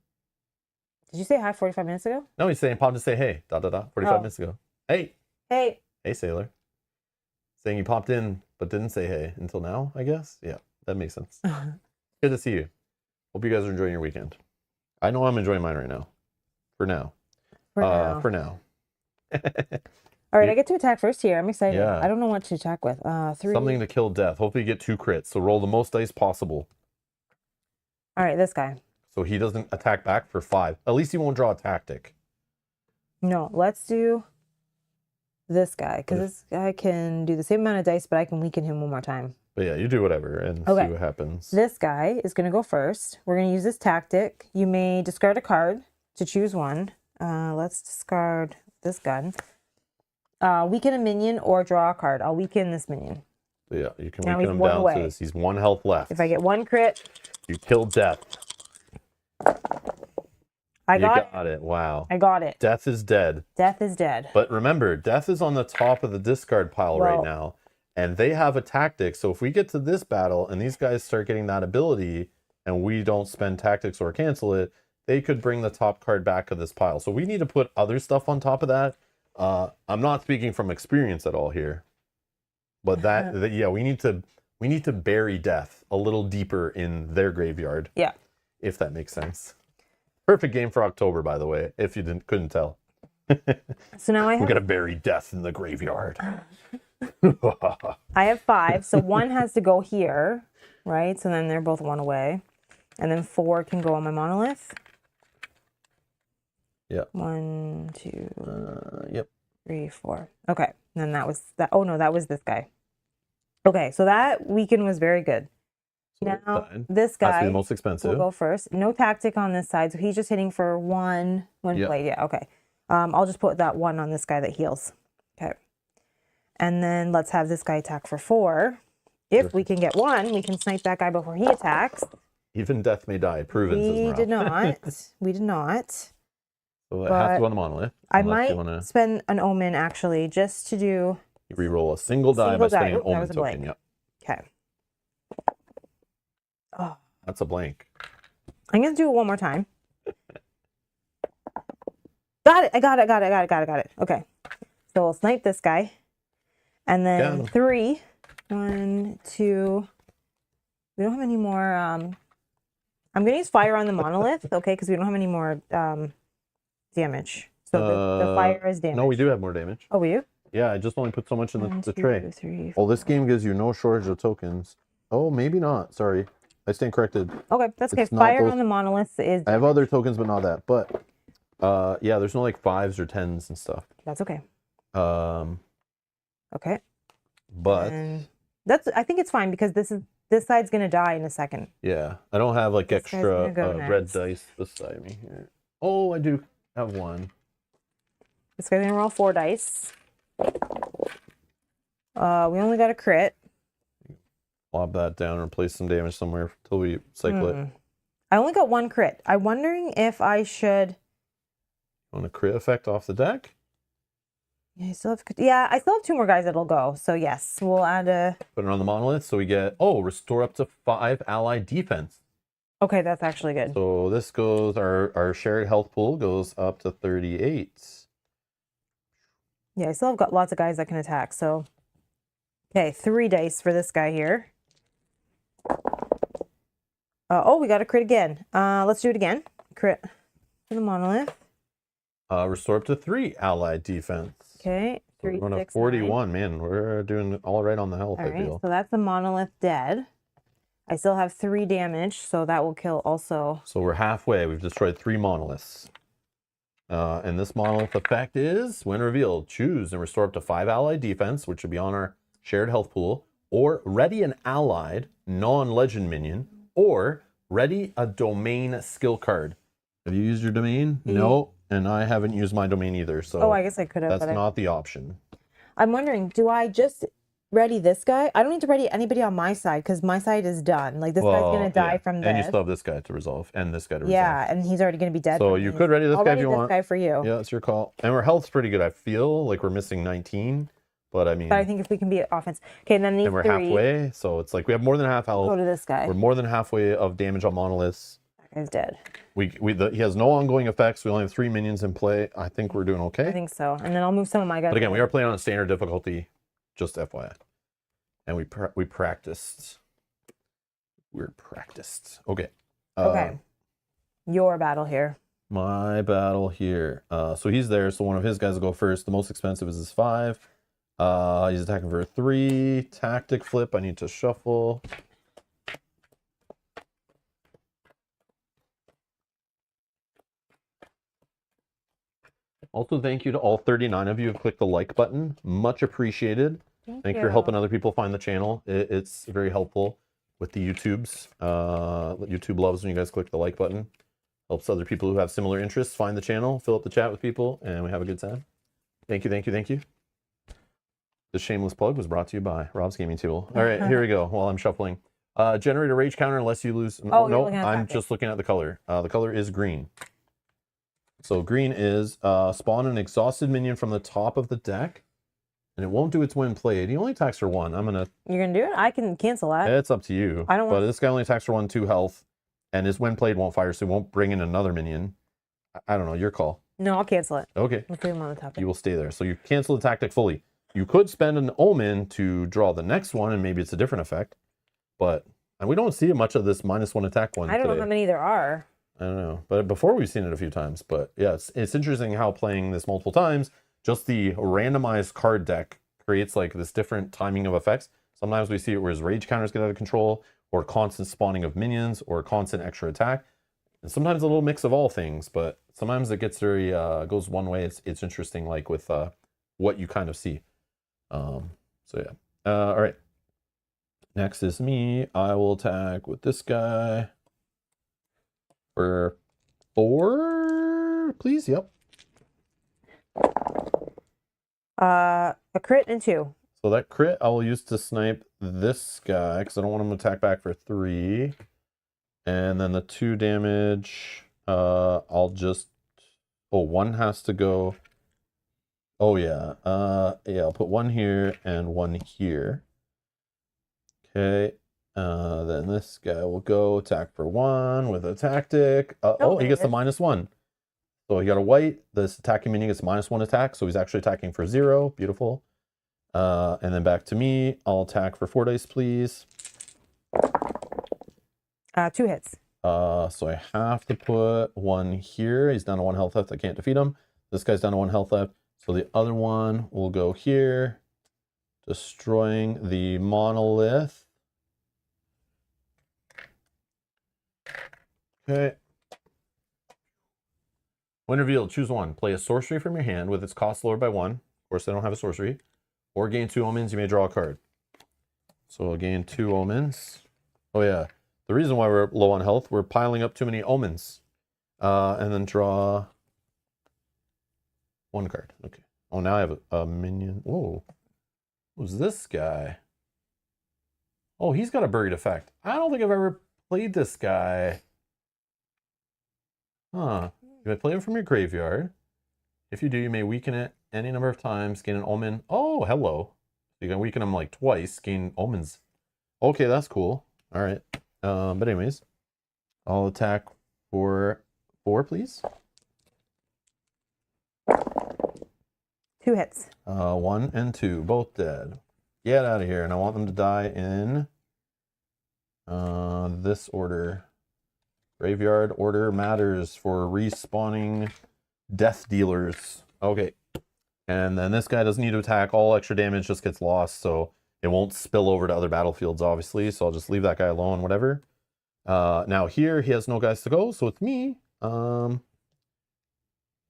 Did you say hi 45 minutes ago? No, he's saying popped to say hey. 45 minutes ago. Hey. Hey. Hey, sailor. Saying you popped in but didn't say hey until now, I guess. Yeah, that makes sense. Good to see you. Hope you guys are enjoying your weekend. I know I'm enjoying mine right now. For now. For now. All right, I get to attack first here. I'm excited. Yeah. I don't know what to attack with. 3. Something to kill death. Hopefully you get 2 crits. So roll the most dice possible. All right, this guy. So he doesn't attack back for 5. At least he won't draw a tactic. No, let's do this guy. Because this guy can do the same amount of dice, but I can weaken him one more time. But yeah, you do whatever and see what happens. This guy is going to go first. We're going to use this tactic. You may discard a card to choose one. Let's discard this gun. Weaken a minion or draw a card. I'll weaken this minion. But yeah, you can Now weaken him down to this. He's 1 health left. If I get 1 crit, you kill death. I You got it. Wow. I got it. Death is dead. Death is dead. But remember, death is on the top of the discard pile right now. And they have a tactic. So if we get to this battle and these guys start getting that ability and we don't spend tactics or cancel it, they could bring the top card back of this pile. So we need to put other stuff on top of that. I'm not speaking from experience at all here. But yeah, we need to bury death a little deeper in their graveyard. Yeah. If that makes sense. Perfect game for October, by the way, if you couldn't tell. So now we're gonna bury death in the graveyard. I have 5, so 1 has to go here, right? So then they're both 1 away, and then 4 can go on my monolith. Yeah. 1, 2, yep. 3, 4. Okay, and then that was that. Oh no, that was this guy. Okay, so that weekend was very good. So now this guy the most expensive. will go first. No tactic on this side, so he's just hitting for 1 play. Yeah, okay. I'll just put that 1 on this guy that heals. Okay. And then let's have this guy attack for 4. If we can get 1, we can snipe that guy before he attacks. Even death may die. Proven. We did not. We did not. So it has to go on the monolith. I might spend an omen actually just to do. You reroll a single die by spending an omen token. Yep. Okay. Oh. That's a blank. I'm gonna do it one more time. Got it. I got it. Okay. So we'll snipe this guy. And then 3. 1, 2. We don't have any more. I'm going to use fire on the monolith, okay? Because we don't have any more damage. So the fire is damage. No, we do have more damage. Oh, we do? Yeah, I just only put so much in 1, the 2, tray. 3, 4. Oh, this game gives you no shortage of tokens. Oh, maybe not. Sorry. I stand corrected. Okay, that's okay. Fire on the monolith is. I have other tokens, but not that. But yeah, there's no like 5s or 10s and stuff. That's okay. Okay. But I think it's fine because this side's gonna die in a second. Yeah, I don't have like extra red dice beside me here. Oh, I do have 1. This guy's gonna roll 4 dice. We only got a crit. Lob that down and place some damage somewhere until we cycle it. I only got 1 crit. I'm wondering if I should. Want a crit effect off the deck? Yeah, I still have 2 more guys that'll go. So yes, we'll add a. Put it on the monolith so we get restore up to 5 ally defense. Okay, that's actually good. So this goes our shared health pool goes up to 38. Yeah, I still have got lots of guys that can attack. So okay, 3 dice for this guy here. We got a crit again. Let's do it again. Crit for the monolith. Restore up to 3 allied defense. Okay. 3, we're going 6, to 41. 9. Man, we're doing all right on the health, All I right, feel. so that's the monolith dead. I still have 3 damage, so that will kill also. So we're halfway. We've destroyed 3 monoliths. And this monolith effect is, when revealed, choose and restore up to 5 allied defense, which would be on our shared health pool, or ready an allied non-legend minion, or ready a domain skill card. Have you used your domain? No, and I haven't used my domain either, so oh, I guess I could have. that's not the option. I'm wondering, do I just ready this guy? I don't need to ready anybody on my side because my side is done. Like this guy's gonna die from this. And you still have this guy to resolve, and this guy to resolve. Yeah, and he's already gonna be dead. So you could ready this guy if you want. Guy for you. Yeah, it's your call. And our health's pretty good. I feel like we're missing 19, but I mean. But I think if we can be offense, okay. And then these and we're three, halfway, so it's like we have more than half health. Go to this guy. We're more than halfway of damage on monoliths. That guy's dead. He has no ongoing effects. We only have 3 minions in play. I think we're doing okay. I think so. And then I'll move some of my guys. But again, we are playing on standard difficulty, just FYI. And we practiced. We're practiced. Okay. Okay. Your battle here. My battle here. So he's there. So one of his guys will go first. The most expensive is his 5. He's attacking for 3. Tactic flip. I need to shuffle. Also, thank you to all 39 of you who have clicked the like button. Much appreciated. Thank you for helping other people find the channel. It's very helpful with the YouTubes. YouTube loves when you guys click the like button. Helps other people who have similar interests find the channel, fill up the chat with people, and we have a good time. Thank you, thank you, thank you. This shameless plug was brought to you by Rob's Gaming Tool. All right, here we go while I'm shuffling. Generate a rage counter unless you lose. Oh, no, I'm just looking at the color. The color is green. So green is spawn an exhausted minion from the top of the deck, and it won't do its when played. He only attacks for 1. You're gonna do it? I can cancel that. It's up to you. I don't But this guy only attacks for 1, 2 health, and his when played won't fire, so he won't bring in another minion. I don't know. Your call. No, I'll cancel it. Okay. Let's leave him on the top. You will stay there. So you cancel the tactic fully. You could spend an Omen to draw the next one, and maybe it's a different effect. But and we don't see much of this -1 attack one. I don't know how many there are. I don't know, but before we've seen it a few times. But yeah, it's interesting how playing this multiple times, just the randomized card deck creates like this different timing of effects. Sometimes we see it where his rage counters get out of control, or constant spawning of minions, or constant extra attack. And sometimes a little mix of all things, but sometimes it gets very goes one way. It's interesting, like with what you kind of see. So yeah. All right. Next is me. I will attack with this guy. For 4, please. Yep. A crit and 2. So that crit I will use to snipe this guy because I don't want him to attack back for 3. And then the 2 damage, I'll just. Oh, 1 has to go. Oh yeah. Yeah, I'll put 1 here and 1 here. Okay. Then this guy will go attack for 1 with a tactic. Oh, he gets the -1. So he got a white. This attacking minion gets -1 attack. So he's actually attacking for 0. Beautiful. And then back to me. I'll attack for 4 dice, please. 2 hits. So I have to put 1 here. He's down to 1 health left. I can't defeat him. This guy's down to 1 health left. So the other one will go here, destroying the monolith. Okay. When revealed, choose 1. Play a sorcery from your hand with its cost lowered by 1. Of course, I don't have a sorcery. Or gain 2 omens. You may draw a card. So I'll gain 2 omens. Oh yeah. The reason why we're low on health, we're piling up too many omens. And then draw 1 card. Okay. Oh, now I have a minion. Whoa. Who's this guy? Oh, he's got a buried effect. I don't think I've ever played this guy. Huh. You may play him from your graveyard. If you do, you may weaken it any number of times, gain an omen. Oh, hello. You can weaken him like twice, gain omens. Okay, that's cool. All right. But anyways, I'll attack for 4, please. 2 hits. 1 and 2, both dead. Get out of here. And I want them to die in this order. Graveyard order matters for respawning death dealers. Okay. And then this guy doesn't need to attack. All extra damage just gets lost, so it won't spill over to other battlefields, obviously. So I'll just leave that guy alone, whatever. Now here, he has no guys to go, so it's me.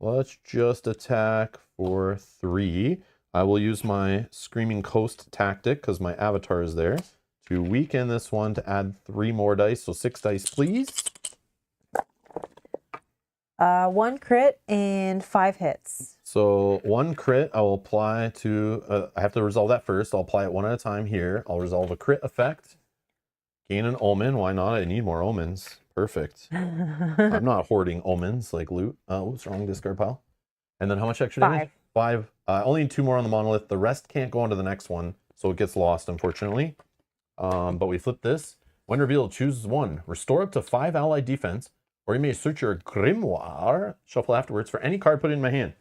Let's just attack for 3. I will use my Screaming Coast tactic because my avatar is there to weaken this one to add 3 more dice. So 6 dice, please. 1 crit and 5 hits. So 1 crit I will apply to, I have to resolve that first. I'll apply it one at a time here. I'll resolve a crit effect. Gain an omen. Why not? I need more omens. Perfect. I'm not hoarding omens like loot. What's wrong? Discard pile. And then how much extra damage? 5. Only need 2 more on the monolith. The rest can't go on to the next one, so it gets lost, unfortunately. But we flip this. When revealed, choose 1. Restore up to 5 allied defense, or you may search your grimoire, shuffle afterwards, for any card put in my hand.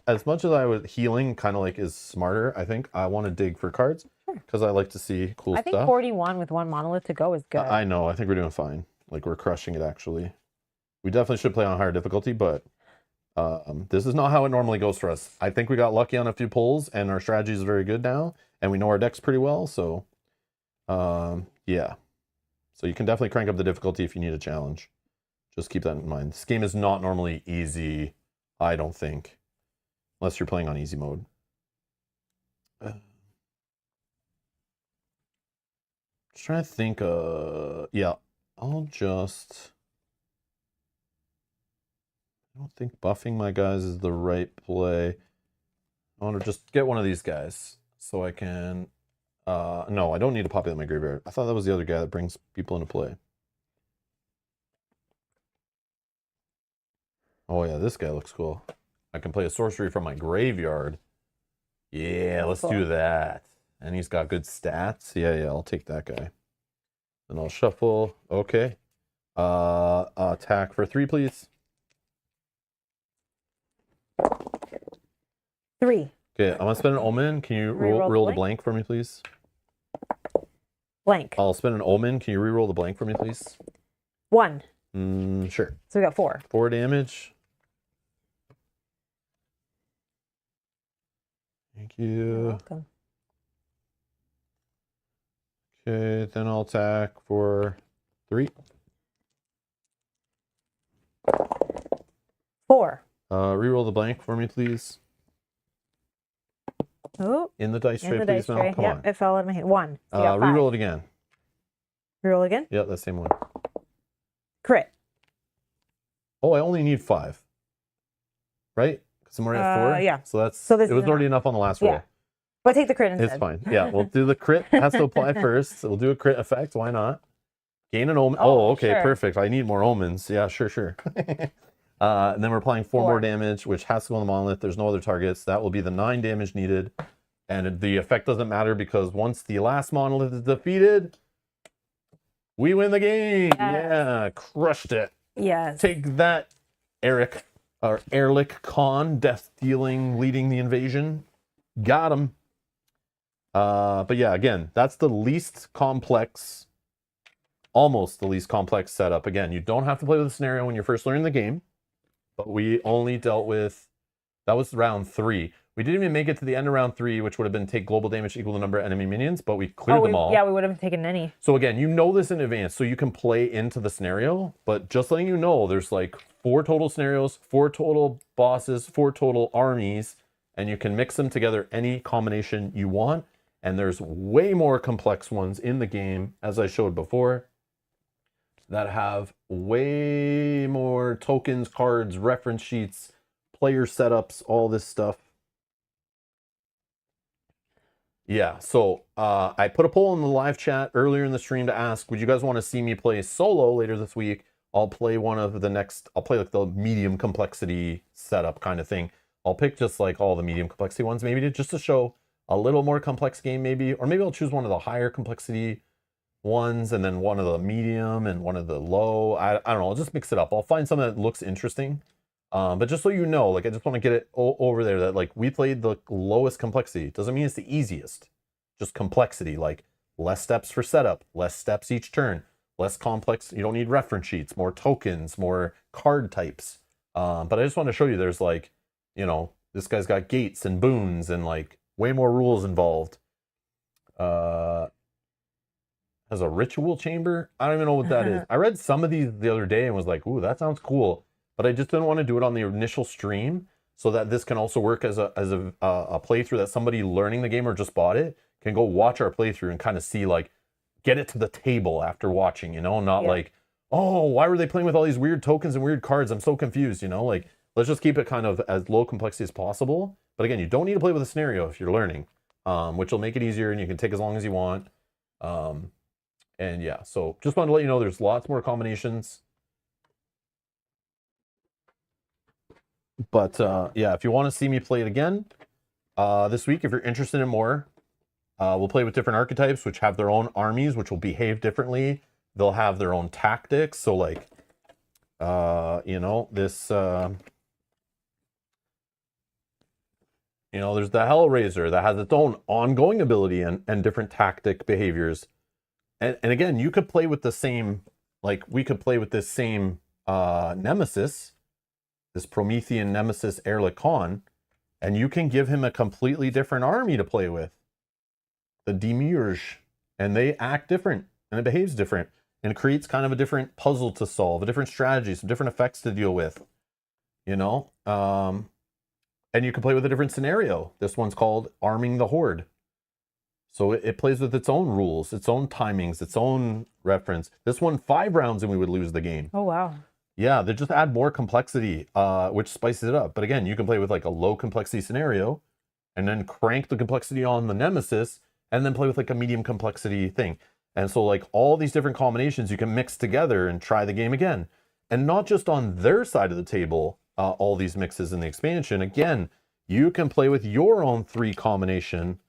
As much as I would healing kind of like is smarter, I think I want to dig for cards because I like to see cool stuff. I think 41 with 1 monolith to go is good. I know. I think we're doing fine. Like, we're crushing it, actually. We definitely should play on higher difficulty, but this is not how it normally goes for us. I think we got lucky on a few pulls, and our strategy is very good now, and we know our decks pretty well, so yeah. So you can definitely crank up the difficulty if you need a challenge. Just keep that in mind. This game is not normally easy, I don't think, unless you're playing on easy mode. Just trying to think, yeah, I'll just... I don't think buffing my guys is the right play. I want to just get one of these guys so I can... no, I don't need to populate my graveyard. I thought that was the other guy that brings people into play. Oh yeah, this guy looks cool. I can play a sorcery from my graveyard. Yeah, let's do that. And he's got good stats. Yeah, I'll take that guy. Then I'll shuffle. Okay. Attack for 3, please. 3. Okay, I'm gonna spend an omen. Can you roll the blank for me, please? Blank. I'll spend an omen. Can you re-roll the blank for me, please? 1. Sure. So we got 4. 4 damage. Thank you. You're welcome. Okay, then I'll attack for 3. 4. Re-roll the blank for me, please. Oh, In the dice tray, in the please, dice Mel. tray. Come Yep, on. it fell out of my hand. 1. So you got 5. Re-roll it again. Reroll again? Yep, that same one. Crit. Oh, I only need 5. Right? Because I'm already at 4? Yeah. So that's... So this it was is already enough on the last roll. Yeah. But take the crit instead. It's fine. Yeah, we'll do the crit. Has to apply first. So we'll do a crit effect. Why not? Gain an omen. Oh, okay, sure. Perfect. I need more omens. Yeah, sure. And then we're applying 4 more damage, which has to go on the monolith. There's no other targets. That will be the 9 damage needed. And the effect doesn't matter because once the last monolith is defeated, we win the game. Yes. Yeah, crushed it. Yes. Take that, Eric. Or Erlich Khan, death dealing, leading the invasion. Got him. But yeah, again, that's the least complex, almost the least complex setup. Again, you don't have to play with the scenario when you're first learning the game, but we only dealt with, that was round 3. We didn't even make it to the end of round 3, which would have been take global damage equal to the number of enemy minions, but we cleared them all. Yeah, we would have taken any. So again, you know this in advance, so you can play into the scenario, but just letting you know, there's like 4 total scenarios, 4 total bosses, 4 total armies, and you can mix them together any combination you want. And there's way more complex ones in the game, as I showed before, that have way more tokens, cards, reference sheets, player setups, all this stuff. Yeah, so I put a poll in the live chat earlier in the stream to ask, would you guys want to see me play solo later this week? I'll play one of the next, I'll play like the medium complexity setup kind of thing. I'll pick just like all the medium complexity ones, maybe just to show a little more complex game maybe, or maybe I'll choose one of the higher complexity ones and then one of the medium and one of the low. I don't know, I'll just mix it up. I'll find something that looks interesting. But just so you know, like I just want to get it over there that like we played the lowest complexity. Doesn't mean it's the easiest, just complexity, like less steps for setup, less steps each turn, less complex. You don't need reference sheets, more tokens, more card types. But I just want to show you there's like, you know, this guy's got gates and boons and like way more rules involved. Has a ritual chamber. I don't even know what that is. I read some of these the other day and was like, ooh, that sounds cool. but I just didn't want to do it on the initial stream so that this can also work as a playthrough that somebody learning the game or just bought it can go watch our playthrough and kind of see, like, get it to the table after watching, you know, not like, oh, why were they playing with all these weird tokens and weird cards? I'm so confused, you know, like, let's just keep it kind of as low complexity as possible. But again, you don't need to play with a scenario if you're learning, which will make it easier and you can take as long as you want. And yeah, so just wanted to let you know there's lots more combinations. But yeah, if you want to see me play it again this week, if you're interested in more, we'll play with different archetypes, which have their own armies, which will behave differently. They'll have their own tactics. So like, you know, this, you know, there's the Hellraiser that has its own ongoing ability and different tactic behaviors. And again, you could play with the same, like we could play with this same Nemesis, this Promethean Nemesis Erlich Khan, and you can give him a completely different army to play with. The Demiurge, and they act different and it behaves different and it creates kind of a different puzzle to solve, a different strategy, some different effects to deal with, you know. And you can play with a different scenario. This one's called Arming the Horde. So it plays with its own rules, its own timings, its own reference. This one, 5 rounds and we would lose the game. Oh, wow. Yeah, they just add more complexity, which spices it up. But again, you can play with like a low complexity scenario and then crank the complexity on the Nemesis and then play with like a medium complexity thing. And so like all these different combinations you can mix together and try the game again. And not just on their side of the table, all these mixes in the expansion. Again, you can play with your own 3 combination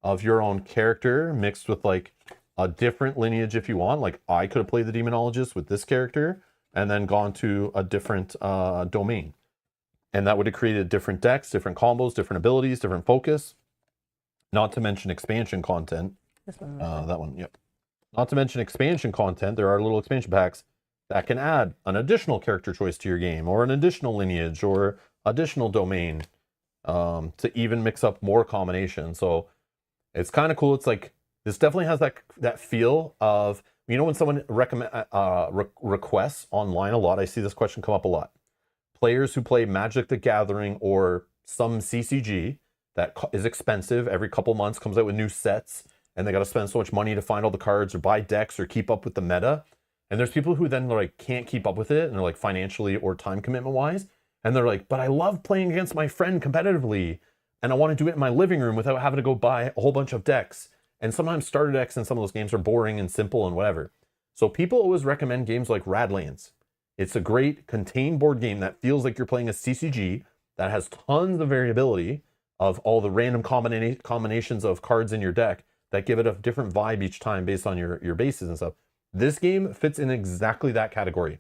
of your own character mixed with like a different lineage if you want. Like I could have played the Demonologist with this character and then gone to a different domain. And that would have created different decks, different combos, different abilities, different focus. Not to mention expansion content. This one. That one, yep. Not to mention expansion content. There are little expansion packs that can add an additional character choice to your game or an additional lineage or additional domain to even mix up more combinations. So it's kind of cool. It's like, this definitely has that feel of, you know, when someone requests online a lot, I see this question come up a lot. Players who play Magic the Gathering or some CCG that is expensive, every couple months comes out with new sets, and they got to spend so much money to find all the cards or buy decks or keep up with the meta. And there's people who then like can't keep up with it, and they're like financially or time commitment wise, and they're like, but I love playing against my friend competitively, and I want to do it in my living room without having to go buy a whole bunch of decks. And sometimes starter decks in some of those games are boring and simple and whatever. So people always recommend games like Radlands. It's a great contained board game that feels like you're playing a CCG that has tons of variability of all the random combinations of cards in your deck that give it a different vibe each time based on your bases and stuff. This game fits in exactly that category.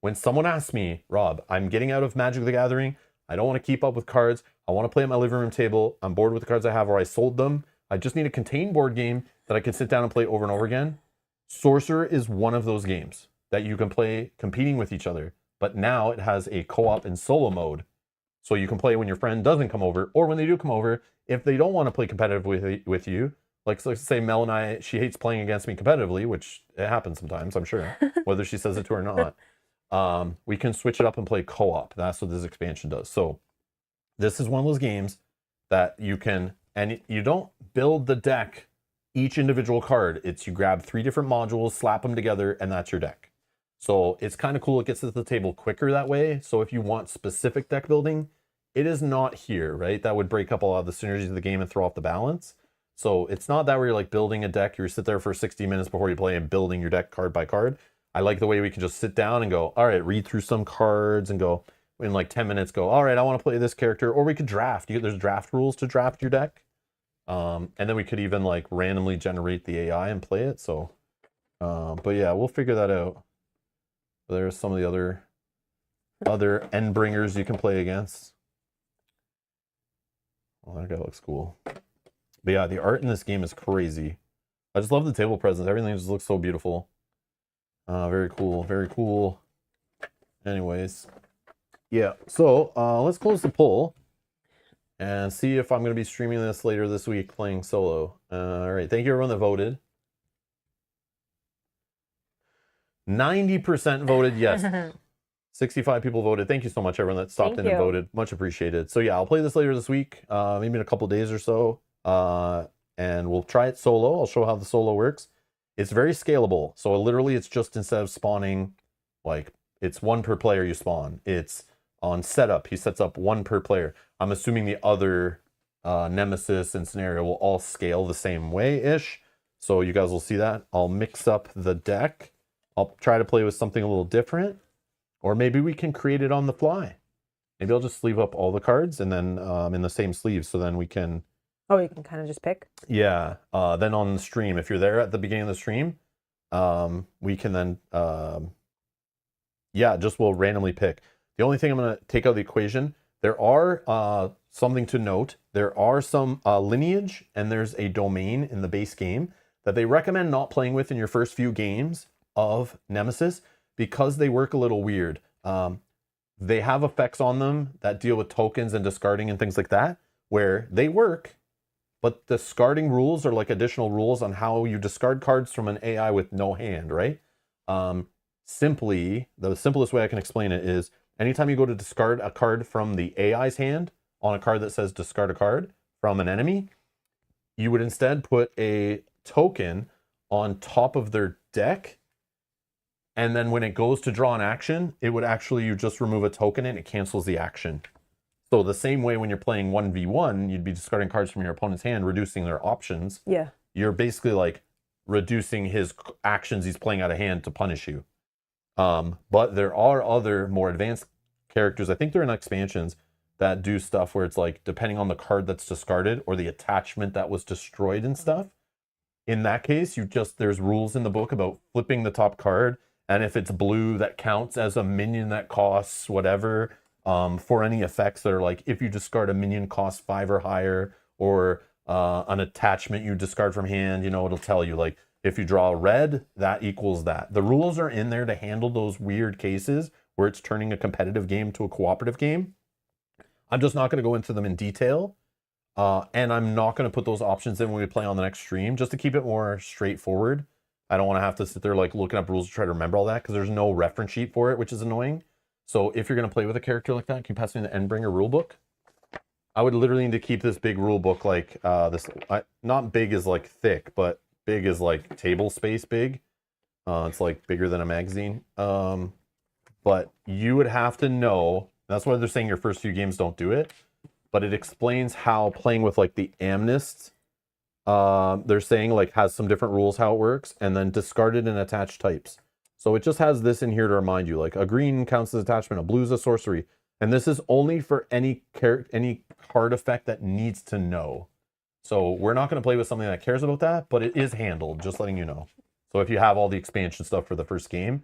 When someone asks me, Rob, I'm getting out of Magic the Gathering, I don't want to keep up with cards, I want to play at my living room table, I'm bored with the cards I have or I sold them, I just need a contained board game that I can sit down and play over and over again. Sorcerer is one of those games that you can play competing with each other, but now it has a co-op and solo mode. So you can play when your friend doesn't come over, or when they do come over, if they don't want to play competitive with you, like let's say Mel and I, she hates playing against me competitively, which it happens sometimes, I'm sure, whether she says it to her or not. We can switch it up and play co-op. That's what this expansion does. So this is one of those games that you can, and you don't build the deck each individual card. It's you grab 3 different modules, slap them together, and that's your deck. So it's kind of cool. It gets to the table quicker that way. So if you want specific deck building, it is not here, right? That would break up a lot of the synergies of the game and throw off the balance. So it's not that where you're like building a deck, you sit there for 60 minutes before you play and building your deck card by card. I like the way we can just sit down and go, all right, read through some cards and go in like 10 minutes, go, all right, I want to play this character. Or we could draft. There's draft rules to draft your deck. And then we could even like randomly generate the AI and play it. So, but yeah, we'll figure that out. There's some of the other Endbringers you can play against. Well, that guy looks cool. But yeah, the art in this game is crazy. I just love the table presence. Everything just looks so beautiful. Very cool, very cool. Anyways, yeah. So let's close the poll and see if I'm going to be streaming this later this week playing solo. All right, thank you everyone that voted. 90% voted yes. 65 people voted. Thank you so much, everyone that stopped Thank in and you. voted. Much appreciated. So yeah, I'll play this later this week, maybe in a couple days or so, and we'll try it solo. I'll show how the solo works. It's very scalable. So literally, it's just instead of spawning, like it's one per player you spawn. It's on setup. He sets up one per player. I'm assuming the other nemesis and scenario will all scale the same way-ish. So you guys will see that. I'll mix up the deck. I'll try to play with something a little different. Or maybe we can create it on the fly. Maybe I'll just sleeve up all the cards and then in the same sleeve. So then we can... Oh, you can kind of just pick? Yeah. Then on the stream, if you're there at the beginning of the stream, we can then... yeah, just we'll randomly pick. The only thing I'm going to take out of the equation, there are something to note. There are some lineage and there's a domain in the base game that they recommend not playing with in your first few games of Nemesis because they work a little weird. They have effects on them that deal with tokens and discarding and things like that, where they work, but discarding rules are like additional rules on how you discard cards from an AI with no hand, right? Simply, the simplest way I can explain it is anytime you go to discard a card from the AI's hand on a card that says discard a card from an enemy, you would instead put a token on top of their deck. And then when it goes to draw an action, it would actually, you just remove a token and it cancels the action. So the same way when you're playing 1v1, you'd be discarding cards from your opponent's hand, reducing their options. Yeah. You're basically like reducing his actions he's playing out of hand to punish you. But there are other more advanced characters, I think they're in expansions, that do stuff where it's like, depending on the card that's discarded or the attachment that was destroyed and stuff, in that case, there's rules in the book about flipping the top card, and if it's blue, that counts as a minion that costs whatever, for any effects that are like, if you discard a minion costs 5 or higher, or an attachment you discard from hand, it'll tell you, like, if you draw red, that equals that. The rules are in there to handle those weird cases where it's turning a competitive game to a cooperative game. I'm just not going to go into them in detail. And I'm not going to put those options in when we play on the next stream, just to keep it more straightforward. I don't want to have to sit there like looking up rules to try to remember all that, because there's no reference sheet for it, which is annoying. So if you're going to play with a character like that, can you pass me the Endbringer rulebook? I would literally need to keep this big rulebook like this. Not big as like thick, but big as like table space big. It's like bigger than a magazine. But you would have to know, that's why they're saying your first few games don't do it. But it explains how playing with like the Amnest, they're saying like has some different rules how it works, and then discarded and attached types. So it just has this in here to remind you, like a green counts as attachment, a blue is a sorcery, and this is only for any card effect that needs to know. So we're not going to play with something that cares about that, but it is handled, just letting you know. So if you have all the expansion stuff for the first game,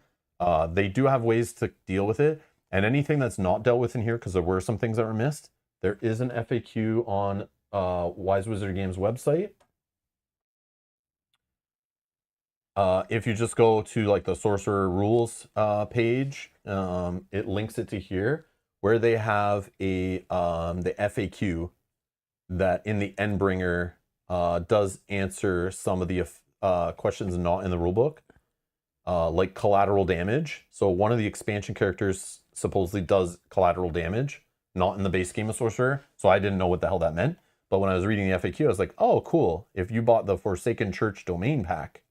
they do have ways to deal with it, and anything that's not dealt with in here, because there were some things that were missed, there is an FAQ on Wise Wizard Games website. If you just go to like the Sorcerer rules page, it links it to here, where they have the FAQ that in the Endbringer does answer some of the questions not in the rulebook, like collateral damage. So one of the expansion characters supposedly does collateral damage, not in the base game of Sorcerer. So I didn't know what the hell that meant. But when I was reading the FAQ, I was like, oh, cool. If you bought the Forsaken Church domain pack,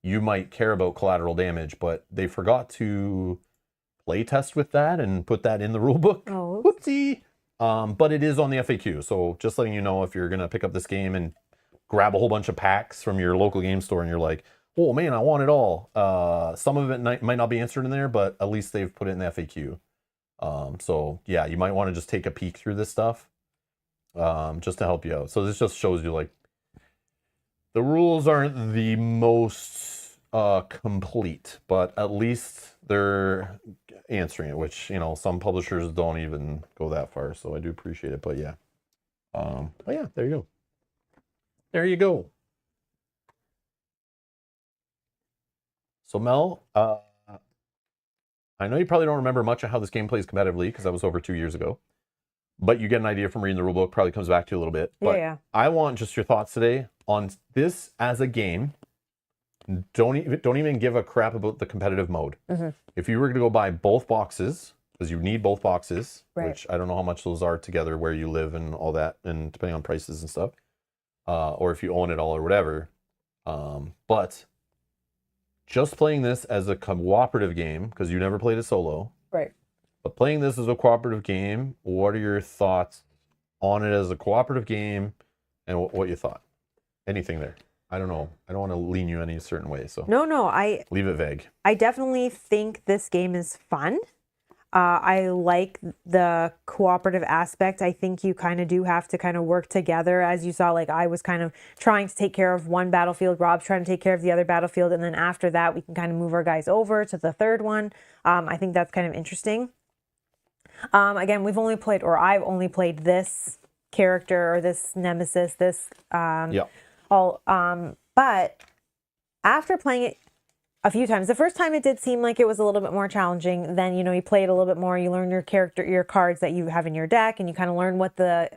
you might care about collateral damage, but they forgot to play test with that and put that in the rulebook. Oh. Whoopsie. But it is on the FAQ. So just letting you know, if you're going to pick up this game and grab a whole bunch of packs from your local game store and you're like, oh man, I want it all. Some of it might not be answered in there, but at least they've put it in the FAQ. So yeah, you might want to just take a peek through this stuff, just to help you out. So this just shows you like the rules aren't the most complete, but at least they're answering it, which, some publishers don't even go that far. So I do appreciate it, but yeah. But yeah, there you go. There you go. So Mel, I know you probably don't remember much of how this game plays competitively, because that was over 2 years ago, but you get an idea from reading the rulebook, probably comes back to you a little bit. But Yeah. I want just your thoughts today on this as a game. don't even give a crap about the competitive mode. If you were to go buy both boxes, because you need both boxes, Right. which I don't know how much those are together, where you live and all that, and depending on prices and stuff, or if you own it all or whatever. But just playing this as a cooperative game, because you never played it solo, Right. but playing this as a cooperative game, what are your thoughts on it as a cooperative game, and what you thought? Anything there? I don't know. I don't want to lean you any certain way, so No, leave it vague. I definitely think this game is fun. I like the cooperative aspect. I think you kind of do have to kind of work together. As you saw, like I was kind of trying to take care of one battlefield, Rob's trying to take care of the other battlefield, and then after that, we can kind of move our guys over to the third one. I think that's kind of interesting. Again, I've only played this character or this nemesis, but after playing it a few times, the first time it did seem like it was a little bit more challenging. Then, you play it a little bit more, you learn your cards that you have in your deck, and you kind of learn what the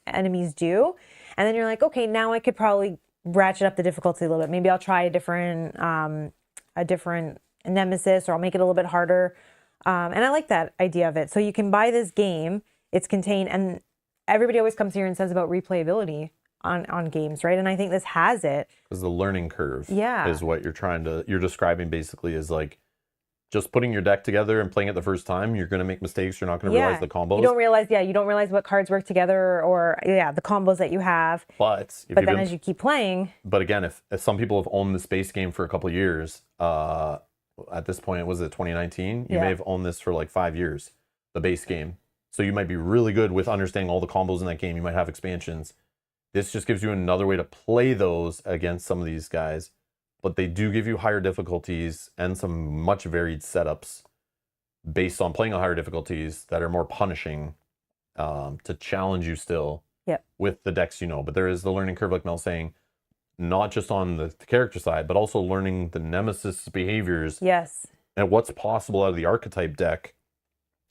enemies do. And then you're like, okay, now I could probably ratchet up the difficulty a little bit. Maybe I'll try a different nemesis, or I'll make it a little bit harder. And I like that idea of it. So you can buy this game, it's contained, and everybody always comes here and says about replayability on games, right? And I think this has it. Because the learning curve Yeah. is what you're describing basically, is like just putting your deck together and playing it the first time. You're going to make mistakes. You're not going to realize the combos. You don't realize what cards work together, or the combos that you have. But then as you keep playing. But again, if some people have owned this base game for a couple of years, at this point, was it 2019? You may have owned this for like 5 years, the base game. So you might be really good with understanding all the combos in that game. You might have expansions. This just gives you another way to play those against some of these guys. But they do give you higher difficulties and some much varied setups based on playing on higher difficulties that are more punishing, to challenge you still with the decks, But there is the learning curve, like Mel's saying, not just on the character side, but also learning the nemesis behaviors. Yes. And what's possible out of the archetype deck,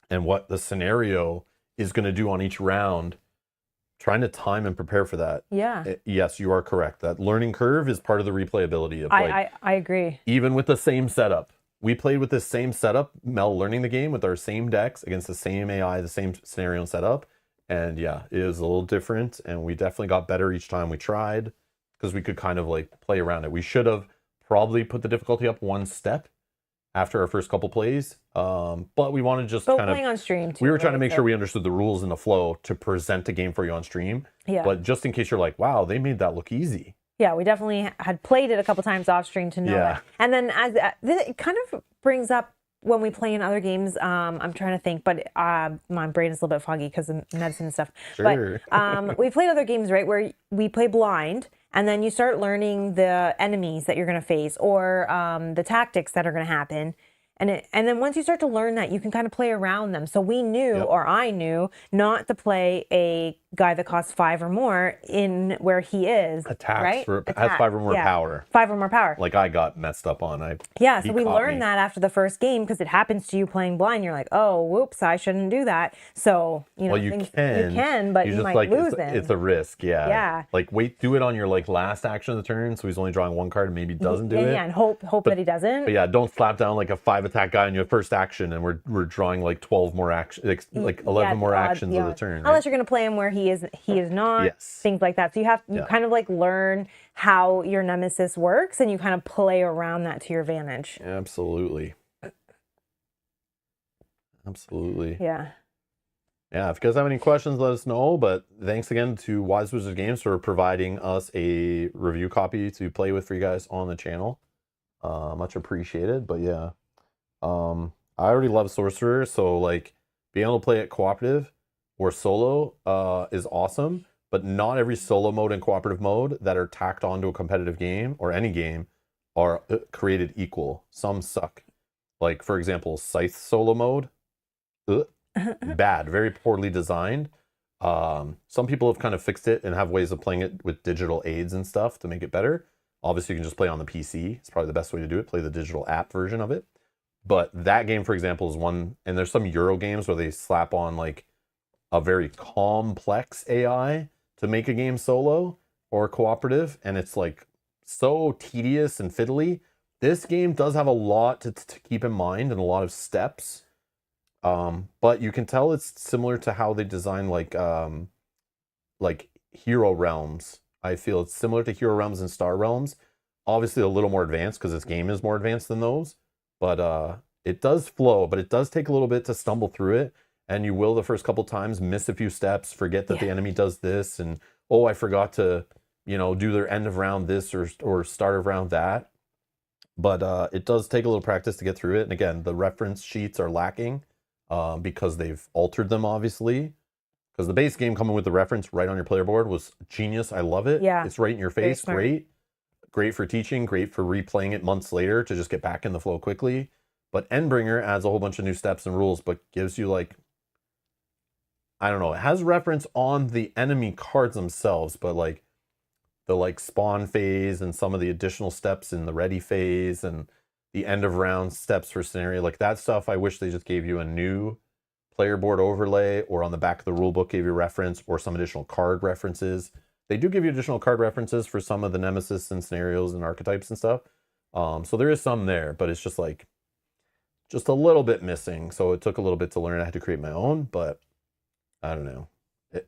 and what the scenario is going to do on each round. Trying to time and prepare for that. Yeah. Yes, you are correct. That learning curve is part of the replayability of I agree. Even with the same setup. We played with this same setup, Mel learning the game with our same decks against the same AI, the same scenario and setup. And yeah, it is a little different, and we definitely got better each time we tried, because we could kind of like play around it. We should have probably put the difficulty up one step after our first couple plays, but we want to just kind of playing on stream too, we were trying to make sure we understood the rules and the flow to present a game for you on stream. Yeah. But just in case you're like, wow, they made that look easy. Yeah, we definitely had played it a couple times off stream to know it. And then it kind of brings up when we play in other games. I'm trying to think, but my brain is a little bit foggy because of medicine and stuff. Sure. But we played other games, right, where we play blind, and then you start learning the enemies that you're going to face, or the tactics that are going to happen. And then once you start to learn that, you can kind of play around them. So we knew, or I knew, not to play a guy that costs 5 or more in where he is. Attacks, right? Has 5 or more power. 5 or more power. Like I got messed up on. So we learned that after the first game, because it happens to you playing blind. You're like, oh, whoops, I shouldn't do that. So, you can, but you might lose it. It's a risk, Yeah. Like, do it on your like last action of the turn, so he's only drawing one card and maybe doesn't do it. Yeah, and hope that he doesn't. But yeah, don't slap down like a 5 attack guy on your first action, and we're drawing like 12 more actions, like 11 more actions of the turn. Right? Unless you're going to play him where he is not. Things like that. So you kind of like learn how your nemesis works, and you kind of play around that to your advantage. Absolutely. Yeah. Yeah, if you guys have any questions, let us know. But thanks again to Wise Wizard Games for providing us a review copy to play with for you guys on the channel. Much appreciated. But yeah, I already love Sorcerer, so like being able to play it cooperative or solo is awesome. But not every solo mode and cooperative mode that are tacked onto a competitive game or any game are created equal. Some suck. Like, for example, Scythe solo mode. Bad, very poorly designed. Some people have kind of fixed it and have ways of playing it with digital aids and stuff to make it better. Obviously, you can just play on the PC. It's probably the best way to do it. Play the digital app version of it. But that game, for example, is one, and there's some Euro games where they slap on like a very complex AI to make a game solo or cooperative, and it's like so tedious and fiddly. This game does have a lot to keep in mind and a lot of steps. But you can tell it's similar to how they design like Hero Realms. I feel it's similar to Hero Realms and Star Realms. Obviously a little more advanced because this game is more advanced than those. But it does flow, but it does take a little bit to stumble through it. And you will the first couple times miss a few steps, forget that the enemy does this, and oh, I forgot to, do their end of round this or start of round that. But it does take a little practice to get through it. And again, the reference sheets are lacking because they've altered them, obviously. Because the base game coming with the reference right on your player board was genius. I love it. Yeah. It's right in your face. Great. Great for teaching. Great for replaying it months later to just get back in the flow quickly. But Endbringer adds a whole bunch of new steps and rules, but gives you I don't know, it has reference on the enemy cards themselves, but the spawn phase and some of the additional steps in the ready phase and the end of round steps for scenario, like that stuff, I wish they just gave you a new player board overlay, or on the back of the rule book gave you reference, or some additional card references. They do give you additional card references for some of the nemesis and scenarios and archetypes and stuff. So there is some there, but it's just a little bit missing. So it took a little bit to learn. I had to create my own, but I don't know.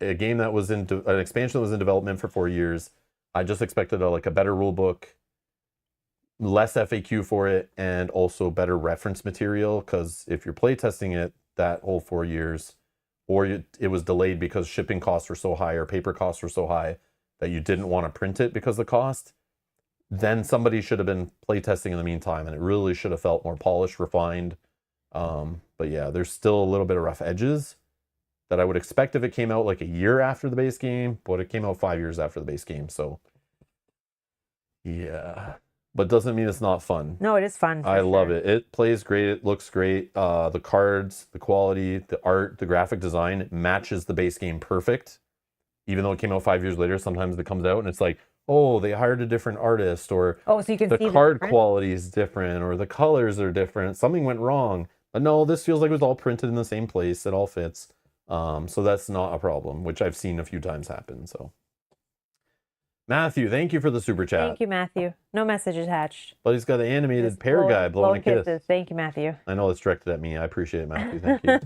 A game that was an expansion that was in development for 4 years. I just expected a better rule book, less FAQ for it, and also better reference material. Because if you're playtesting it that whole 4 years, or it was delayed because shipping costs were so high or paper costs were so high that you didn't want to print it because of the cost, then somebody should have been playtesting in the meantime, and it really should have felt more polished, refined. But yeah, there's still a little bit of rough edges that I would expect if it came out a year after the base game, but it came out 5 years after the base game. So yeah, but doesn't mean it's not fun. No, it is fun. I love it. It plays great. It looks great. The cards, the quality, the art, the graphic design matches the base game perfect. Even though it came out 5 years later, sometimes it comes out and it's oh, they hired a different artist, or so you can see the card quality is different, or the colors are different. Something went wrong. But no, this feels like it was all printed in the same place. It all fits. So that's not a problem, which I've seen a few times happen. So Matthew, thank you for the super chat. Thank you, Matthew. No message attached. But he's got the animated pear guy blowing a kiss. Kisses. Thank you, Matthew. I know it's directed at me. I appreciate it, Matthew. Thank you.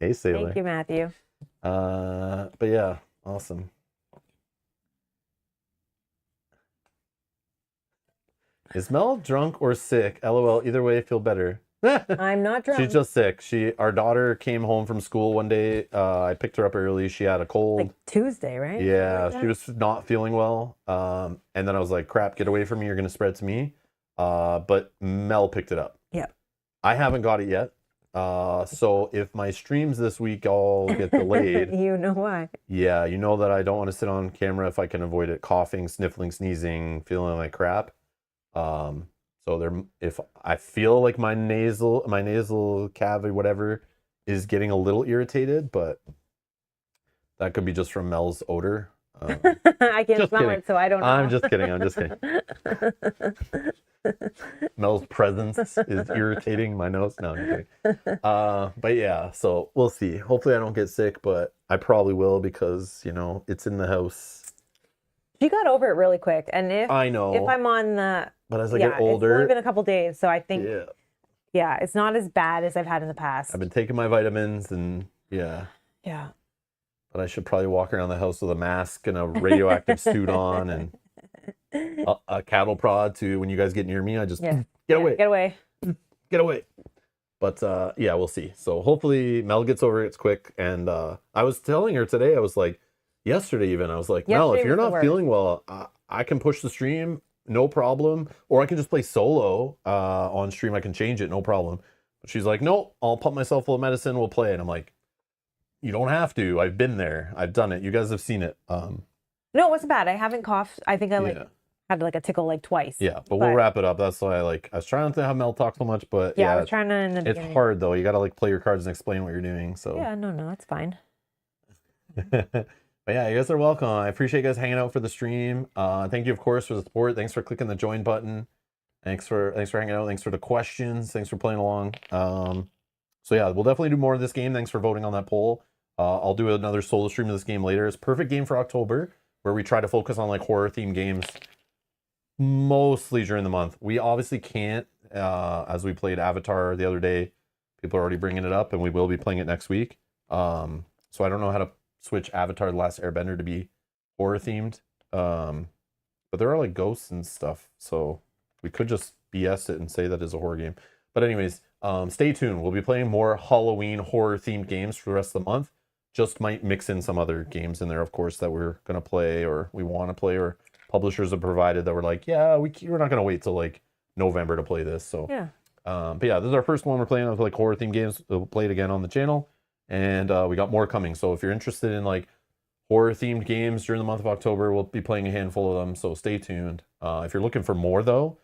Hey, Sailor. Thank you, Matthew. But yeah, awesome. Is Mel drunk or sick? LOL. Either way, I feel better. I'm not drunk. She's just sick. Our daughter came home from school one day. I picked her up early. She had a cold. Tuesday, right? Yeah, she was not feeling well. And then I was like, crap, get away from me. You're going to spread it to me. But Mel picked it up. Yeah. I haven't got it yet. So if my streams this week all get delayed. You know why. Yeah, you know that I don't want to sit on camera if I can avoid it. Coughing, sniffling, sneezing, feeling like crap. So if I feel like my nasal cavity, whatever, is getting a little irritated, but that could be just from Mel's odor. I can't smell it, so I don't know. I'm just kidding. Mel's presence is irritating my nose. No, I'm kidding. But yeah, so we'll see. Hopefully I don't get sick, but I probably will because, it's in the house. She got over it really quick. And if I'm on the... But as I get older... It's only been a couple days, so I think... Yeah, it's not as bad as I've had in the past. I've been taking my vitamins and yeah. Yeah. But I should probably walk around the house with a mask and a radioactive suit on and a cattle prod to when you guys get near me. I just get away. Get away. Get away. But yeah, we'll see. So hopefully Mel gets over it quick. And I was telling her today, I was like, yesterday even, I was like, Mel, if you're not feeling well, I can push the stream, no problem. Or I can just play solo on stream. I can change it, no problem. But she's like, no, I'll pump myself full of medicine, we'll play. And I'm like, you don't have to. I've been there. I've done it. You guys have seen it. No, it wasn't bad. I haven't coughed. I think I had a tickle twice. Yeah, but we'll wrap it up. That's why I was trying not to have Mel talk so much, but yeah, I was trying to in the beginning. It's hard though. You got to play your cards and explain what you're doing. So yeah, no, that's fine. But yeah, you guys are welcome. I appreciate you guys hanging out for the stream. Thank you, of course, for the support. Thanks for clicking the join button. Thanks for hanging out. Thanks for the questions. Thanks for playing along. So yeah, we'll definitely do more of this game. Thanks for voting on that poll. I'll do another solo stream of this game later. It's a perfect game for October. where we try to focus on like horror themed games mostly during the month. We obviously can't, as we played Avatar the other day. People are already bringing it up, and we will be playing it next week. So I don't know how to switch Avatar: The Last Airbender to be horror themed. But there are like ghosts and stuff, so we could just BS it and say that is a horror game. But anyways, stay tuned. We'll be playing more Halloween horror themed games for the rest of the month. Just might mix in some other games in there, of course, that we're gonna play or we want to play, or publishers have provided that we're like, yeah, we're not gonna wait till like November to play this. So Yeah. but yeah, this is our first one we're playing with like horror themed games. We'll play it again on the channel, and we got more coming. So if you're interested in like horror themed games during the month of October, we'll be playing a handful of them. So stay tuned. If you're looking for more though,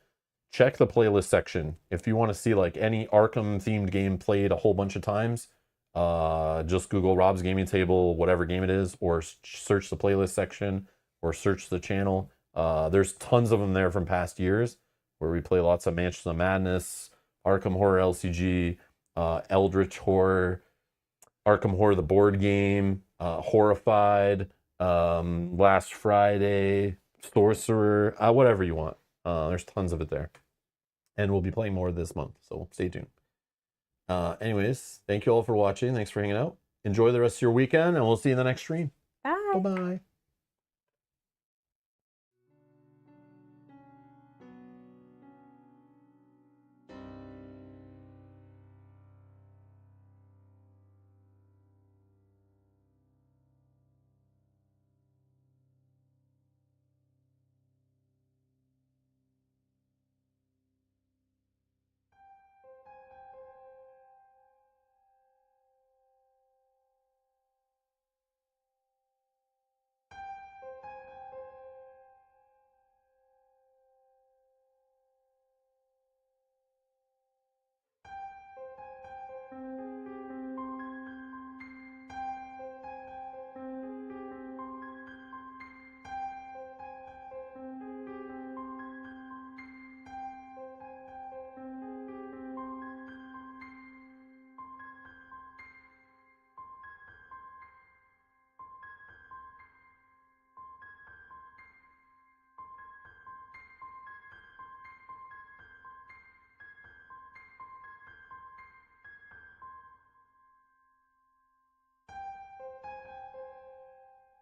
check the playlist section. If you want to see like any Arkham themed game played a whole bunch of times, just Google Rob's Gaming Table, whatever game it is, or search the playlist section, or search the channel. There's tons of them there from past years where we play lots of Mansions of Madness, Arkham Horror LCG, Eldritch Horror, Arkham Horror the board game, Horrified, Last Friday, Sorcerer, whatever you want. There's tons of it there. And we'll be playing more this month, so stay tuned. Anyways, thank you all for watching. Thanks for hanging out. Enjoy the rest of your weekend, and we'll see you in the next stream. Bye. Bye-bye.